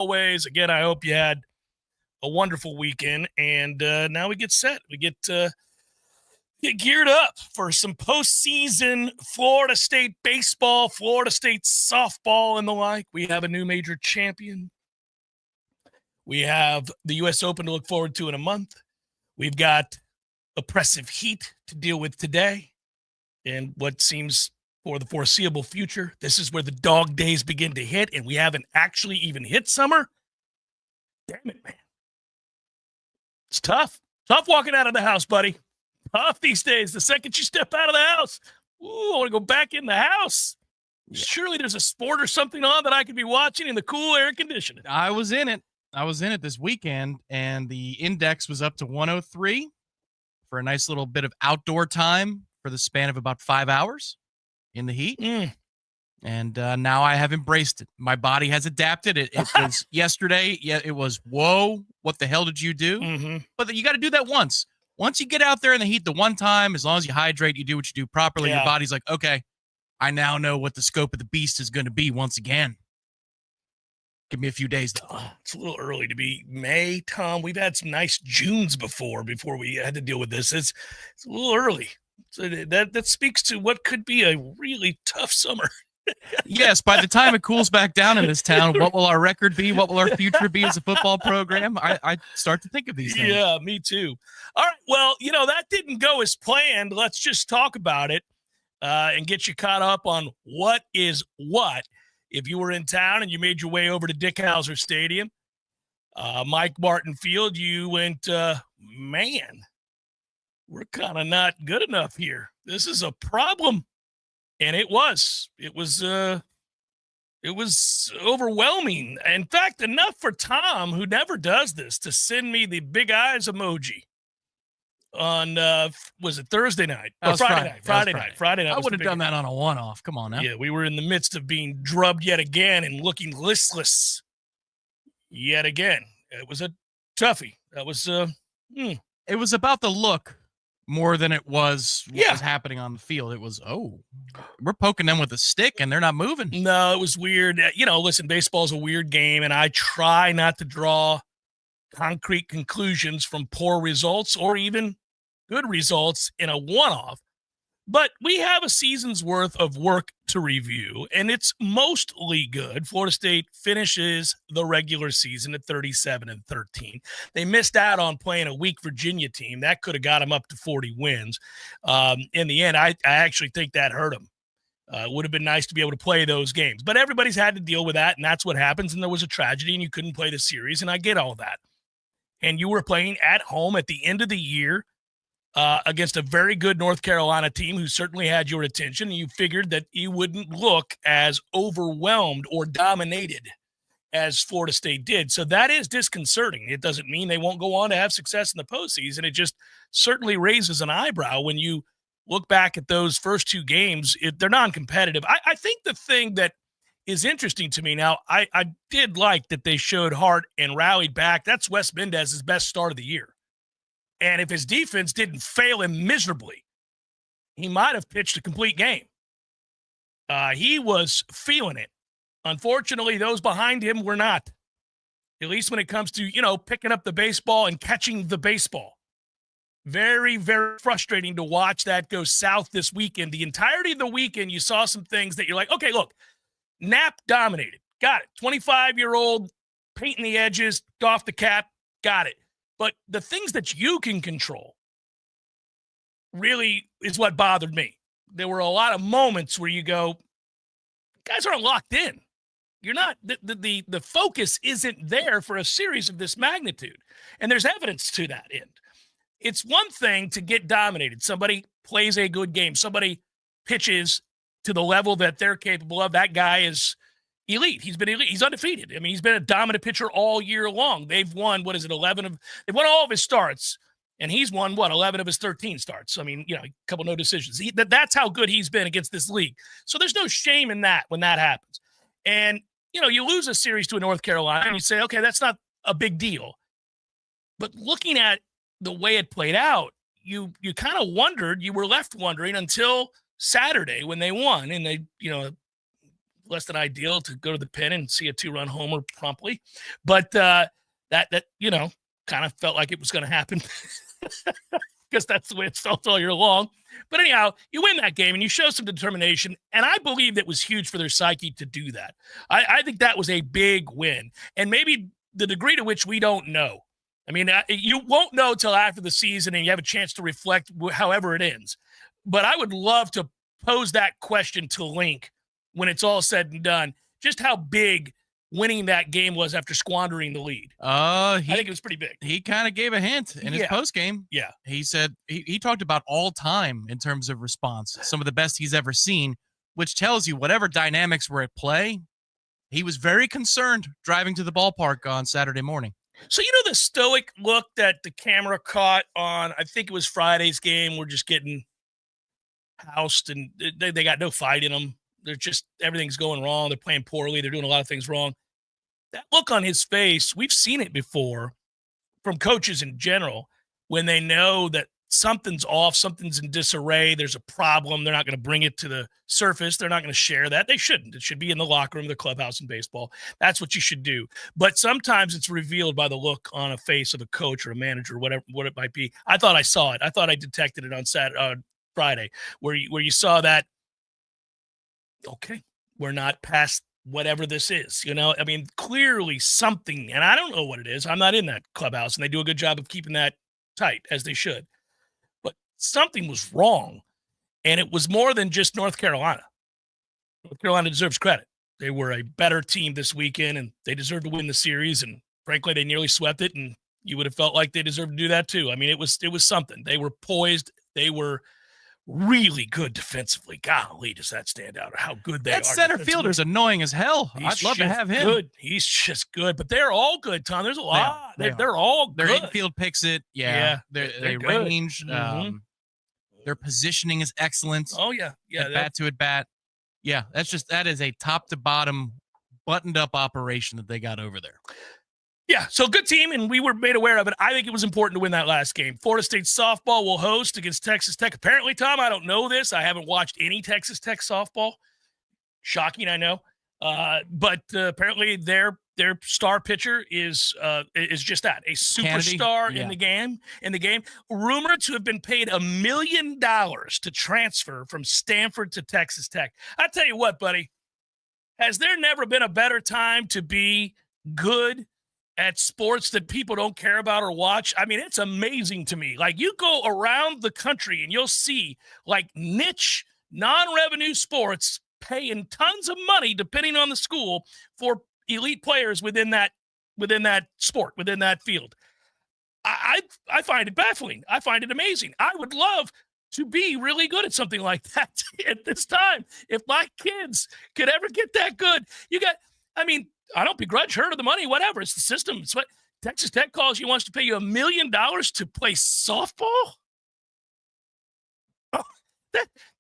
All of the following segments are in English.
always, again, I hope you had a wonderful weekend. And now we get set. We get geared up for some postseason Florida State baseball, Florida State softball, and the like. We have a new major champion. We have the U.S. Open to look forward to in a month. We've got oppressive heat to deal with today and what seems for the foreseeable future. This is where the dog days begin to hit, and we haven't actually even hit summer. Damn it, man. It's tough. Tough walking out of the house, buddy. Tough these days. The second you step out of the house, ooh, I want to go back in the house. Yeah. Surely there's a sport or something on that I could be watching in the cool air conditioning. I was in it this weekend, and the index was up to 103 for a nice little bit of outdoor time for the span of about 5 hours in the heat. And now I have embraced it. My body has adapted. It was yesterday. Yeah, it was, whoa, what the hell did you do? Mm-hmm. But you got to do that once. Once you get out there in the heat the one time, as long as you hydrate, you do what you do properly, Your body's like, okay, I now know what the scope of the beast is going to be once again. Give me a few days, though. It's a little early to be May, Tom. We've had some nice Junes before we had to deal with this. It's a little early. So that speaks to what could be a really tough summer. Yes, by the time it cools back down in this town, what will our record be? What will our future be as a football program? I start to think of these things. Yeah, me too. All right, well, that didn't go as planned. Let's just talk about it and get you caught up on what is what. If you were in town and you made your way over to Dick Hauser Stadium, Mike Martin Field, you went, man, we're kind of not good enough here. This is a problem. And it was overwhelming. In fact, enough for Tom, who never does this, to send me the big eyes emoji on, was it Thursday night? Or Friday night. Friday night. I would have done that on a one-off. Come on now. Yeah, we were in the midst of being drubbed yet again and looking listless yet again. It was a toughie. That was, It was about the look more than it was what was happening on the field. It was, we're poking them with a stick and they're not moving. No, it was weird. Listen, baseball's a weird game, and I try not to draw concrete conclusions from poor results or even good results in a one-off. But we have a season's worth of work to review, and it's mostly good. Florida State finishes the regular season at 37-13. They missed out on playing a weak Virginia team. That could have got them up to 40 wins. In the end, I actually think that hurt them. It would have been nice to be able to play those games. But everybody's had to deal with that, and that's what happens, and there was a tragedy, and you couldn't play the series, and I get all that. And you were playing at home at the end of the year against a very good North Carolina team who certainly had your attention. And you figured that you wouldn't look as overwhelmed or dominated as Florida State did. So that is disconcerting. It doesn't mean they won't go on to have success in the postseason. It just certainly raises an eyebrow when you look back at those first two games. They're non-competitive. I think the thing that is interesting to me now, I did like that they showed heart and rallied back. That's Wes Mendez's best start of the year. And if his defense didn't fail him miserably, he might have pitched a complete game. He was feeling it. Unfortunately, those behind him were not, at least when it comes to, picking up the baseball and catching the baseball. Very, very frustrating to watch that go south this weekend. The entirety of the weekend, you saw some things that you're like, okay, look, Knapp dominated. Got it. 25-year-old, painting the edges, off the cap. Got it. But the things that you can control really is what bothered me. There were a lot of moments where you go, guys aren't locked in. You're not, the focus isn't there for a series of this magnitude. And there's evidence to that end. It's one thing to get dominated. Somebody plays a good game. Somebody pitches to the level that they're capable of. That guy is elite. He's been elite. He's undefeated. I mean, he's been a dominant pitcher all year long. They've won, they've won all of his starts, and he's won, 11 of his 13 starts. I mean, a couple no decisions. That's how good he's been against this league. So there's no shame in that when that happens. And, you lose a series to a North Carolina, and you say, okay, that's not a big deal. But looking at the way it played out, you kind of wondered, you were left wondering until Saturday when they won, and they, less than ideal to go to the pen and see a 2-run homer promptly. But that kind of felt like it was going to happen because that's the way it's felt all year long. But anyhow, you win that game and you show some determination, and I believe that was huge for their psyche to do that. I think that was a big win, and maybe the degree to which we don't know. I mean, you won't know till after the season and you have a chance to reflect however it ends. But I would love to pose that question to Link when it's all said and done, just how big winning that game was after squandering the lead. I think it was pretty big. He kind of gave a hint in his postgame. Yeah. He said he talked about all time in terms of response, some of the best he's ever seen, which tells you whatever dynamics were at play, he was very concerned driving to the ballpark on Saturday morning. So, the stoic look that the camera caught on, I think it was Friday's game, we're just getting housed and they got no fight in them. They're just, everything's going wrong. They're playing poorly. They're doing a lot of things wrong. That look on his face, we've seen it before from coaches in general when they know that something's off, something's in disarray, there's a problem. They're not going to bring it to the surface. They're not going to share that. They shouldn't. It should be in the locker room, the clubhouse in baseball. That's what you should do. But sometimes it's revealed by the look on a face of a coach or a manager, whatever what it might be. I thought I saw it. I thought I detected it on Friday, where you saw that. Okay, we're not past whatever this is. I mean, clearly something, and I don't know what it is. I'm not in that clubhouse, and they do a good job of keeping that tight, as they should. But something was wrong, and it was more than just North Carolina. North Carolina deserves credit. They were a better team this weekend, and they deserved to win the series, and frankly, they nearly swept it, and you would have felt like they deserved to do that too. I mean, it was something. They were poised. They were really good defensively. Golly, does that stand out? Or how good they are. That center fielder's annoying as hell. I'd love to have him. Good. He's just good. But they're all good, Tom. There's a lot. They're all good. Their infield picks it. Yeah. They range. Mm-hmm. Their positioning is excellent. Oh, yeah. Yeah. At bat to at bat. Yeah. That is a top to bottom buttoned up operation that they got over there. Yeah, so good team, and we were made aware of it. I think it was important to win that last game. Florida State softball will host against Texas Tech. Apparently, Tom, I don't know this. I haven't watched any Texas Tech softball. Shocking, I know. But apparently their star pitcher is just that, a superstar in the game. Rumored to have been paid $1 million to transfer from Stanford to Texas Tech. I tell you what, buddy, has there never been a better time to be good at sports that people don't care about or watch? I mean, it's amazing to me. Like, you go around the country and you'll see like niche non-revenue sports paying tons of money, depending on the school, for elite players within that sport, within that field. I find it baffling. I find it amazing. I would love to be really good at something like that at this time. If my kids could ever get that good, I don't begrudge her to the money, whatever. It's the system. It's what Texas Tech calls you, wants to pay you $1 million to play softball. Oh,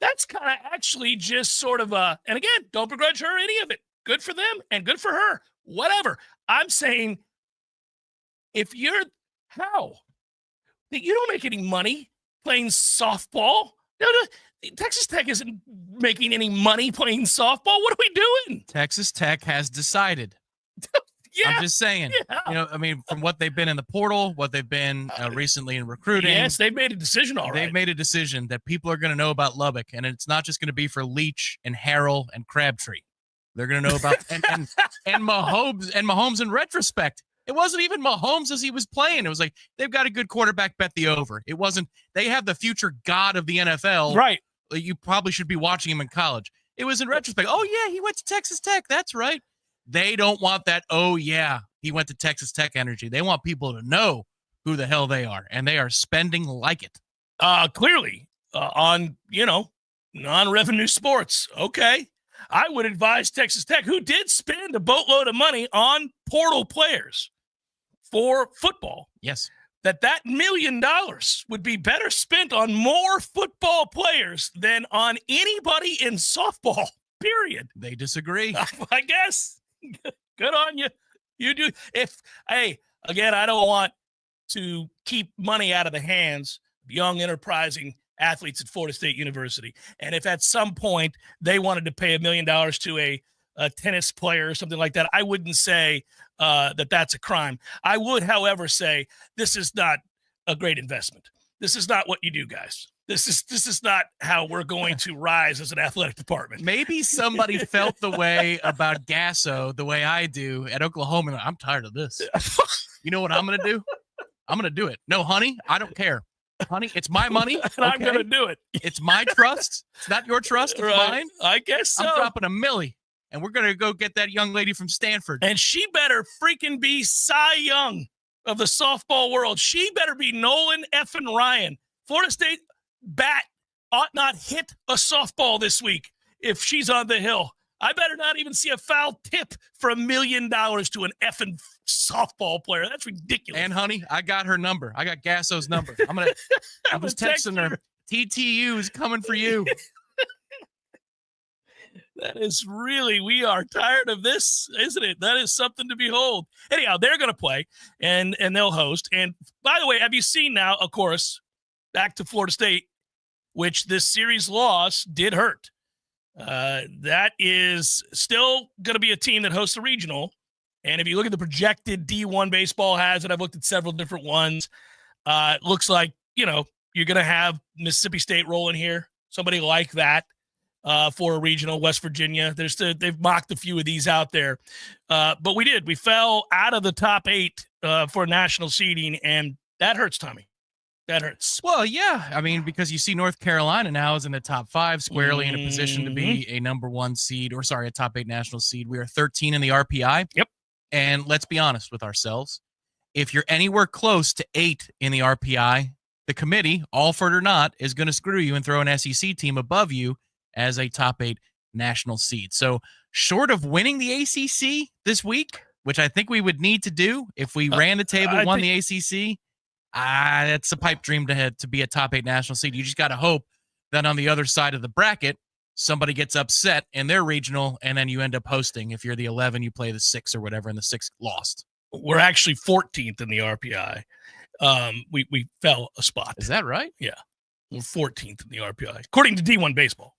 that's kind of actually just sort of and again, don't begrudge her any of it. Good for them and good for her. Whatever. I'm saying, if you're that you don't make any money playing softball. No, Texas Tech isn't making any money playing softball. What are we doing? Texas Tech has decided. Yeah, I'm just saying. Yeah. From what they've been in the portal, what they've been recently in recruiting. Yes, they've made a decision already. They've made a decision that people are going to know about Lubbock, and it's not just going to be for Leach and Harrell and Crabtree. They're going to know about and Mahomes in retrospect. It wasn't even Mahomes as he was playing. It was like, they've got a good quarterback, bet the over. It wasn't, they have the future god of the NFL. Right. You probably should be watching him in college. It was in retrospect. Oh, yeah, he went to Texas Tech. That's right. They don't want that, oh, yeah, he went to Texas Tech energy. They want people to know who the hell they are, and they are spending like it. Clearly, on, non-revenue sports. Okay. I would advise Texas Tech, who did spend a boatload of money on portal players for football. Yes. That $1 million would be better spent on more football players than on anybody in softball, period. They disagree. I guess. Good on you. You do. Again, I don't want to keep money out of the hands of young, enterprising athletes at Florida State University. And if at some point they wanted to pay $1 million to a tennis player or something like that, I wouldn't say that that's a crime. I would, however, say this is not a great investment. This is not what you do, guys. This is not how we're going to rise as an athletic department. Maybe somebody felt the way about Gasso the way I do at Oklahoma. I'm tired of this. You know what I'm going to do? I'm going to do it. No, honey, I don't care. Honey, it's my money. And I'm going to do it. It's my trust. It's not your trust. It's mine. I guess so. I'm dropping $1 million, and we're going to go get that young lady from Stanford. And she better freaking be Cy Young of the softball world. She better be Nolan effing Ryan. Florida State bat ought not hit a softball this week if she's on the hill. I better not even see a foul tip for $1 million to an effing softball player. That's ridiculous. And honey, I got her number. I got Gasso's number. I'm just texting her. TTU is coming for you. That is really, we are tired of this, isn't it? That is something to behold. Anyhow, they're going to play and they'll host. And by the way, have you seen now, of course, back to Florida State, which this series loss did hurt. That is still going to be a team that hosts a regional. And if you look at the projected D1 baseball has it, I've looked at several different ones. It looks like, you're going to have Mississippi State rolling here, somebody like that for a regional. West Virginia. They've mocked a few of these out there. But we fell out of the top 8 for national seeding, and that hurts, Tommy. That hurts. Well, yeah. I mean, because you see North Carolina now is in the top 5, squarely in a position to be a number 1 seed, a top 8 national seed. We are 13 in the RPI. Yep. And let's be honest with ourselves. If you're anywhere close to 8 in the RPI, the committee, Alford or not, is going to screw you and throw an SEC team above you as a top 8 national seed. So short of winning the ACC this week, which I think we would need to do if we ran the table, won the ACC, that's a pipe dream to be a top 8 national seed. You just got to hope that on the other side of the bracket, somebody gets upset in their regional, and then you end up hosting. If you're the 11, you play the 6 or whatever, and the 6 lost. We're actually 14th in the RPI. We fell a spot. Is that right? Yeah. We're 14th in the RPI, according to D1 baseball.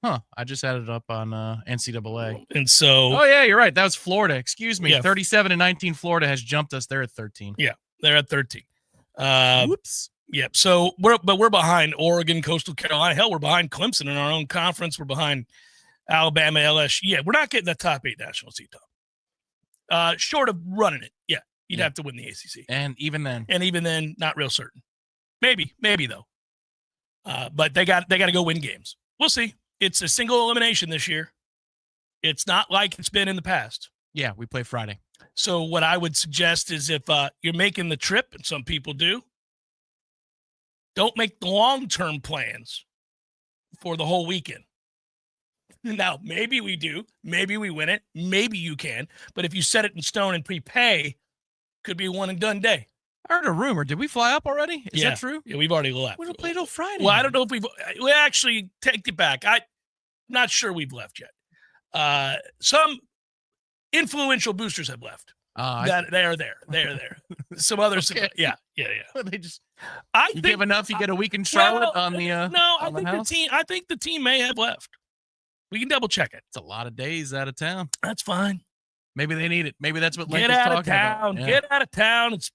Huh. I just added it up on NCAA. And so. Oh, yeah, you're right. That was Florida. Excuse me. Yeah. 37-19 Florida has jumped us. They're at 13. Yeah, they're at 13. Whoops. Yeah. So we're behind Oregon, Coastal Carolina. Hell, we're behind Clemson in our own conference. We're behind Alabama, LSU. Yeah, we're not getting that top 8 national seed, Tom. Short of running it. Yeah. You'd have to win the ACC. And even then, not real certain. Maybe though. But they got to go win games. We'll see. It's a single elimination this year. It's not like it's been in the past. Yeah, we play Friday. So what I would suggest is if you're making the trip, and some people do, don't make the long-term plans for the whole weekend. Now, maybe we do. Maybe we win it. Maybe you can. But if you set it in stone and prepay, could be a one-and-done day. I heard a rumor. Did we fly up already? Is that true? Yeah, we've already left. We don't play till Friday. Well, I don't know if we actually take it back. I'm not sure we've left yet. Some influential boosters have left. They are there. They are there. Some others. Okay. Yeah. They just. You give enough, you get a week in Charlotte on the. No, I think the team may have left. We can double check it. It's a lot of days out of town. That's fine. Maybe they need it. Maybe that's what Link Get was out of talking town. about. Yeah. Get out of town. It's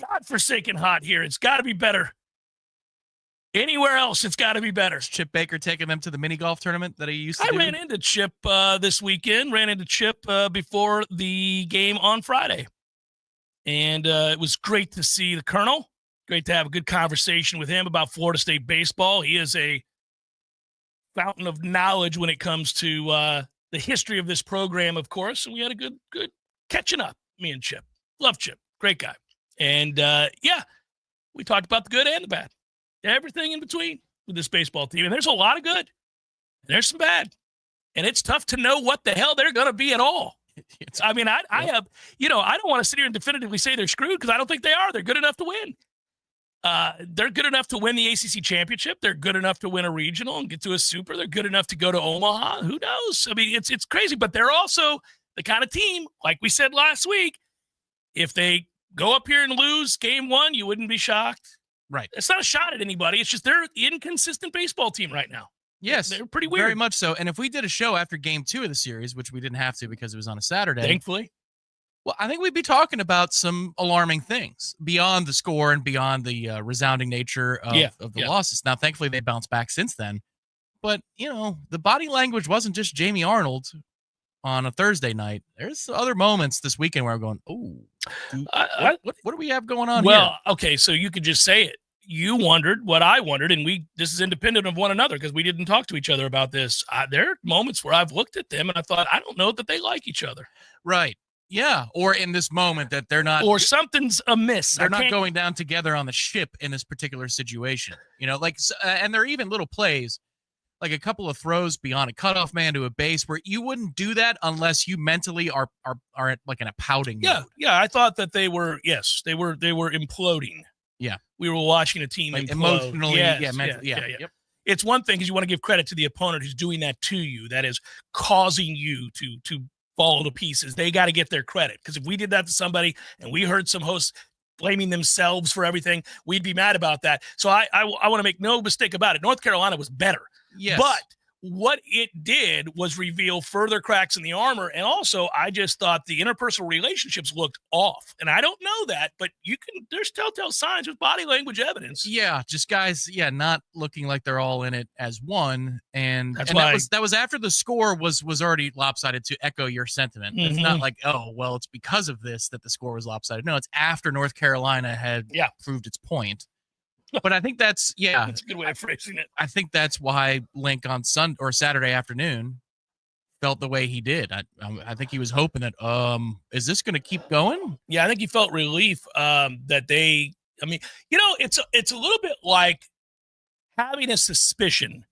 godforsaken hot here. It's got to be better. Anywhere else, it's got to be better. Is Chip Baker taking them to the mini golf tournament that he used to do? I ran into Chip this weekend. Ran into Chip before the game on Friday. And it was great to see the Colonel. Great to have a good conversation with him about Florida State baseball. He is a fountain of knowledge when it comes to the history of this program, of course. And we had a good catching up, me and Chip. Love Chip. Great guy. And, we talked about the good and the bad. Everything in between with this baseball team. And there's a lot of good. And there's some bad. And it's tough to know what the hell they're going to be at all. I mean, I have, I don't want to sit here and definitively say they're screwed because I don't think they are. They're good enough to win. They're good enough to win the ACC championship. They're good enough to win a regional and get to a super. They're good enough to go to Omaha. Who knows? I mean, it's crazy, but they're also the kind of team, like we said last week, if they go up here and lose game 1, you wouldn't be shocked. Right. It's not a shot at anybody. It's just they're an inconsistent baseball team right now. Yes, They're pretty weird. Very much so. And if we did a show after game 2 of the series, which we didn't have to because it was on a Saturday, thankfully, well, I think we'd be talking about some alarming things beyond the score and beyond the resounding nature of the losses. Now, thankfully, they bounced back since then. But, the body language wasn't just Jamie Arnold on a Thursday night. There's other moments this weekend where I'm going, what do we have going on here? Well, okay, so you could just say it. You wondered what I wondered, and this is independent of one another because we didn't talk to each other about this. There are moments where I've looked at them and I thought, I don't know that they like each other. Right. Yeah. Or in this moment that they're not. Or something's amiss. They're not going down together on the ship in this particular situation. And there are even little plays, like a couple of throws beyond a cutoff man to a base where you wouldn't do that unless you mentally are like in a pouting mode. Yeah. I thought that they were imploding. Yeah. We were watching a team like implode. Emotionally, mentally. Yep. It's one thing because you want to give credit to the opponent who's doing that to you, that is causing you to fall to pieces. They got to get their credit, because if we did that to somebody and we heard some hosts blaming themselves for everything, we'd be mad about that. So I want to make no mistake about it. North Carolina was better. Yes. But what it did was reveal further cracks in the armor. And also, I just thought the interpersonal relationships looked off. And I don't know that, but there's telltale signs with body language evidence. Yeah, just guys, not looking like they're all in it as one. And That's why that was after the score was already lopsided, to echo your sentiment. Mm-hmm. It's not like, it's because of this that the score was lopsided. No, it's after North Carolina had proved its point. But I think that's that's a good way of phrasing it. I think that's why Link on Saturday afternoon felt the way he did. I think he was hoping that is this going to keep going? Yeah, I think he felt relief that they. I mean, it's a little bit like having a suspicion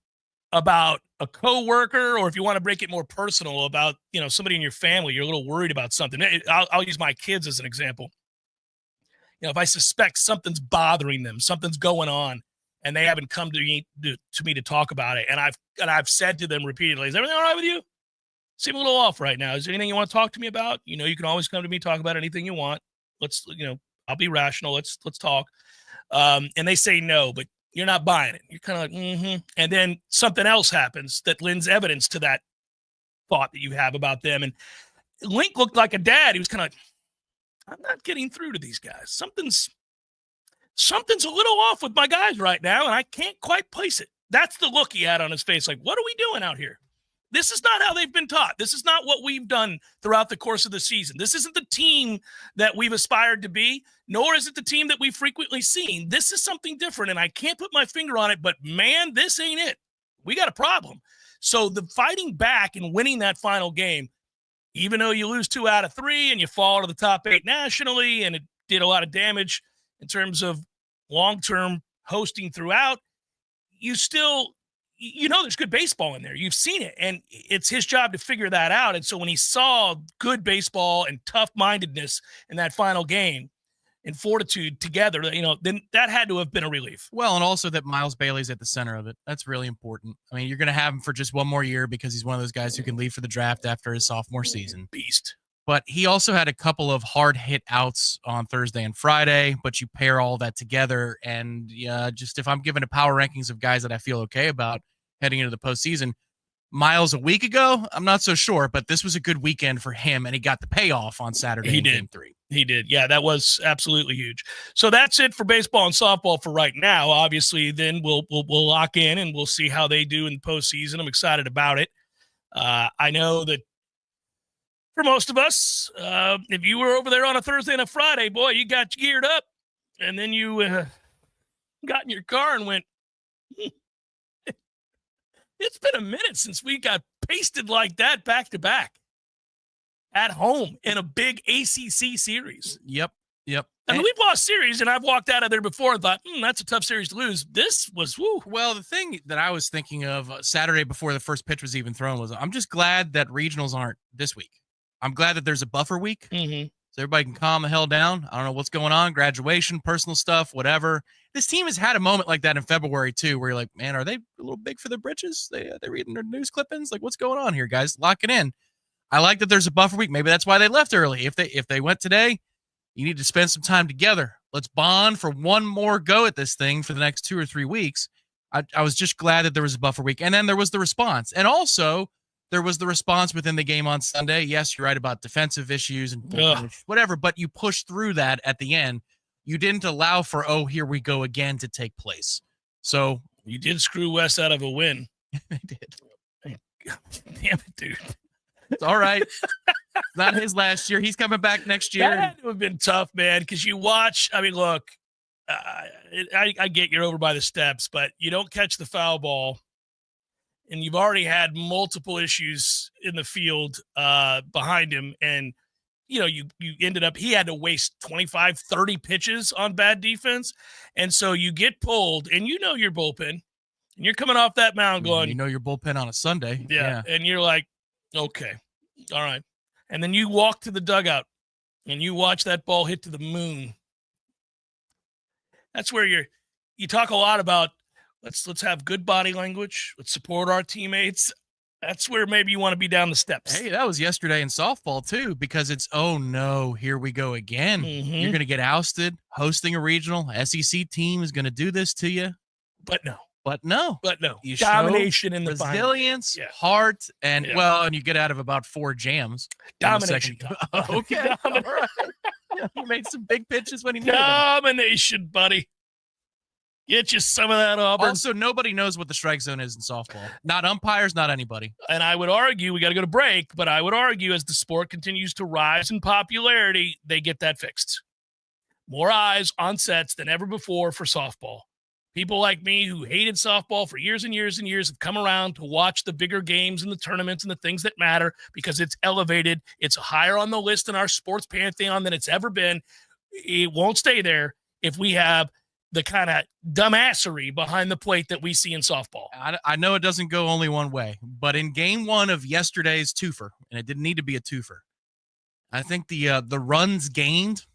about a coworker, or if you want to break it more personal, about somebody in your family. You're a little worried about something. I'll use my kids as an example. If I suspect something's bothering them, something's going on, and they haven't come to me to talk about it, and I've said to them repeatedly, "Is everything all right with you? Seem a little off right now. Is there anything you want to talk to me about? You can always come to me, talk about anything you want. Let's, I'll be rational. Let's talk." And they say no, but you're not buying it. You're kind of like, mm-hmm. And then something else happens that lends evidence to that thought that you have about them. And Link looked like a dad. He was kind of like, I'm not getting through to these guys. Something's a little off with my guys right now, and I can't quite place it. That's the look he had on his face. Like, what are we doing out here? This is not how they've been taught. This is not what we've done throughout the course of the season. This isn't the team that we've aspired to be, nor is it the team that we've frequently seen. This is something different, and I can't put my finger on it, but man, this ain't it. We got a problem. So the fighting back and winning that final game, even though you lose 2 out of 3 and you fall to the top 8 nationally, and it did a lot of damage in terms of long-term hosting throughout, you still, there's good baseball in there. You've seen it, and it's his job to figure that out. And so when he saw good baseball and tough-mindedness in that final game and fortitude together, then that had to have been a relief. Well, and also that Miles Bailey's at the center of it. That's really important. I mean, you're going to have him for just one more year because he's one of those guys who can leave for the draft after his sophomore season. Beast. But he also had a couple of hard hit outs on Thursday and Friday, but you pair all that together, and just if I'm given a power rankings of guys that I feel okay about heading into the postseason, Miles a week ago, I'm not so sure, but this was a good weekend for him, and he got the payoff on Saturday in Game 3. He did. Yeah, that was absolutely huge. So that's it for baseball and softball for right now. Obviously, then we'll lock in and we'll see how they do in the postseason. I'm excited about it. I know that for most of us, if you were over there on a Thursday and a Friday, boy, you got geared up, and then you got in your car and went, it's been a minute since we got pasted like that back to back at home in a big ACC series. Yep. I mean, we've lost series, and I've walked out of there before and thought, that's a tough series to lose. This was, woo. Well, the thing that I was thinking of Saturday before the first pitch was even thrown was, I'm just glad that regionals aren't this week. I'm glad that there's a buffer week, so everybody can calm the hell down. I don't know what's going on, graduation, personal stuff, whatever. This team has had a moment like that in February, too, where you're like, man, are they a little big for their britches? They reading their news clippings? Like, what's going on here, guys? Lock it in. I like that there's a buffer week. Maybe that's why they left early. If they went today, you need to spend some time together. Let's bond for one more go at this thing for the next 2 or 3 weeks. I was just glad that there was a buffer week. And then there was the response. And also, there was the response within the game on Sunday. Yes, you're right about defensive issues and whatever, but you pushed through that at the end. You didn't allow for, here we go again to take place. So you did screw Wes out of a win. I did. Damn it, dude. It's all right. It's not his last year. He's coming back next year. That had to have been tough, man, because you watch. I mean, look, I get you're over by the steps, but you don't catch the foul ball, and you've already had multiple issues in the field behind him, and you ended up, he had to waste 25, 30 pitches on bad defense, and so you get pulled, and your bullpen, and you're coming off that mound going, your bullpen on a Sunday. Yeah, and you're like, okay, all right, and then you walk to the dugout, and you watch that ball hit to the moon. That's where you talk a lot about let's have good body language. Let's support our teammates. That's where maybe you want to be down the steps. Hey, that was yesterday in softball too, because it's, oh no, here we go again. Mm-hmm. You're going to get ousted. Hosting a regional SEC team is going to do this to you. But no. You domination in the resilience, final. Heart, and and you get out of about 4 jams. Domination. Okay. All right. He made some big pitches when he needed them. Domination, buddy. Get you some of that, Auburn. Also, nobody knows what the strike zone is in softball. Not umpires, not anybody. And I would argue, we got to go to break, but I would argue as the sport continues to rise in popularity, they get that fixed. More eyes on sets than ever before for softball. People like me who hated softball for years and years and years have come around to watch the bigger games and the tournaments and the things that matter because it's elevated. It's higher on the list in our sports pantheon than it's ever been. It won't stay there if we have the kind of dumbassery behind the plate that we see in softball. I know it doesn't go only one way, but in game 1 of yesterday's twofer, and it didn't need to be a twofer, I think the runs gained,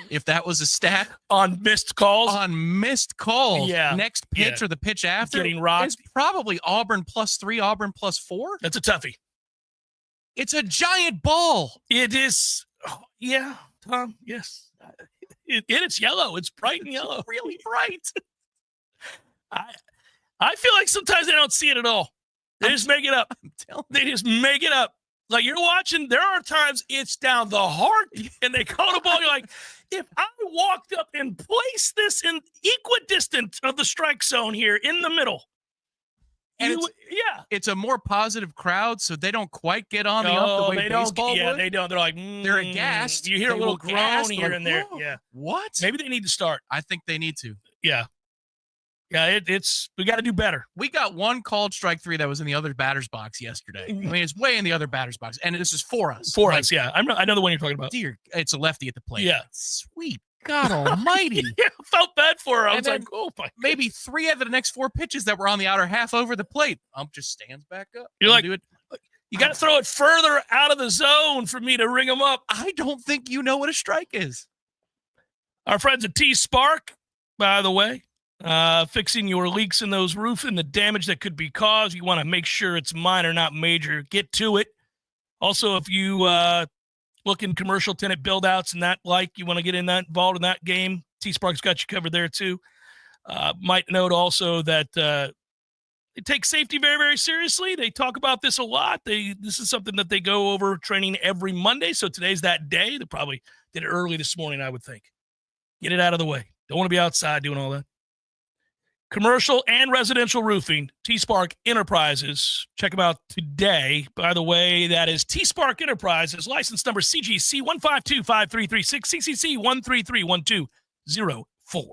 if that was a stat, on missed calls, next pitch or the pitch after, getting rocked, is probably Auburn +3, Auburn +4. That's a toughie. It's a giant ball. It is. Oh, yeah, Tom. Yes. It's yellow. It's bright and yellow. Really bright. I feel like sometimes they don't see it at all. They just make it up. They just make it up. Like you're watching, there are times it's down the heart and they call the ball. You're like, if I walked up and placed this in equidistant of the strike zone here in the middle. And it's a more positive crowd, so they don't quite get on the up the way baseball would. They don't. They're like, they're aghast. You hear a little groan here and there. Whoa. Yeah. What? Maybe they need to start. I think they need to. Yeah. Yeah, we got to do better. We got one called strike 3 that was in the other batter's box yesterday. I mean, it's way in the other batter's box, and this is for us. Yeah. I know the one you're talking about. It's a lefty at the plate. Yeah. Sweet God almighty. Yeah, felt bad for her. I was like, oh my. Maybe 3 out of the next 4 pitches that were on the outer half over the plate. Ump just stands back up. You're like, you got to throw it further out of the zone for me to ring them up. I don't think you know what a strike is. Our friends at T-Spark, by the way, fixing your leaks in those roofs and the damage that could be caused. You want to make sure it's minor, not major. Get to it. Also, if you look in commercial tenant build-outs and you want to get involved in that game, T-Spark's got you covered there too. Might note also that they take safety very, very seriously. They talk about this a lot. This is something that they go over training every Monday. So today's that day. They probably did it early this morning, I would think. Get it out of the way. Don't want to be outside doing all that. Commercial and residential roofing, T-Spark Enterprises. Check them out today. By the way, that is T-Spark Enterprises, license number CGC 1525336, CCC 1331204.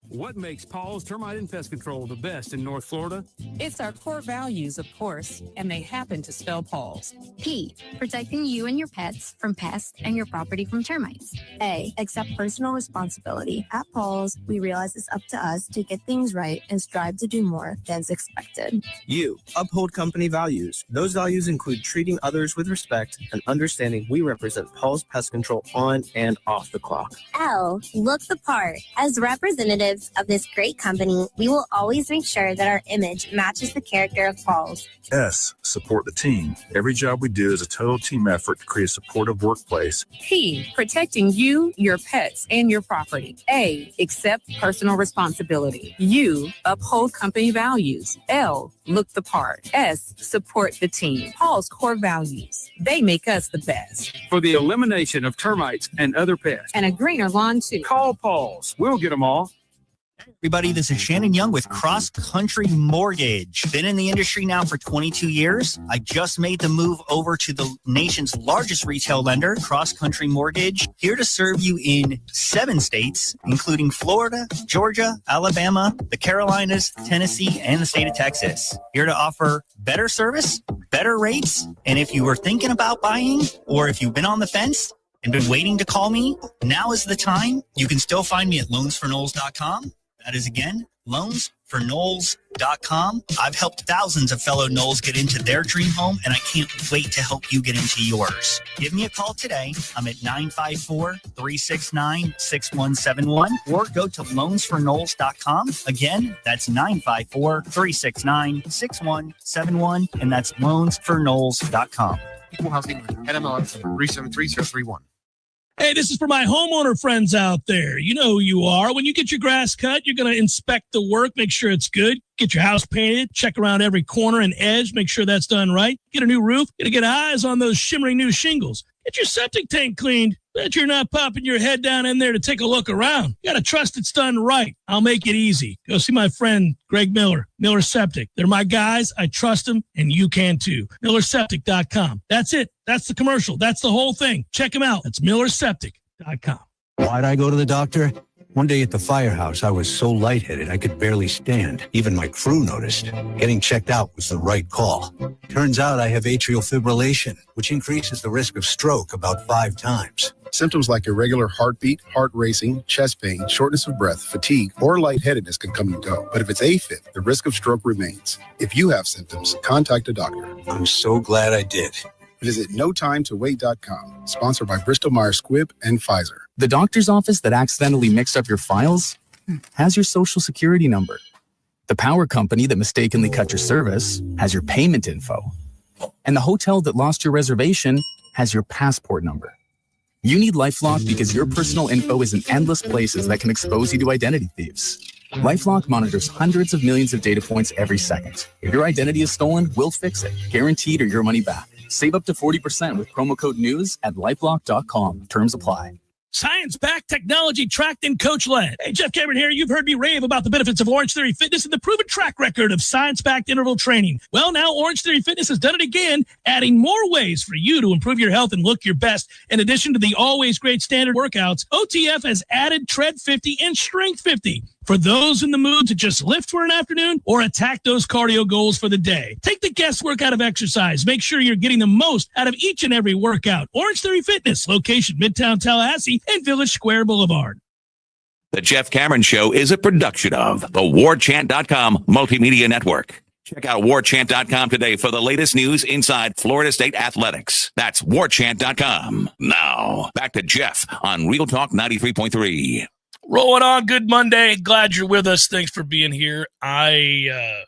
What makes Paul's Termite and Pest Control the best in North Florida? It's our core values, of course, and they happen to spell Paul's. P, protecting you and your pets from pests and your property from termites. A, accept personal responsibility. At Paul's, we realize it's up to us to get things right and strive to do more than's expected. U, uphold company values. Those values include treating others with respect and understanding we represent Paul's Pest Control on and off the clock. L, look the part. As representatives stewards of this great company, we will always make sure that our image matches the character of Paul's. S, support the team. Every job we do is a total team effort to create a supportive workplace. P, protecting you, your pets, and your property. A, accept personal responsibility. U, uphold company values. L, look the part. S, support the team. Paul's core values. They make us the best. For the elimination of termites and other pests. And a greener lawn, too. Call Paul's. We'll get them all. Everybody, this is Shannon Young with Cross Country Mortgage. Been in the industry now for 22 years. I just made the move over to the nation's largest retail lender, Cross Country Mortgage, here to serve you in 7 states, including Florida, Georgia, Alabama, the Carolinas, Tennessee, and the state of Texas. Here to offer better service, better rates, and if you were thinking about buying, or if you've been on the fence and been waiting to call me, now is the time. You can still find me at loansforknowles.com. That is, again, loansforknowles.com. I've helped thousands of fellow Knowles get into their dream home, and I can't wait to help you get into yours. Give me a call today. I'm at 954-369-6171, or go to loansforknowles.com. Again, that's 954-369-6171, and that's loansforknowles.com. Equal housing, NMLS 373-031. Hey, this is for my homeowner friends out there. You know who you are. When you get your grass cut, you're going to inspect the work, make sure it's good. Get your house painted, check around every corner and edge, make sure that's done right. Get a new roof, get eyes on those shimmering new shingles. Get your septic tank cleaned. Bet you're not popping your head down in there to take a look around. You got to trust it's done right. I'll make it easy. Go see my friend Greg Miller, Miller Septic. They're my guys. I trust them, and you can too. MillerSeptic.com. That's it. That's the commercial. That's the whole thing. Check them out. That's MillerSeptic.com. Why'd I go to the doctor? One day at the firehouse, I was so lightheaded I could barely stand. Even my crew noticed. Getting checked out was the right call. Turns out I have atrial fibrillation, which increases the risk of stroke about 5 times. Symptoms like irregular heartbeat, heart racing, chest pain, shortness of breath, fatigue, or lightheadedness can come and go. But if it's AFib, the risk of stroke remains. If you have symptoms, contact a doctor. I'm so glad I did. Visit NoTimeToWait.com, sponsored by Bristol-Myers Squibb and Pfizer. The doctor's office that accidentally mixed up your files has your social security number. The power company that mistakenly cut your service has your payment info. And the hotel that lost your reservation has your passport number. You need LifeLock because your personal info is in endless places that can expose you to identity thieves. LifeLock monitors hundreds of millions of data points every second. If your identity is stolen, we'll fix it, guaranteed or your money back. Save up to 40% with promo code NEWS at LifeLock.com. Terms apply. Science-backed, technology tracked, and coach-led. Hey, Jeff Cameron here. You've heard me rave about the benefits of Orange Theory Fitness and the proven track record of science-backed interval training. Well, now Orange Theory Fitness has done it again, adding more ways for you to improve your health and look your best. In addition to the always great standard workouts, OTF has added Tread 50 and Strength 50 for those in the mood to just lift for an afternoon or attack those cardio goals for the day. Take the guesswork out of exercise. Make sure you're getting the most out of each and every workout. Orange Theory Fitness, location Midtown Tallahassee and Village Square Boulevard. The Jeff Cameron Show is a production of the Warchant.com Multimedia Network. Check out Warchant.com today for the latest news inside Florida State athletics. That's Warchant.com. Now, back to Jeff on Real Talk 93.3. Rolling on. Good Monday. Glad you're with us. Thanks for being here. I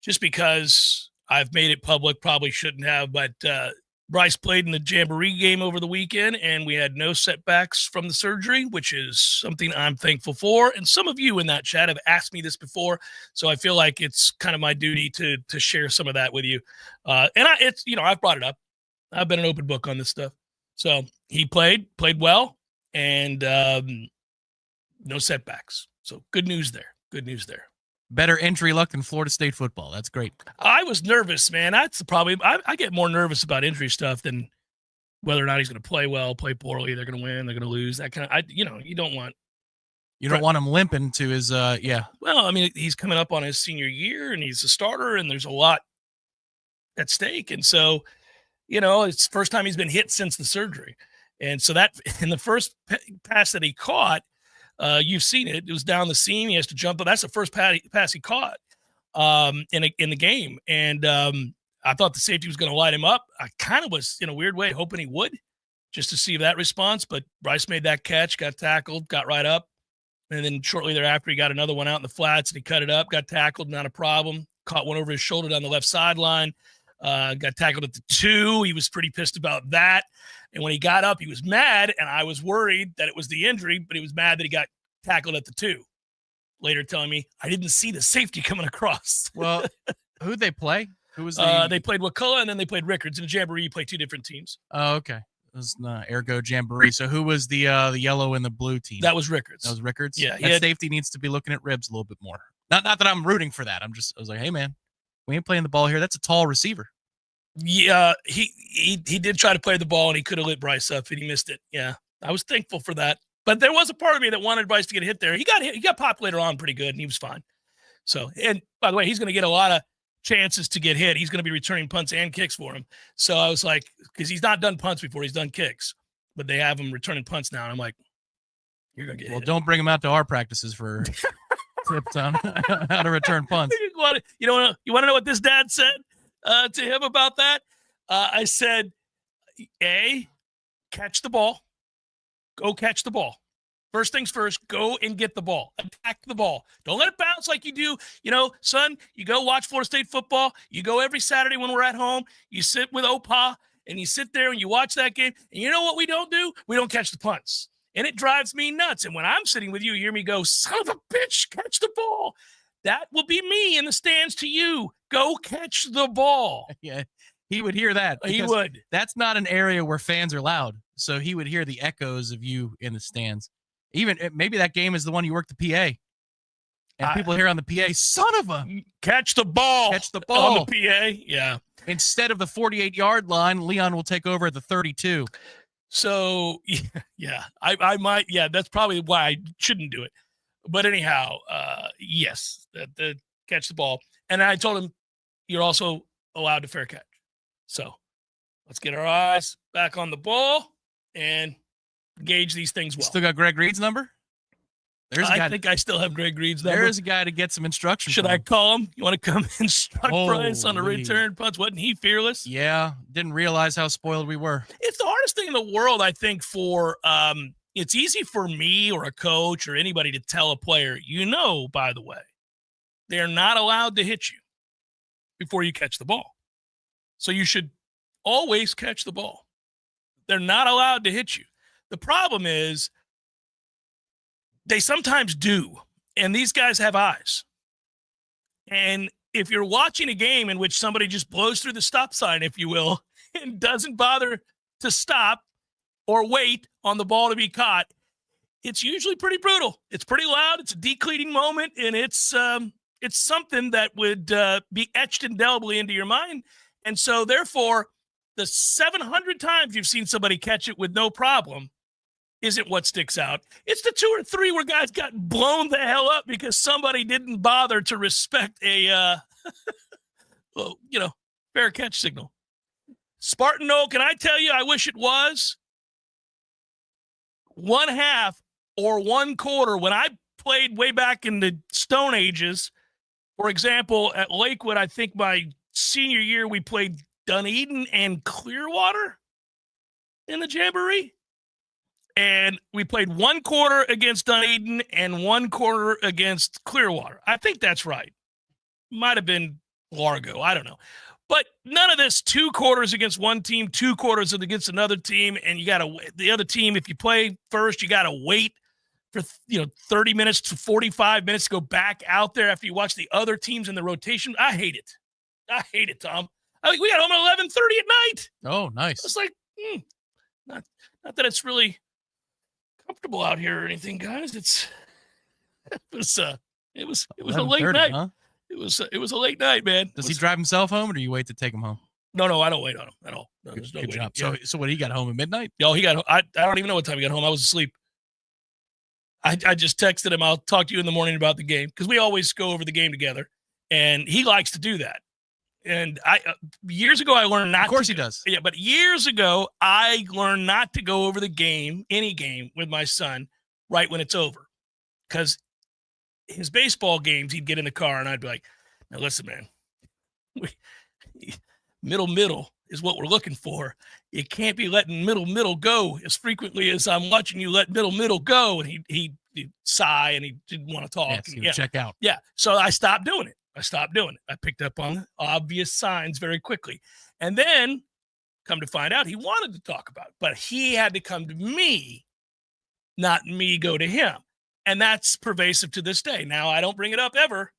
just because I've made it public, probably shouldn't have, but Bryce played in the Jamboree game over the weekend, and we had no setbacks from the surgery, which is something I'm thankful for. And some of you in that chat have asked me this before, so I feel like it's kind of my duty to share some of that with you. I've brought it up. I've been an open book on this stuff. So he played well, and no setbacks. So good news there. Good news there. Better injury luck than Florida State football. That's great. I was nervous, man. That's the problem. I get more nervous about injury stuff than whether or not he's going to play well, play poorly. They're going to win. They're going to lose. That kind of, you don't want. You don't want him limping to his, yeah. Well, I mean, he's coming up on his senior year, and he's a starter, and there's a lot at stake. And so, it's the first time he's been hit since the surgery. And so that, in the first pass that he caught, you've seen it. It was down the seam. He has to jump. But that's the first pass he caught in the game. And I thought the safety was going to light him up. I kind of was, in a weird way, hoping he would, just to see that response. But Bryce made that catch, got tackled, got right up, And then shortly thereafter, he got another one out in the flats and he cut it up, got tackled, not a problem. Caught one over his shoulder down the left sideline. Got tackled at the 2. He was pretty pissed about that. And when he got up, he was mad, and I was worried that it was the injury, but he was mad that he got tackled at the 2. Later telling me, I didn't see the safety coming across. Well, who'd they play? Who was They played Wakulla, and then they played Rickards. In a Jamboree, you play 2 different teams. Oh, okay. It was Ergo Jamboree. So who was the yellow and the blue team? That was Rickards. That was Rickards? Yeah. That safety needs to be looking at ribs a little bit more. Not that I'm rooting for that. I was like, hey, man, we ain't playing the ball here. That's a tall receiver. Yeah, he did try to play the ball, and he could have lit Bryce up, and he missed it. Yeah, I was thankful for that. But there was a part of me that wanted Bryce to get hit there. He got popped later on pretty good, and he was fine. So, and by the way, he's going to get a lot of chances to get hit. He's going to be returning punts and kicks for him. So I was like, because he's not done punts before, he's done kicks, but they have him returning punts now. And I'm like, you're going to get hit. Well, don't bring him out to our practices for tips on how to return punts. You want to know what this dad said to him about that? I said, A, catch the ball. Go catch the ball. First things first, go and get the ball. Attack the ball. Don't let it bounce like you do. You know, son, you go watch Florida State football. You go every Saturday when we're at home. You sit with Opa, and you sit there and you watch that game. And you know what we don't do? We don't catch the punts. And it drives me nuts. And when I'm sitting with you, you hear me go, son of a bitch, catch the ball. That will be me in the stands to you. Go catch the ball. Yeah, he would hear that. He would. That's not an area where fans are loud. So he would hear the echoes of you in the stands. Even maybe that game is the one you work the PA. And people hear on the PA, son of a. Catch the ball. Catch the ball. On the PA, yeah. Instead of the 48-yard line, Leon will take over at the 32. So, yeah, I might. Yeah, that's probably why I shouldn't do it. But anyhow, yes, the catch the ball. And I told him, you're also allowed to fair catch. So let's get our eyes back on the ball and gauge these things well. Still got Greg Reed's number? I think I still have Greg Reed's number. There's a guy to get some instruction. Should I call him? You want to come instruct Bryce on a Holy. return punch? Wasn't he fearless? Yeah, didn't realize how spoiled we were. It's the hardest thing in the world, I think, for it's easy for me or a coach or anybody to tell a player, by the way, they're not allowed to hit you before you catch the ball. So you should always catch the ball. They're not allowed to hit you. The problem is they sometimes do, and these guys have eyes. And if you're watching a game in which somebody just blows through the stop sign, if you will, and doesn't bother to stop or wait on the ball to be caught, it's usually pretty brutal. It's pretty loud. It's a decleating moment, and it's something that would be etched indelibly into your mind. And so, therefore, the 700 times you've seen somebody catch it with no problem isn't what sticks out. It's the 2 or 3 where guys got blown the hell up because somebody didn't bother to respect a, fair catch signal. Spartan Knoll, can I tell you, I wish it was 1/2 or 1/4. When I played way back in the Stone Ages, for example, at Lakewood, I think my senior year, we played Dunedin and Clearwater in the Jamboree. And we played 1/4 against Dunedin and 1/4 against Clearwater. I think that's right. Might have been Largo. I don't know. But none of this 2 quarters against one team, 2 quarters against another team, and you got to the other team. If you play first, you got to wait for 30 minutes to 45 minutes to go back out there after you watch the other teams in the rotation. I hate it. I hate it, Tom. I think we got home at 11:30 at night. Oh, nice. It's like, not that it's really comfortable out here or anything, guys. It was a late night. Huh? It was a late night, man. Does he drive himself home, or do you wait to take him home? No, I don't wait on him at all. No, there's no Good waiting. job. Yeah. So what? He got home at midnight? No, he got. I don't even know what time he got home. I was asleep. I just texted him, I'll talk to you in the morning about the game, because we always go over the game together, and he likes to do that. And years ago I learned not. Of course to, he does. Yeah, but years ago I learned not to go over the game, any game, with my son right when it's over, because his baseball games, he'd get in the car and I'd be like, "Now listen, man, middle, is what we're looking for. You can't be letting middle go as frequently as I'm watching you let middle go. And he'd sigh and he didn't want to talk. Yes, he would check out. Yeah. So I stopped doing it. I picked up on obvious signs very quickly. And then come to find out he wanted to talk about it, but he had to come to me, not me go to him. And that's pervasive to this day. Now, I don't bring it up ever.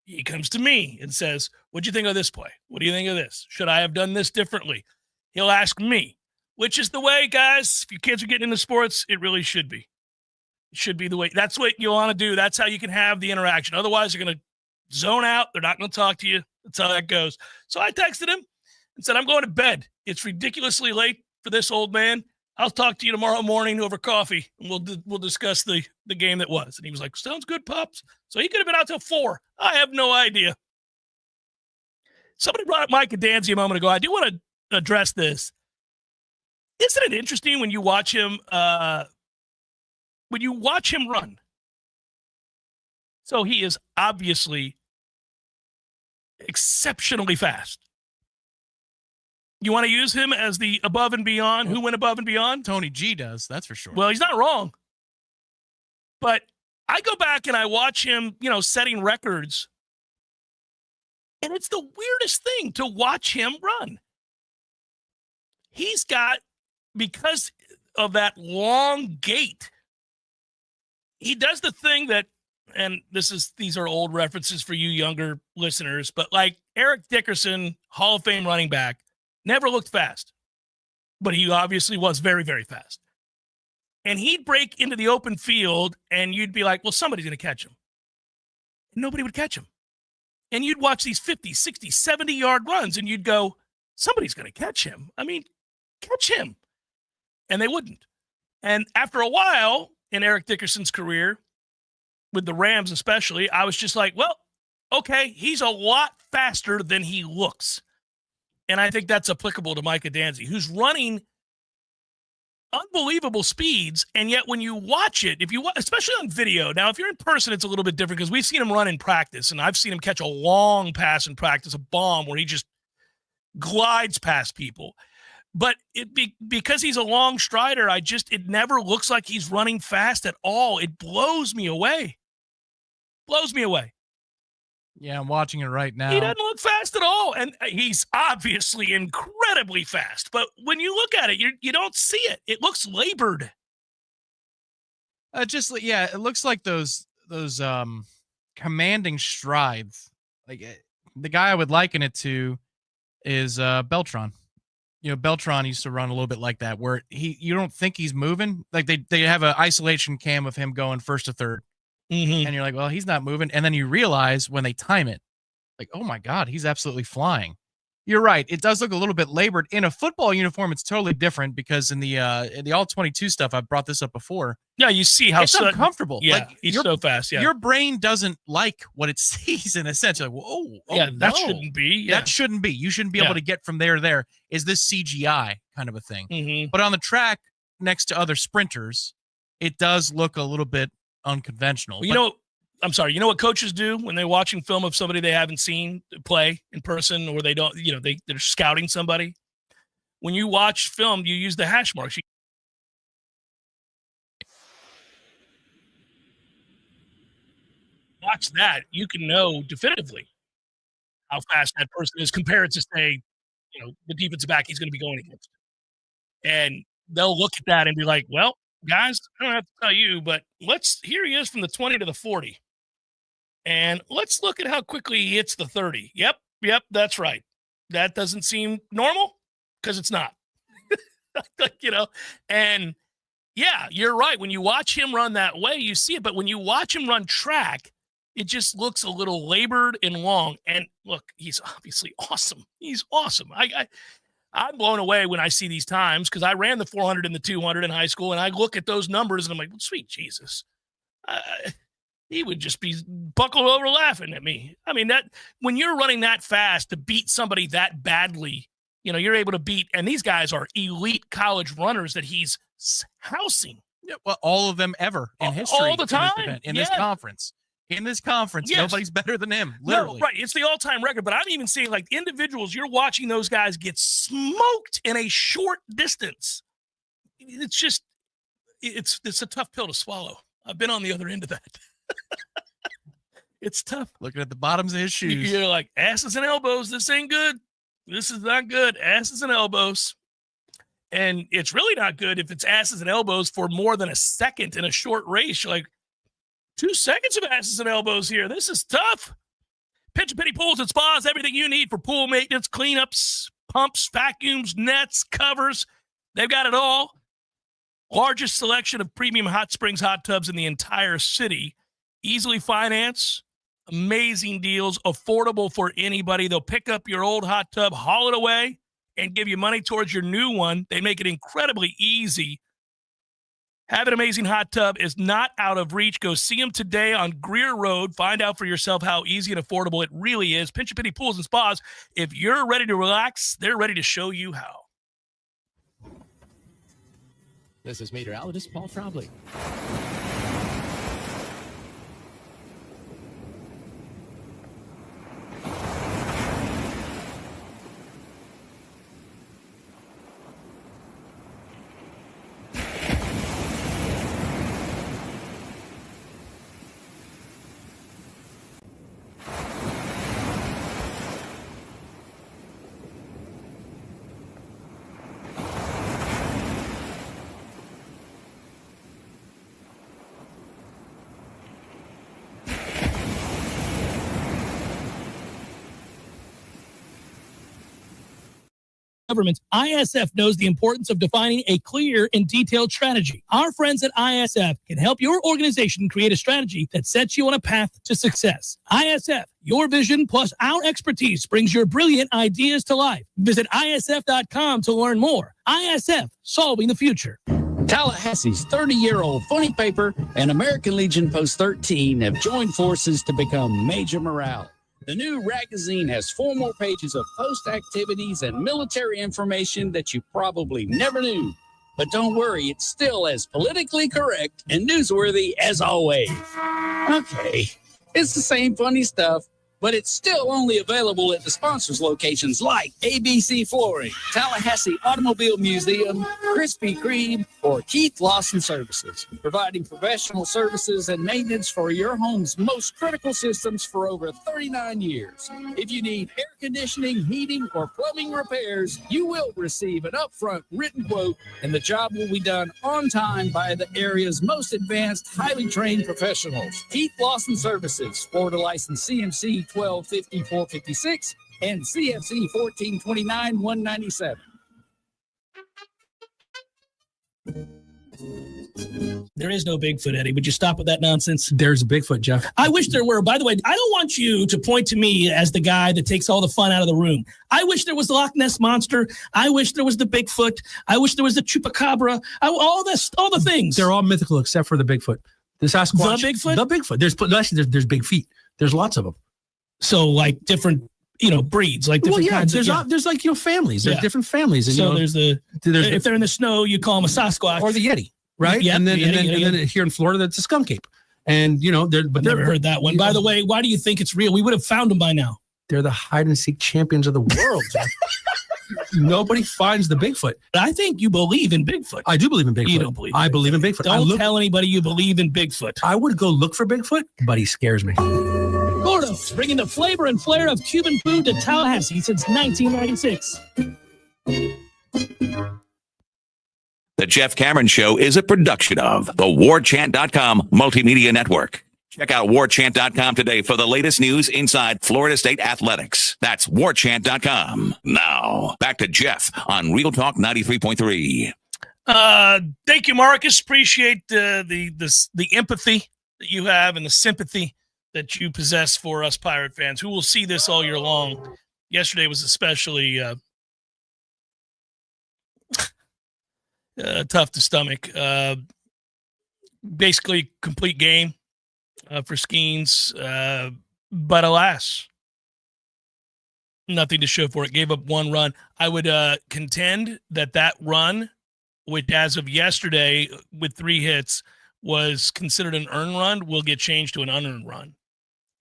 He comes to me and says, what'd you think of this play? What do you think of this? Should I have done this differently? He'll ask me, which is the way, guys, if your kids are getting into sports, it really should be. It should be the way. That's what you want to do. That's how you can have the interaction. Otherwise, you're going to zone out. They're not going to talk to you. That's how that goes. So I texted him and said, I'm going to bed. It's ridiculously late for this old man. I'll talk to you tomorrow morning over coffee, and we'll discuss the game that was. And he was like, sounds good, Pops. So he could have been out till 4. I have no idea. Somebody brought up Mike Danzy a moment ago. I do want to address this. Isn't it interesting when you watch him run? So he is obviously exceptionally fast. You want to use him as the above and beyond? Who went above and beyond? Tony G does, that's for sure. Well, he's not wrong. But I go back and I watch him, setting records. And it's the weirdest thing to watch him run. He's got, because of that long gait, he does the thing that, and these are old references for you younger listeners, but like Eric Dickerson, Hall of Fame running back, never looked fast, but he obviously was very, very fast. And he'd break into the open field, and you'd be like, well, somebody's going to catch him. And nobody would catch him. And you'd watch these 50, 60, 70-yard runs, and you'd go, somebody's going to catch him. I mean, catch him. And they wouldn't. And after a while in Eric Dickerson's career, with the Rams especially, I was just like, well, okay, he's a lot faster than he looks. And I think that's applicable to Micah Danzy, who's running unbelievable speeds. And yet when you watch it, especially on video, now, if you're in person, it's a little bit different because we've seen him run in practice, and I've seen him catch a long pass in practice, a bomb where he just glides past people. But because he's a long strider, it never looks like he's running fast at all. It blows me away. Yeah, I'm watching it right now. He doesn't look fast at all. And he's obviously incredibly fast. But when you look at it, you don't see it. It looks labored. It looks like those commanding strides. Like the guy I would liken it to is Beltran. Beltran used to run a little bit like that, where you don't think he's moving. Like they have an isolation cam of him going first to third. Mm-hmm. And you're like, well, he's not moving. And then you realize when they time it, like, oh my God, he's absolutely flying. You're right. It does look a little bit labored. In a football uniform, it's totally different because in the all-22 stuff, I've brought this up before. Yeah, you see how it's uncomfortable. Yeah, like, he's so fast. Yeah, your brain doesn't like what it sees in a sense. You're like, whoa, yeah, that shouldn't be. Yeah. That shouldn't be. You shouldn't be able to get from there to there. Is this CGI kind of a thing? Mm-hmm. But on the track next to other sprinters, it does look a little bit unconventional. Well, I'm sorry. You know what coaches do when they're watching film of somebody they haven't seen play in person, or they don't, they're scouting somebody? When you watch film, you use the hash marks. Watch that, you can know definitively how fast that person is compared to, say, the defensive back he's going to be going against. And they'll look at that and be like, well, guys, I don't have to tell you, but here he is from the 20 to the 40. And let's look at how quickly he hits the 30. Yep, that's right. That doesn't seem normal because it's not. And yeah, you're right. When you watch him run that way, you see it. But when you watch him run track, it just looks a little labored and long. And look, he's obviously awesome. He's awesome. I'm blown away when I see these times because I ran the 400 and the 200 in high school, and I look at those numbers and I'm like, well, sweet Jesus. He would just be buckled over laughing at me. I mean, that when you're running that fast to beat somebody that badly, you're able to beat, and these guys are elite college runners that he's housing. Yeah, well, all of them ever in history. All the time. In this conference. In this conference, Yes. nobody's better than him. Literally. No, right. It's the all-time record, but I'm even seeing like individuals, you're watching those guys get smoked in a short distance. It's just, it's a tough pill to swallow. I've been on the other end of that. It's tough. Looking at the bottoms of his shoes. You're like, asses and elbows. This ain't good. This is not good. Asses and elbows. And it's really not good if it's asses and elbows for more than a second in a short race. You're like, 2 seconds of asses and elbows here. This is tough. Pitch Penny Pools and Spas, everything you need for pool maintenance, cleanups, pumps, vacuums, nets, covers. They've got it all. Largest selection of premium hot springs, hot tubs in the entire city. Easily finance. Amazing deals. Affordable for anybody. They'll pick up your old hot tub, haul it away, and give you money towards your new one. They make it incredibly easy. Have an amazing hot tub is not out of reach. Go see them today on Greer Road. Find out for yourself how easy and affordable it really is. Pinch A Penny Pools and Spas. If you're ready to relax, they're ready to show you how. This is meteorologist Paul Trombley. Governments, ISF knows the importance of defining a clear and detailed strategy. Our friends at ISF can help your organization create a strategy that sets you on a path to success. ISF, your vision plus our expertise brings your brilliant ideas to life. Visit ISF.com to learn more. ISF, solving the future. Tallahassee's 30-year-old funny paper and American Legion Post 13 have joined forces to become Major Morale. The new magazine has 4 more pages of post activities and military information that you probably never knew. But don't worry, it's still as politically correct and newsworthy as always. Okay, it's the same funny stuff, but it's still only available at the sponsors' locations like ABC Flooring, Tallahassee Automobile Museum, Krispy Kreme, or Keith Lawson Services, providing professional services and maintenance for your home's most critical systems for over 39 years. If you need air conditioning, heating, or plumbing repairs, you will receive an upfront written quote, and the job will be done on time by the area's most advanced, highly trained professionals. Keith Lawson Services, Florida license CMC 125456 and CFC 1429-197. There is no Bigfoot, Eddie. Would you stop with that nonsense? There's a Bigfoot, Jeff. I wish there were. By the way, I don't want you to point to me as the guy that takes all the fun out of the room. I wish there was the Loch Ness Monster. I wish there was the Bigfoot. I wish there was the Chupacabra. All the things. They're all mythical except for the Bigfoot. The Sasquatch. The Bigfoot? The Bigfoot. There's big feet. There's lots of them. So like different, breeds, like different kinds. There's like, families. There's different families. And, so there's if they're in the snow, you call them a Sasquatch. Or the Yeti, right? Yep, and then here in Florida, that's a skunk ape. And, I've never heard that one. By the way, why do you think it's real? We would have found them by now. They're the hide and seek champions of the world. Nobody finds the Bigfoot. I think you believe in Bigfoot. I do believe in Bigfoot. You don't believe. I believe in Bigfoot. Don't tell anybody you believe in Bigfoot. I would go look for Bigfoot, but he scares me. Gordo's, bringing the flavor and flair of Cuban food to Tallahassee since 1996. The Jeff Cameron Show is a production of the Warchant.com Multimedia Network. Check out Warchant.com today for the latest news inside Florida State athletics. That's Warchant.com. Now, back to Jeff on Real Talk 93.3. Thank you, Marcus. Appreciate the empathy that you have and the sympathy that you possess for us Pirate fans who will see this all year long. Yesterday was especially tough to stomach. Basically, complete game for Skeens, but alas, nothing to show for it. Gave up 1 run. I would contend that run, which as of yesterday with 3 hits, was considered an earned run will get changed to an unearned run.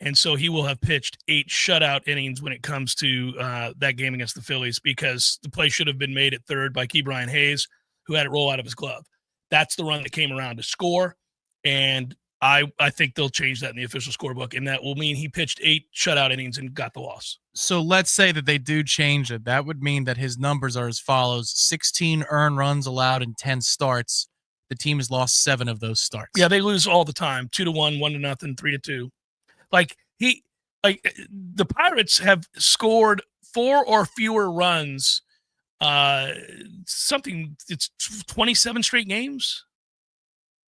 And so he will have pitched 8 shutout innings when it comes to that game against the Phillies, because the play should have been made at third by Ke'Bryan Hayes, who had it roll out of his glove. That's the run that came around to score. And I think they'll change that in the official scorebook, and that will mean he pitched 8 shutout innings and got the loss. So let's say that they do change it. That would mean that his numbers are as follows: 16 earned runs allowed in 10 starts. The team has lost 7 of those starts. Yeah, they lose all the time. 2-1, 1-0, 3-2. The Pirates have scored 4 or fewer runs. It's 27 straight games.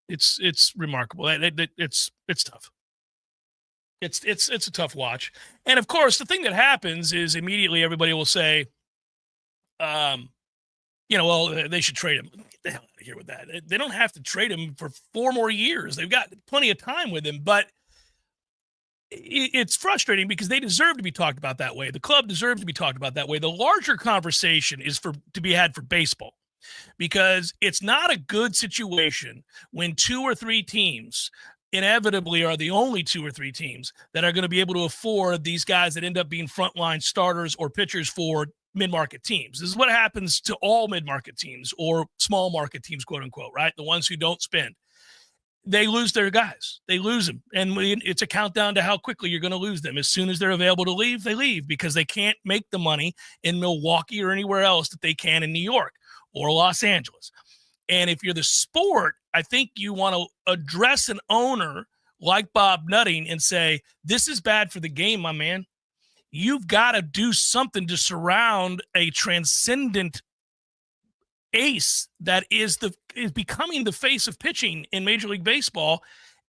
It's remarkable. It's tough. It's a tough watch. And of course, the thing that happens is immediately everybody will say, well, they should trade him. Get the hell out of here with that. They don't have to trade him for 4 more years. They've got plenty of time with him, but it's frustrating because they deserve to be talked about that way. The club deserves to be talked about that way. The larger conversation is to be had for baseball, because it's not a good situation when 2 or 3 teams inevitably are the only 2 or 3 teams that are going to be able to afford these guys that end up being frontline starters or pitchers for mid-market teams. This is what happens to all mid-market teams or small market teams, quote unquote, right? The ones who don't spend. They lose their guys. They lose them. And it's a countdown to how quickly you're going to lose them. As soon as they're available to leave, they leave, because they can't make the money in Milwaukee or anywhere else that they can in New York or Los Angeles. And if you're the sport, I think you want to address an owner like Bob Nutting and say, this is bad for the game, my man. You've got to do something to surround a transcendent ace that is becoming the face of pitching in Major League Baseball,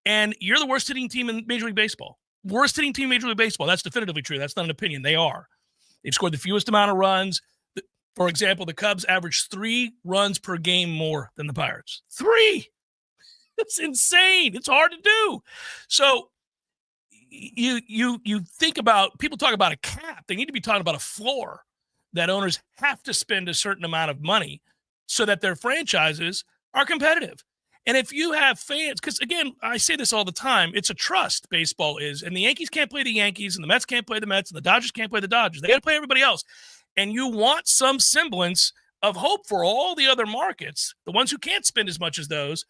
and you're the worst hitting team in Major League Baseball. Worst hitting team in Major League Baseball. That's definitively true. That's not an opinion. They are. They've scored the fewest amount of runs. For example, the Cubs average 3 runs per game more than the Pirates. 3! That's insane. It's hard to do. So you think about, people talk about a cap. They need to be talking about a floor that owners have to spend a certain amount of money so that their franchises are competitive. And if you have fans, because again, I say this all the time, it's a trust, baseball is, and the Yankees can't play the Yankees, and the Mets can't play the Mets, and the Dodgers can't play the Dodgers. They got to play everybody else. And you want some semblance of hope for all the other markets, the ones who can't spend as much as those,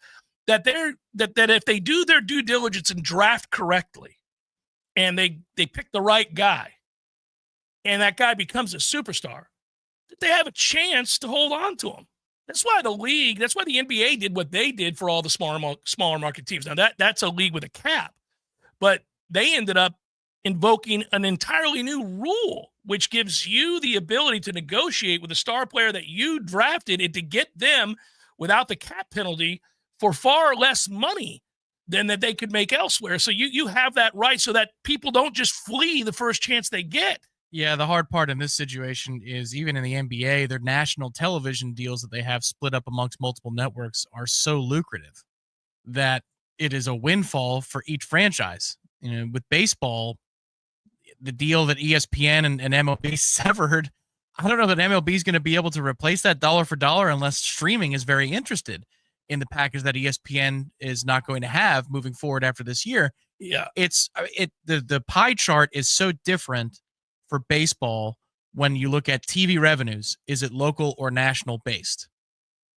that if they do their due diligence and draft correctly, and they pick the right guy, and that guy becomes a superstar, that they have a chance to hold on to him. That's why the NBA did what they did for all the smaller market teams. Now that's a league with a cap, but they ended up invoking an entirely new rule, which gives you the ability to negotiate with a star player that you drafted and to get them without the cap penalty for far less money than that they could make elsewhere. So you have that right so that people don't just flee the first chance they get. Yeah, the hard part in this situation is even in the NBA, their national television deals that they have split up amongst multiple networks are so lucrative that it is a windfall for each franchise. With baseball, the deal that ESPN and MLB severed, I don't know that MLB is going to be able to replace that dollar for dollar unless streaming is very interested in the package that ESPN is not going to have moving forward after this year. Yeah, the pie chart is so different for baseball when you look at TV revenues. Is it local or national based?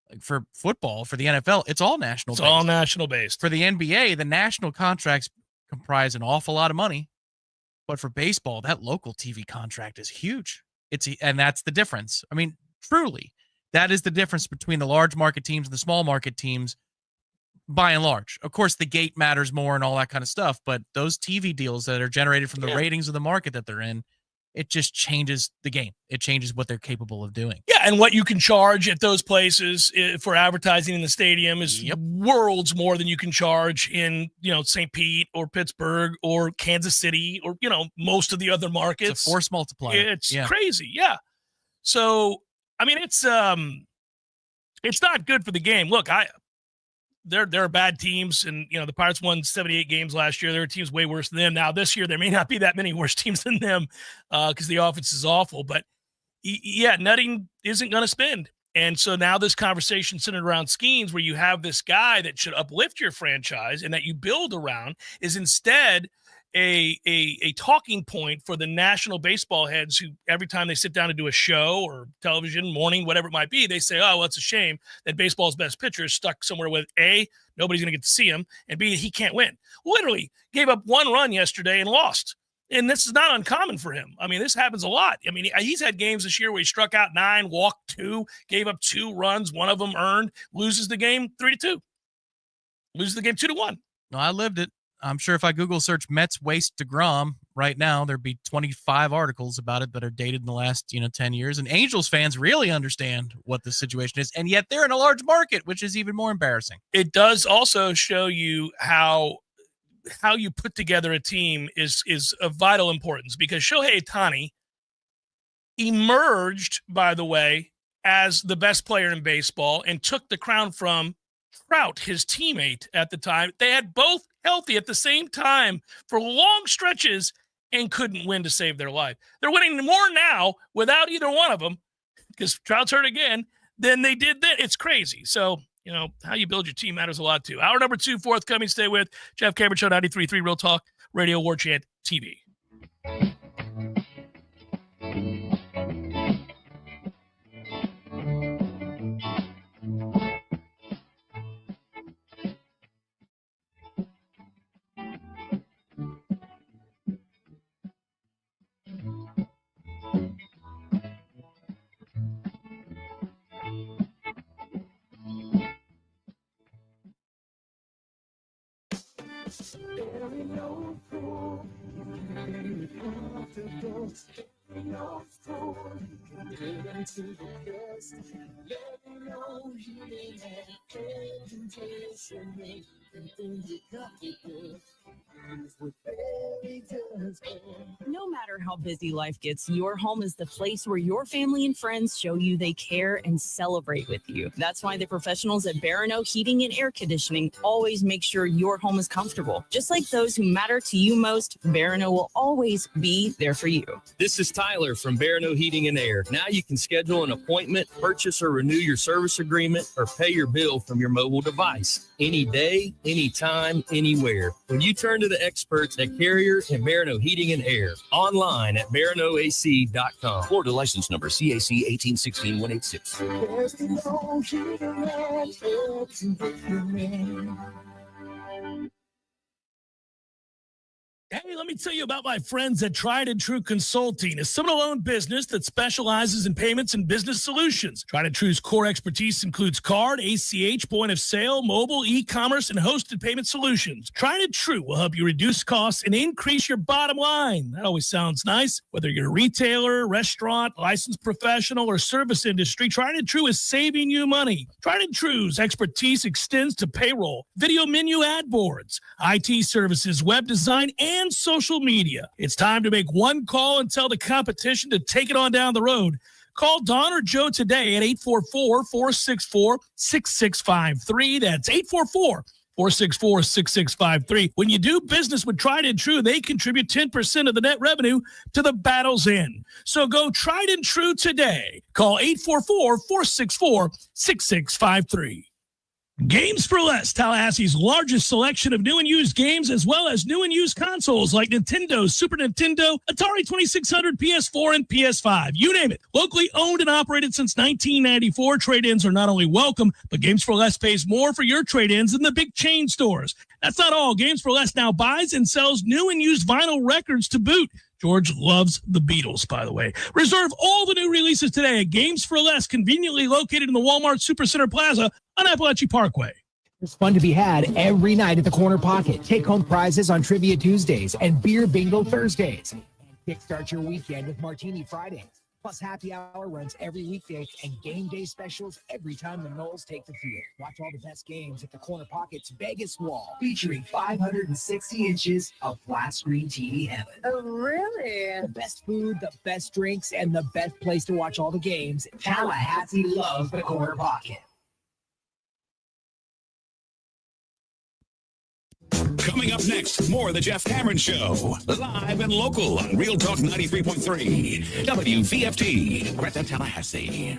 Like for football, for the NFL, it's all national based. It's all national based. For the NBA, the national contracts comprise an awful lot of money. But for baseball, that local TV contract is huge. And that's the difference. I mean, truly, that is the difference between the large market teams and the small market teams by and large. Of course, the gate matters more and all that kind of stuff, but those TV deals that are generated from the ratings of the market that they're in, it just changes the game. It changes what they're capable of doing. Yeah, and what you can charge at those places for advertising in the stadium is worlds more than you can charge in, St. Pete or Pittsburgh or Kansas City or, most of the other markets. It's a force multiplier. It's crazy, yeah. So, I mean, it's not good for the game. Look, there are bad teams, and the Pirates won 78 games last year. There are teams way worse than them. Now this year there may not be that many worse teams than them because the offense is awful. But yeah, Nutting isn't going to spend, And so now this conversation centered around Skeens, where you have this guy that should uplift your franchise and that you build around, is instead a talking point for the national baseball heads who every time they sit down to do a show or television, morning, whatever it might be, they say, oh, well, it's a shame that baseball's best pitcher is stuck somewhere with A, nobody's going to get to see him, and B, he can't win. Literally gave up 1 run yesterday and lost. And this is not uncommon for him. I mean, this happens a lot. I mean, he's had games this year where he struck out 9, walked 2, gave up 2 runs, one of them earned, loses the game 3-2. Loses the game 2-1. No, I lived it. I'm sure if I Google search Mets waste DeGrom right now, there'd be 25 articles about it that are dated in the last, 10 years. And Angels fans really understand what the situation is. And yet they're in a large market, which is even more embarrassing. It does also show you how you put together a team is of vital importance, because Shohei Ohtani emerged, by the way, as the best player in baseball and took the crown from Trout, his teammate at the time. They had both healthy at the same time for long stretches and couldn't win to save their life. They're winning more now without either one of them, because Trout's hurt again, than they did then. It's crazy. So, how you build your team matters a lot too. Hour number 2 forthcoming. Stay with Jeff Cameron Show, 93.3 Real Talk Radio, Warchant TV. No matter how busy life gets, your home is the place where your family and friends show you they care and celebrate with you. That's why the professionals at Barano Heating and Air Conditioning always make sure your home is comfortable. Just like those who matter to you most, Barano will always be there for you. This is Tyler from Barano Heating and Air. Now you can schedule an appointment, purchase or renew your service agreement, or pay your bill from your mobile device. Any day, anytime, anywhere. When you turn to the experts at Carrier and Barano Heating and Air, online at baranoac.com. Florida license number CAC 1816-186. Hey, let me tell you about my friends at Tried and True Consulting, a Seminole-owned business that specializes in payments and business solutions. Tried and True's core expertise includes card, ACH, point of sale, mobile, e-commerce, and hosted payment solutions. Tried and True will help you reduce costs and increase your bottom line. That always sounds nice. Whether you're a retailer, restaurant, licensed professional, or service industry, Tried and True is saving you money. Tried and True's expertise extends to payroll, video menu ad boards, IT services, web design, and social media. It's time to make one call and tell the competition to take it on down the road. Call Don or Joe today at 844-464-6653. That's 844-464-6653. When you do business with Tried and True, they contribute 10% of the net revenue to the battle's end. So go Tried and True today. Call 844-464-6653. Games for Less, Tallahassee's largest selection of new and used games, as well as new and used consoles like Nintendo, Super Nintendo, Atari 2600, PS4, and PS5. You name it. Locally owned and operated since 1994, trade-ins are not only welcome, but Games for Less pays more for your trade-ins than the big chain stores. That's not all. Games for Less now buys and sells new and used vinyl records to boot. George loves the Beatles, by the way. Reserve all the new releases today at Games for Less, conveniently located in the Walmart Supercenter Plaza on Appalachia Parkway. There's fun to be had every night at the Corner Pocket. Take home prizes on Trivia Tuesdays and Beer Bingo Thursdays. And kickstart your weekend with Martini Fridays. Plus happy hour runs every weekday and game day specials every time the Noles take the field. Watch all the best games at the Corner Pocket's Vegas wall, featuring 560 inches of flat screen TV heaven. Oh, really? The best food, the best drinks, and the best place to watch all the games. Tallahassee loves the Corner Pocket. Coming up next, more of the Jeff Cameron Show. Live and local on Real Talk 93.3. WVFT, Greta, Tallahassee.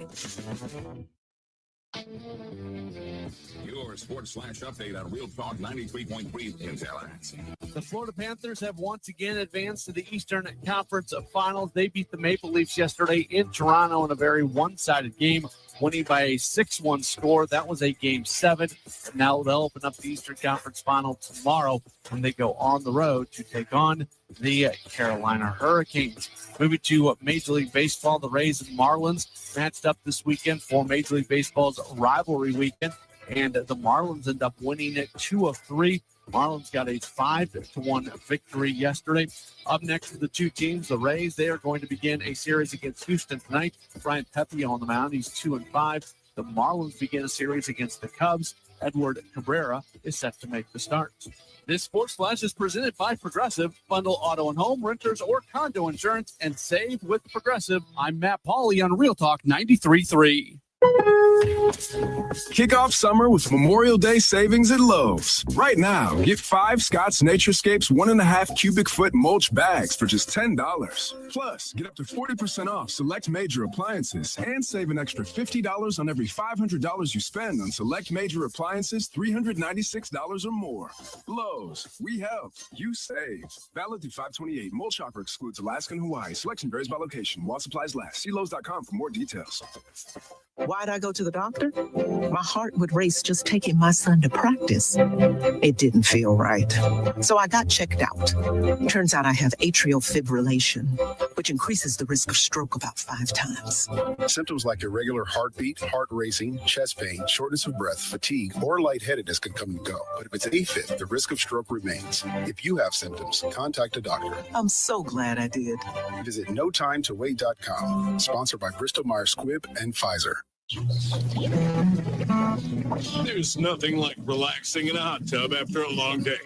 Your Sports Flash update on Real Talk 93.3 in Tallahassee. The Florida Panthers have once again advanced to the Eastern Conference Finals. They beat the Maple Leafs yesterday in Toronto in a very one-sided game, winning by a 6-1 score. That was a Game 7. And now they'll open up the Eastern Conference Final tomorrow when they go on the road to take on the Carolina Hurricanes. Moving to Major League Baseball, the Rays and Marlins matched up this weekend for Major League Baseball's rivalry weekend, and the Marlins end up winning it 2 of 3. Marlins got a 5-1 victory yesterday. Up next for the two teams, the Rays, they are going to begin a series against Houston tonight. Brian Pepe on the mound, he's 2-5. The Marlins begin a series against the Cubs. Edward Cabrera is set to make the start. This Sports Flash is presented by Progressive. Bundle auto and home, renters, or condo insurance and save with Progressive. I'm Matt Pauley on Real Talk 93.3. Kick off summer with Memorial Day savings at Lowe's. Right now, get 5 Scott's Naturescapes 1.5 cubic foot mulch bags for just $10. Plus, get up to 40% off select major appliances and save an extra $50 on every $500 you spend on select major appliances $396 or more. Lowe's, we help, you save. Valid through 5/28. Mulch offer excludes Alaska and Hawaii. Selection varies by location. While supplies last. See Lowe's.com for more details. Why'd I go to the doctor? My heart would race just taking my son to practice. It didn't feel right. So I got checked out. Turns out I have atrial fibrillation, which increases the risk of stroke about 5 times. Symptoms like irregular heartbeat, heart racing, chest pain, shortness of breath, fatigue, or lightheadedness can come and go. But if it's AFib, the risk of stroke remains. If you have symptoms, contact a doctor. I'm so glad I did. Visit notimetowait.com. Sponsored by Bristol Myers Squibb and Pfizer. There's nothing like relaxing in a hot tub after a long day.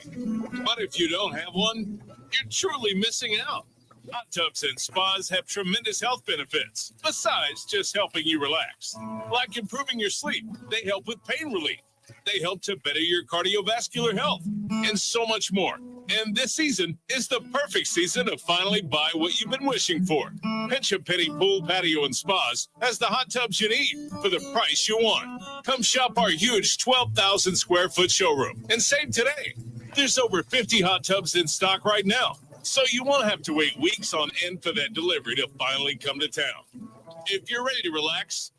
But if you don't have one, you're truly missing out. Hot tubs and spas have tremendous health benefits, besides just helping you relax. Like improving your sleep, they help with pain relief. They help to better your cardiovascular health, and so much more. And this season is the perfect season to finally buy what you've been wishing for. Pinch a Penny Pool, Patio, and Spas has the hot tubs you need for the price you want. Come shop our huge 12,000 square foot showroom and save today. There's over 50 hot tubs in stock right now, so you won't have to wait weeks on end for that delivery to finally come to town. If you're ready to relax,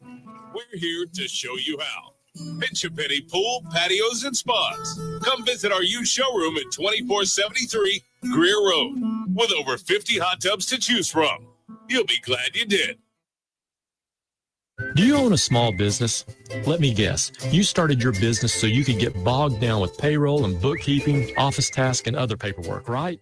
we're here to show you how. Pinch a Penny Pool, Patios, and Spas. Come visit our huge showroom at 2473 Greer Road with over 50 hot tubs to choose from. You'll be glad you did. Do you own a small business? Let me guess. You started your business so you could get bogged down with payroll and bookkeeping, office tasks, and other paperwork, right?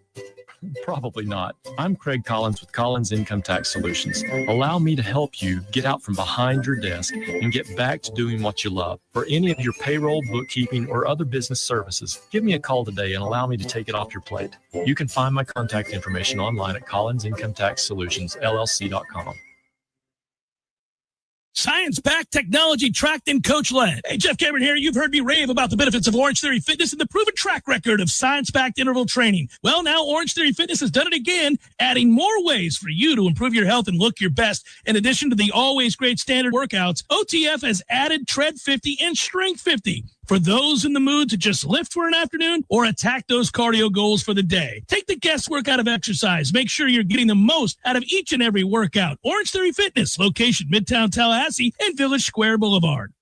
Probably not. I'm Craig Collins with Collins Income Tax Solutions. Allow me to help you get out from behind your desk and get back to doing what you love. For any of your payroll, bookkeeping, or other business services, give me a call today and allow me to take it off your plate. You can find my contact information online at collinsincometaxsolutionsllc.com. Science-backed, technology-tracked, and coach-led. Hey, Jeff Cameron here. You've heard me rave about the benefits of Orange Theory Fitness and the proven track record of science-backed interval training. Well, now Orange Theory Fitness has done it again, adding more ways for you to improve your health and look your best. In addition to the always great standard workouts, OTF has added Tread 50 and Strength 50 for those in the mood to just lift for an afternoon or attack those cardio goals for the day. Take the guesswork out of exercise. Make sure you're getting the most out of each and every workout. Orange Theory Fitness, location Midtown Tallahassee and Village Square Boulevard.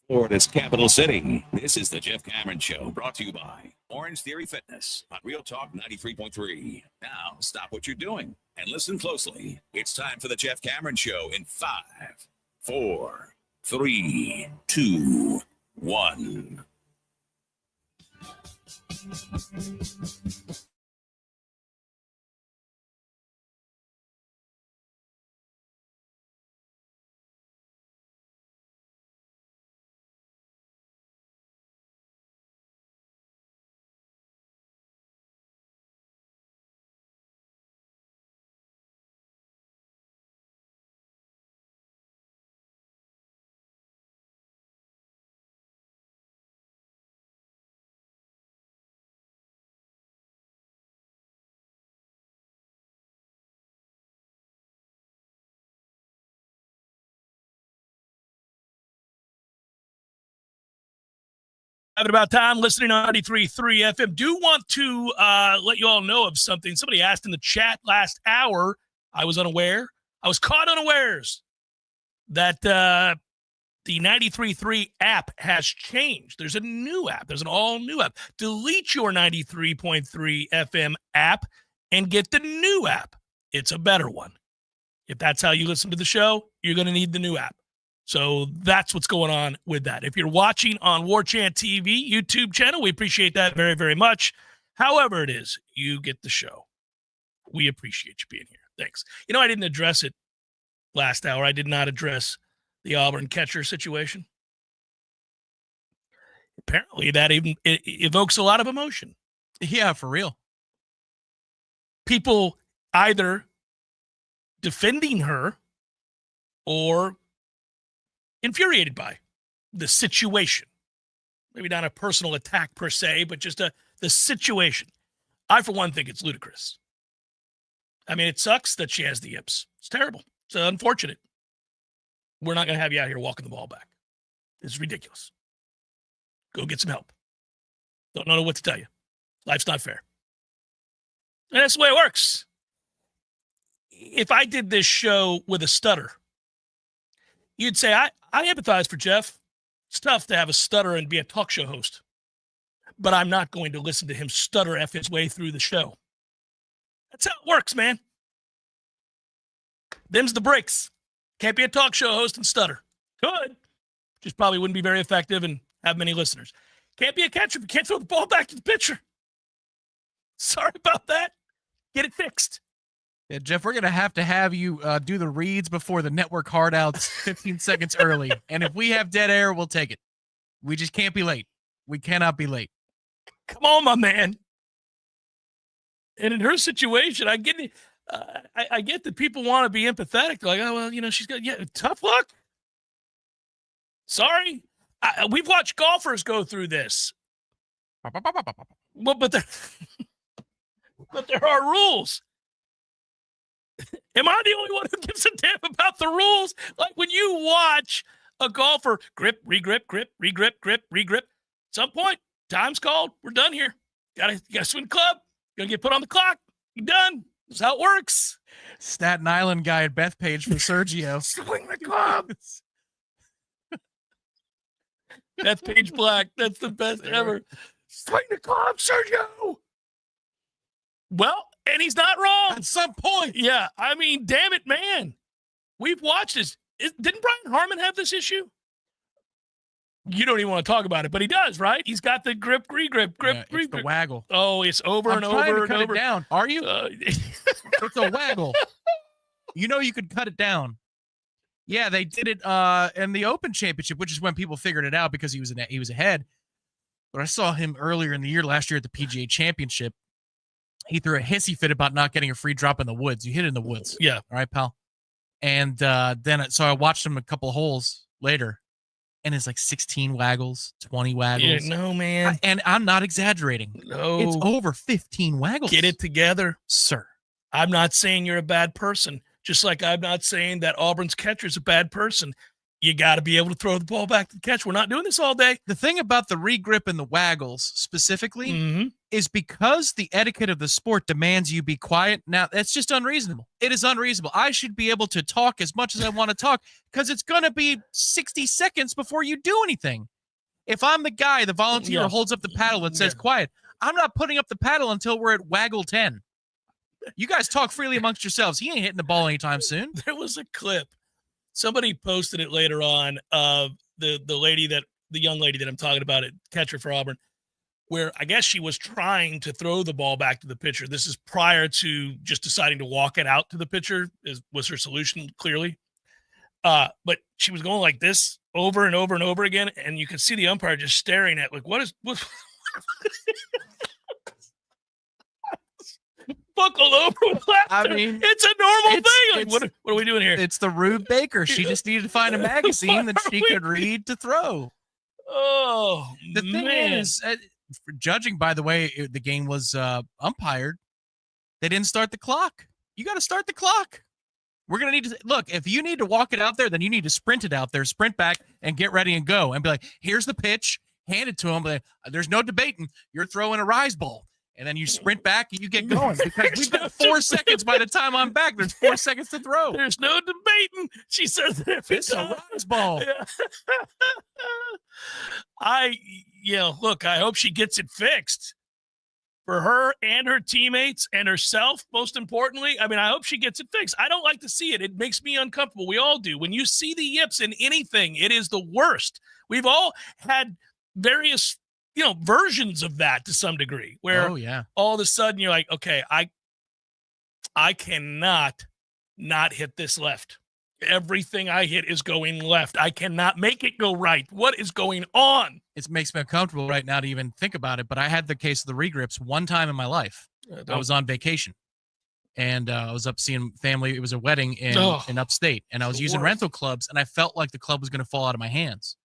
Florida's capital city. This is the Jeff Cameron Show, brought to you by Orange Theory Fitness on Real Talk 93.3. Now, stop what you're doing and listen closely. It's time for the Jeff Cameron Show in 5, 4, 3, 2, 1. Having about time listening on 93.3 FM. Do want to let you all know of something. Somebody asked in the chat last hour. I was unaware. I was caught unawares that the 93.3 app has changed. There's a new app. There's an all-new app. Delete your 93.3 FM app and get the new app. It's a better one. If that's how you listen to the show, you're going to need the new app. So that's what's going on with that. If you're watching on Warchant TV YouTube channel, we appreciate that very, very much. However it is, you get the show. We appreciate you being here. Thanks. You know, I didn't address it last hour. I did not address the Auburn catcher situation. Apparently, that even it evokes a lot of emotion. Yeah, for real. People either defending her or infuriated by the situation. Maybe not a personal attack per se, but just the situation. I, for one, think it's ludicrous. I mean, it sucks that she has the yips. It's terrible. It's unfortunate. We're not going to have you out here walking the ball back. It's ridiculous. Go get some help. Don't know what to tell you. Life's not fair. And that's the way it works. If I did this show with a stutter, you'd say, I empathize for Jeff. It's tough to have a stutter and be a talk show host. But I'm not going to listen to him stutter F his way through the show. That's how it works, man. Them's the breaks. Can't be a talk show host and stutter. Could. Just probably wouldn't be very effective and have many listeners. Can't be a catcher if you can't throw the ball back to the pitcher. Sorry about that. Get it fixed. Yeah, Jeff, we're going to have you do the reads before the network hard outs 15 seconds early. And if we have dead air, we'll take it. We just can't be late. We cannot be late. Come on, my man. And in her situation, I get it. I get that people want to be empathetic. They're like, oh, well, you know, she's got tough luck. Sorry. We've watched golfers go through this. Well, but there are rules. Am I the only one who gives a damn about the rules? Like when you watch a golfer grip, regrip, grip, regrip, grip, regrip. At some point, time's called. We're done here. You gotta swing the club. You're gonna get put on the clock. You're done. That's how it works. Staten Island guy at Bethpage for Sergio. Swing the club. Bethpage Black. That's the best ever. Swing the club, Sergio. Well, and he's not wrong. At some point. Yeah. I mean, damn it, man. We've watched this. Didn't Brian Harmon have this issue? You don't even want to talk about it, but he does, right? He's got the grip, regrip, grip, it's the waggle. Oh, it's over and over and over. It down. Are you? It's a waggle. You know you could cut it down. Yeah, they did it in the Open Championship, which is when people figured it out because he was ahead. But I saw him earlier in the year, last year at the PGA Championship. He threw a hissy fit about not getting a free drop in the woods. You hit it in the woods. Yeah. All right, pal. And so I watched him a couple of holes later, and it's like 16 waggles, 20 waggles. Yeah, no, man. And I'm not exaggerating. No. It's over 15 waggles. Get it together. Sir. I'm not saying you're a bad person, just like I'm not saying that Auburn's catcher is a bad person. You got to be able to throw the ball back to the catch. We're not doing this all day. The thing about the regrip and the waggles specifically is because the etiquette of the sport demands you be quiet. Now, that's just unreasonable. It is unreasonable. I should be able to talk as much as I want to talk because it's going to be 60 seconds before you do anything. If I'm the guy, the volunteer who holds up the paddle and says quiet, I'm not putting up the paddle until we're at waggle 10. You guys talk freely amongst yourselves. He ain't hitting the ball anytime soon. There was a clip. Somebody posted it later on of the young lady that I'm talking about, at catcher for Auburn, where I guess she was trying to throw the ball back to the pitcher. This is prior to just deciding to walk it out to the pitcher, was her solution, clearly. But she was going like this over and over and over again, and you could see the umpire just staring at, like, what? Buckled over with laughter. I mean, it's a normal thing. Like, what are we doing here? It's the Rube Baker. She just needed to find a magazine that she could read to throw. Oh, the thing is, judging by the way the game was umpired, they didn't start the clock. You got to start the clock. We're going to need to look. If you need to walk it out there, then you need to sprint it out there, sprint back, and get ready and go, and be like, "Here's the pitch. hand it to him. But there's no debating. You're throwing a rise ball. And then you sprint back and you get going because we've got 4 seconds by the time I'm back. There's 4 seconds to throw. There's no debating. She says it's a rise ball. Yeah. Look, I hope she gets it fixed for her and her teammates and herself, most importantly. I mean, I hope she gets it fixed. I don't like to see it. It makes me uncomfortable. We all do. When you see the yips in anything, it is the worst. We've all had various versions of that to some degree where all of a sudden you're like, okay, I cannot not hit this left. Everything I hit is going left. I cannot make it go right. What is going on? It makes me uncomfortable right now to even think about it, but I had the case of the regrips one time in my life. I was on vacation and I was up seeing family. It was a wedding in upstate and I was using rental clubs and I felt like the club was going to fall out of my hands.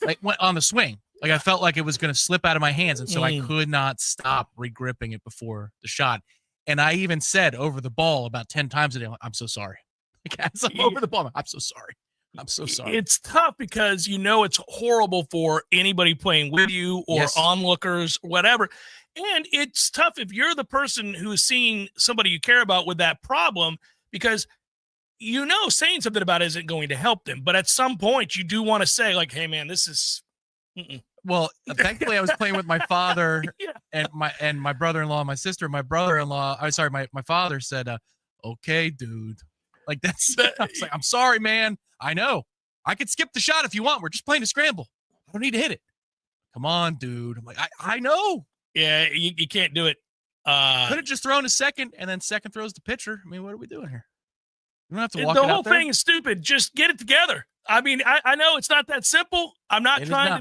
Like went on the swing. Like I felt like it was going to slip out of my hands. And so I could not stop regripping it before the shot. And I even said over the ball about 10 times a day, I'm so sorry. Like, as I'm over the ball, I'm so sorry. I'm so sorry. It's tough because it's horrible for anybody playing with you or onlookers, whatever. And it's tough if you're the person who is seeing somebody you care about with that problem because saying something about it isn't going to help them. But at some point you do want to say like, hey man, this is Well, thankfully I was playing with my father and my brother-in-law and my sister. My brother-in-law, my father said, okay, dude. Like I was like, I'm sorry, man. I know. I could skip the shot if you want. We're just playing a scramble. I don't need to hit it. Come on, dude. I'm like, I know. Yeah, you can't do it. Could have just thrown a second and then second throws the pitcher. I mean, what are we doing here? You don't have to walk the it whole out there. thing is stupid. Just get it together. I mean, I know it's not that simple. I'm not trying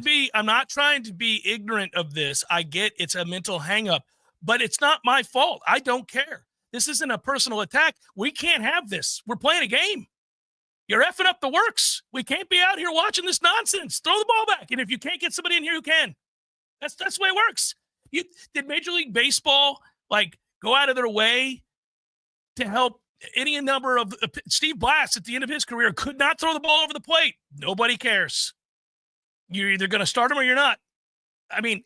to be ignorant of this. I get it's a mental hang up, but it's not my fault. I don't care. This isn't a personal attack. We can't have this. We're playing a game. You're effing up the works. We can't be out here watching this nonsense. Throw the ball back. And if you can't get somebody in here who can, that's the way it works. Did Major League Baseball go out of their way to help any number of Steve Blass at the end of his career could not throw the ball over the plate. Nobody cares. You're either going to start him or you're not. I mean,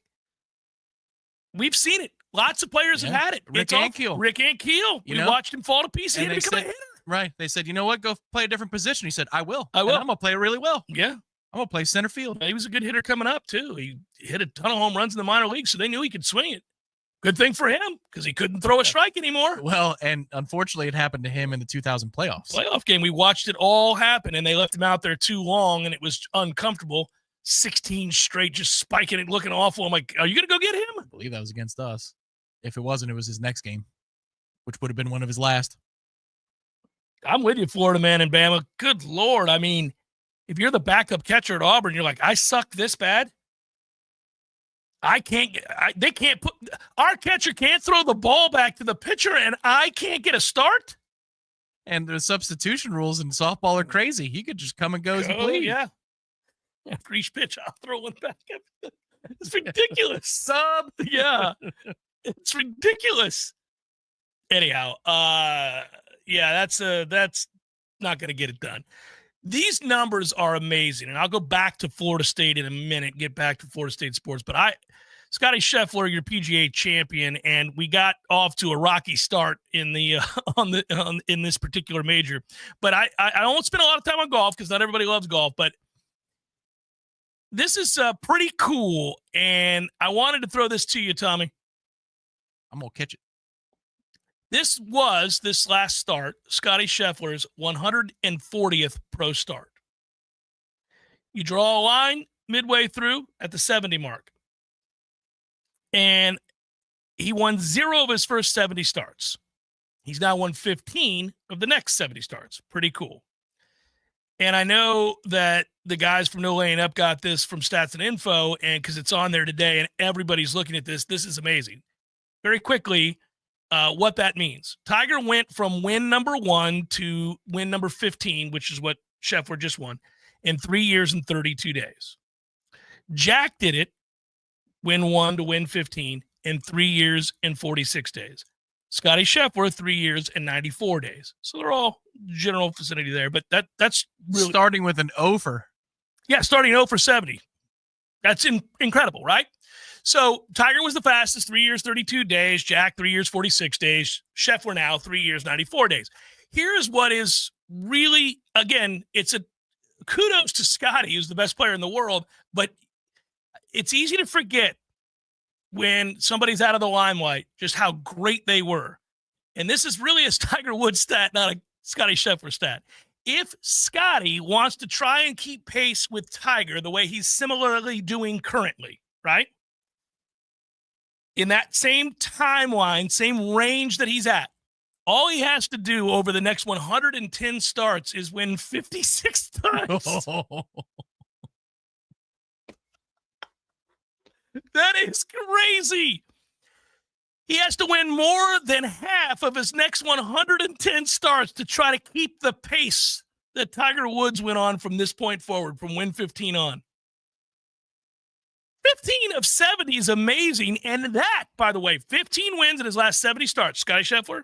we've seen it. Lots of players have had it. Rick Ankiel. We watched him fall to pieces. He had to become a hitter. Right. They said, you know what? Go play a different position. He said, I will. And I'm going to play it really well. Yeah. I'm going to play center field. He was a good hitter coming up, too. He hit a ton of home runs in the minor leagues, so they knew he could swing it. Good thing for him because he couldn't throw a strike anymore. Well, and unfortunately, it happened to him in the 2000 playoff game. We watched it all happen, and they left him out there too long, and it was uncomfortable. 16 straight, just spiking it, looking awful. I'm like, are you going to go get him? I believe that was against us. If it wasn't, it was his next game, which would have been one of his last. I'm with you, Florida man and Bama. Good Lord. I mean, if you're the backup catcher at Auburn, you're like, I suck this bad. Our catcher can't throw the ball back to the pitcher and I can't get a start. And the substitution rules in softball are crazy. He could just come and go as he please. Yeah. After each pitch, I'll throw one back. It's ridiculous. Yeah. It's ridiculous. Anyhow, that's not going to get it done. These numbers are amazing, and I'll go back to Florida State in a minute, get back to Florida State sports. But Scotty Scheffler, your PGA champion, and we got off to a rocky start in the in this particular major. But I won't spend a lot of time on golf because not everybody loves golf. But this is pretty cool, and I wanted to throw this to you, Tommy. I'm gonna catch it. This was this last start, Scotty Scheffler's 140th pro start. You draw a line midway through at the 70 mark. And he won 0 of his first 70 starts. He's now won 15 of the next 70 starts. Pretty cool. And I know that the guys from No Laying Up got this from Stats and Info, and because it's on there today and everybody's looking at this. This is amazing. Very quickly, what that means. Tiger went from win number 1 to win number 15, which is what Scheffler just won, in 3 years and 32 days. Jack did it, win 1 to win 15, in 3 years and 46 days. Scotty Scheffler, 3 years and 94 days. So they're all general vicinity there, but that's really... Starting with an over. Yeah, starting 0 for 70. That's incredible, right? So Tiger was the fastest, 3 years, 32 days. Jack, 3 years, 46 days. Scheffler now, 3 years, 94 days. Here's what is really, again, it's a kudos to Scotty, who's the best player in the world, but it's easy to forget when somebody's out of the limelight just how great they were. And this is really a Tiger Woods stat, not a Scotty Scheffler stat. If Scotty wants to try and keep pace with Tiger the way he's similarly doing currently, right? In that same timeline, same range that he's at, all he has to do over the next 110 starts is win 56 times. That is crazy. He has to win more than half of his next 110 starts to try to keep the pace that Tiger Woods went on from this point forward, from win 15 on. 15 of 70 is amazing. And that, by the way, 15 wins in his last 70 starts. Scotty Scheffler,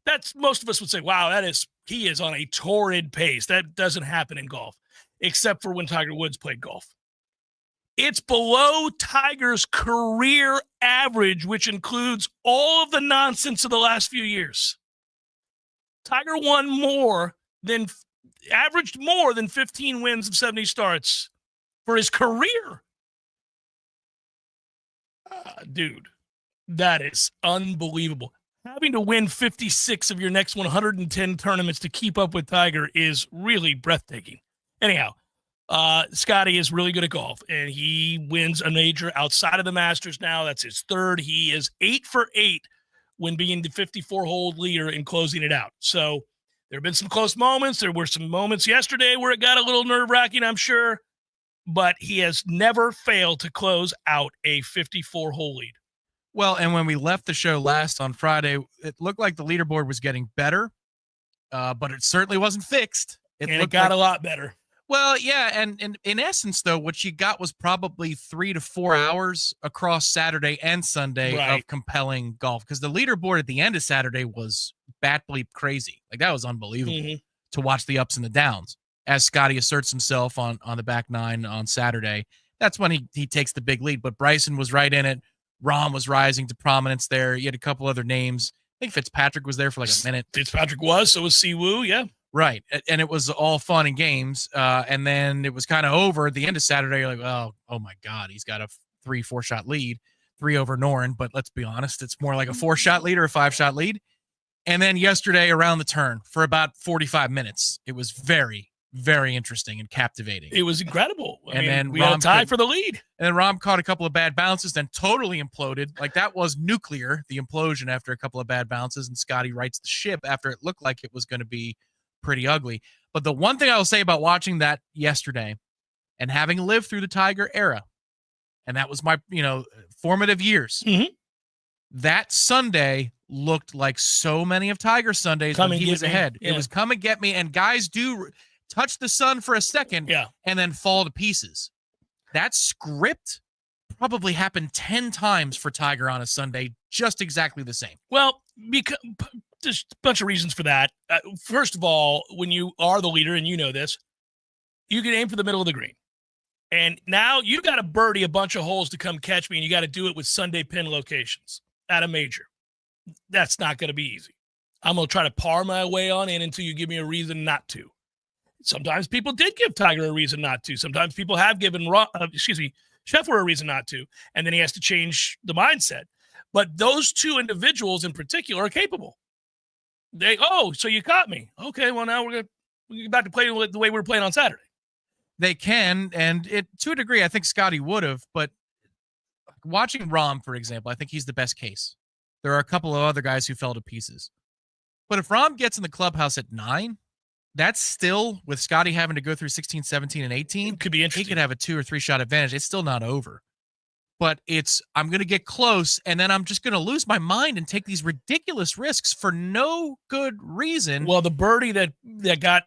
that's, most of us would say, wow, he is on a torrid pace. That doesn't happen in golf, except for when Tiger Woods played golf. It's below Tiger's career average, which includes all of the nonsense of the last few years. Tiger averaged more than 15 wins of 70 starts for his career. Dude, that is unbelievable. Having to win 56 of your next 110 tournaments to keep up with Tiger is really breathtaking. Anyhow, Scotty is really good at golf, and he wins a major outside of the Masters now. That's his third. He is 8 for 8 when being the 54-hole leader and closing it out. So there have been some close moments. There were some moments yesterday where it got a little nerve-wracking, I'm sure, but he has never failed to close out a 54-hole lead. Well, and when we left the show last on Friday, it looked like the leaderboard was getting better, but it certainly wasn't fixed. It got a lot better. Well, yeah, and in essence, though, what you got was probably 3 to 4 hours across Saturday and Sunday of compelling golf, because the leaderboard at the end of Saturday was bat bleep crazy. Like, that was unbelievable to watch the ups and the downs as Scotty asserts himself on the back nine on Saturday. That's when he takes the big lead. But Bryson was right in it. Rahm was rising to prominence there. You had a couple other names. I think Fitzpatrick was there for like a minute. Fitzpatrick was, so was Siwoo, yeah. Right. And it was all fun and games. And then it was kind of over at the end of Saturday. You're like, oh my God, he's got a 3-4 shot lead, 3 over Noren. But let's be honest, it's more like a 4-shot lead or a 5-shot lead. And then yesterday around the turn for about 45 minutes, it was very, very interesting and captivating. It was incredible. Then we had a tie for the lead. And then Rahm caught a couple of bad bounces, then totally imploded. Like, that was nuclear, the implosion after a couple of bad bounces. And Scotty rights the ship after it looked like it was going to be pretty ugly. But the one thing I will say about watching that yesterday and having lived through the Tiger era, and that was my, formative years, that Sunday looked like so many of Tiger's Sundays when he was ahead. Yeah. It was come and get me, and guys do touch the sun for a second and then fall to pieces. That script probably happened 10 times for Tiger on a Sunday, just exactly the same. Well, because there's a bunch of reasons for that. First of all, when you are the leader, and you know this, you can aim for the middle of the green. And now you got to birdie a bunch of holes to come catch me, and you got to do it with Sunday pin locations at a major. That's not going to be easy. I'm going to try to par my way on in until you give me a reason not to. Sometimes people did give Tiger a reason not to. Sometimes people have given Scheffler a reason not to, and then he has to change the mindset. But those two individuals in particular are capable. So you caught me. Okay, well, now we're get back to play the way we were playing on Saturday. They can, and to a degree, I think Scotty would have. But watching Rahm, for example, I think he's the best case. There are a couple of other guys who fell to pieces. But if Rahm gets in the clubhouse at 9, that's still, with Scotty having to go through 16, 17, and 18, could be interesting. He could have a 2 or 3 shot advantage. It's still not over. But I'm going to get close, and then I'm just going to lose my mind and take these ridiculous risks for no good reason. Well, the birdie that got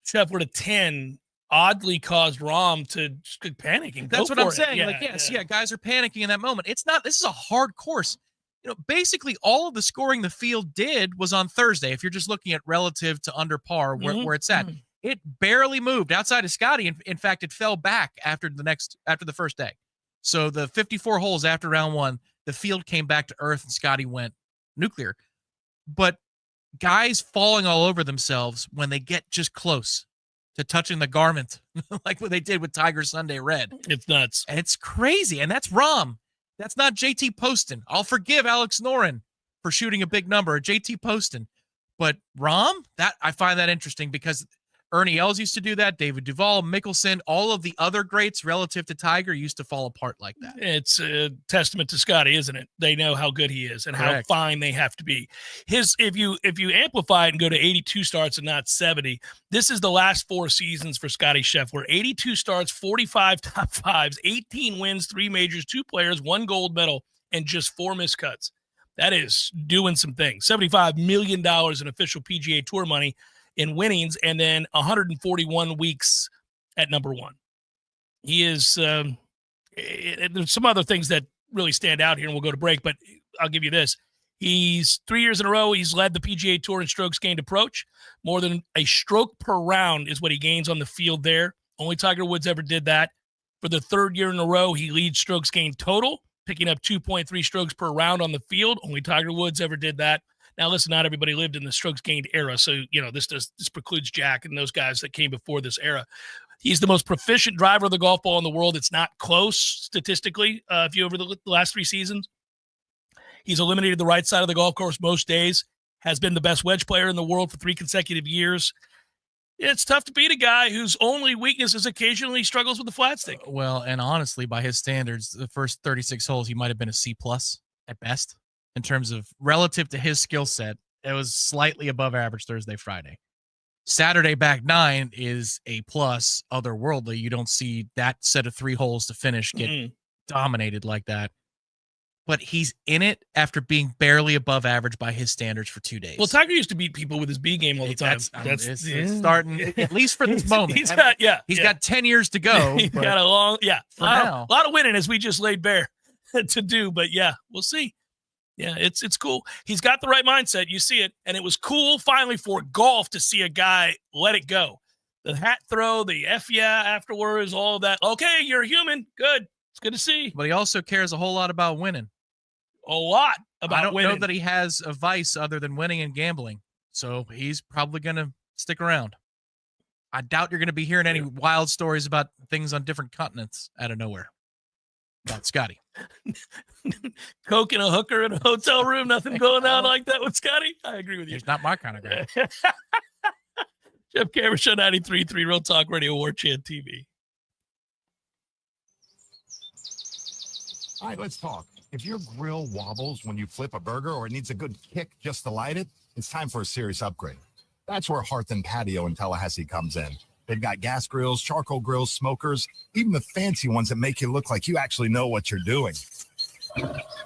Scheffler to 10 oddly caused Rahm to panic and That's go what I'm for saying. it. Guys are panicking in that moment. This is a hard course. Basically all of the scoring the field did was on Thursday. If you're just looking at relative to under par where it's at, it barely moved outside of Scotty. In fact, it fell back after the first day. So the 54 holes after round one, the field came back to earth and Scotty went nuclear. But guys falling all over themselves when they get just close to touching the garment, like what they did with Tiger Sunday Red. It's nuts. And it's crazy. And that's Rahm. That's not JT Poston. I'll forgive Alex Noren for shooting a big number, or JT Poston. But Rahm, that I find that interesting because Ernie Els used to do that. David Duval, Mickelson, all of the other greats relative to Tiger used to fall apart like that. It's a testament to Scotty, isn't it? They know how good he is and Correct. how fine they have to be. If you amplify it and go to 82 starts and not 70, this is the last 4 seasons for Scotty Scheffler. 82 starts, 45 top fives, 18 wins, 3 majors, 2 players, 1 gold medal, and just 4 miscuts. That is doing some things. $75 million in official PGA Tour money in winnings, and then 141 weeks at number 1. He is there's some other things that really stand out here, and we'll go to break, but I'll give you this. He's 3 years in a row, he's led the PGA Tour in strokes gained approach. More than a stroke per round is what he gains on the field there. Only Tiger Woods ever did that. For the 3rd year in a row, he leads strokes gained total, picking up 2.3 strokes per round on the field. Only Tiger Woods ever did that. Now, listen, not everybody lived in the strokes gained era, so this precludes Jack and those guys that came before this era. He's the most proficient driver of the golf ball in the world. It's not close statistically if you over the last 3 seasons. He's eliminated the right side of the golf course most days, has been the best wedge player in the world for 3 consecutive years. It's tough to beat a guy whose only weakness is occasionally struggles with the flat stick. Well, and honestly, by his standards, the first 36 holes, he might have been a C+ at best. In terms of relative to his skill set, it was slightly above average Thursday, Friday. Saturday back 9 is A+, otherworldly. You don't see that set of 3 holes to finish get dominated like that. But he's in it after being barely above average by his standards for 2 days. Well, Tiger used to beat people with his B game all the time. It's starting, at least for this moment. He's got 10 years to go. He's got a long, For now. a lot of winning as we just laid bare to do. But we'll see. Yeah, it's cool. He's got the right mindset. You see it. And it was cool finally for golf to see a guy let it go. The hat throw, the afterwards, all of that. Okay, you're a human. Good. It's good to see. But he also cares a whole lot about winning. A lot about winning. I don't know that he has a vice other than winning and gambling. So he's probably going to stick around. I doubt you're going to be hearing any wild stories about things on different continents out of nowhere. About Scotty. Coke and a hooker in a hotel room, nothing going on like that with Scotty. I agree with you. He's not my kind of guy. Jeff Cameron Show 93.3 Real Talk Radio, Warchant TV. All right, let's talk. If your grill wobbles when you flip a burger or it needs a good kick just to light it, it's time for a serious upgrade. That's where Hearth and Patio in Tallahassee comes in. They've got gas grills, charcoal grills, smokers, even the fancy ones that make you look like you actually know what you're doing.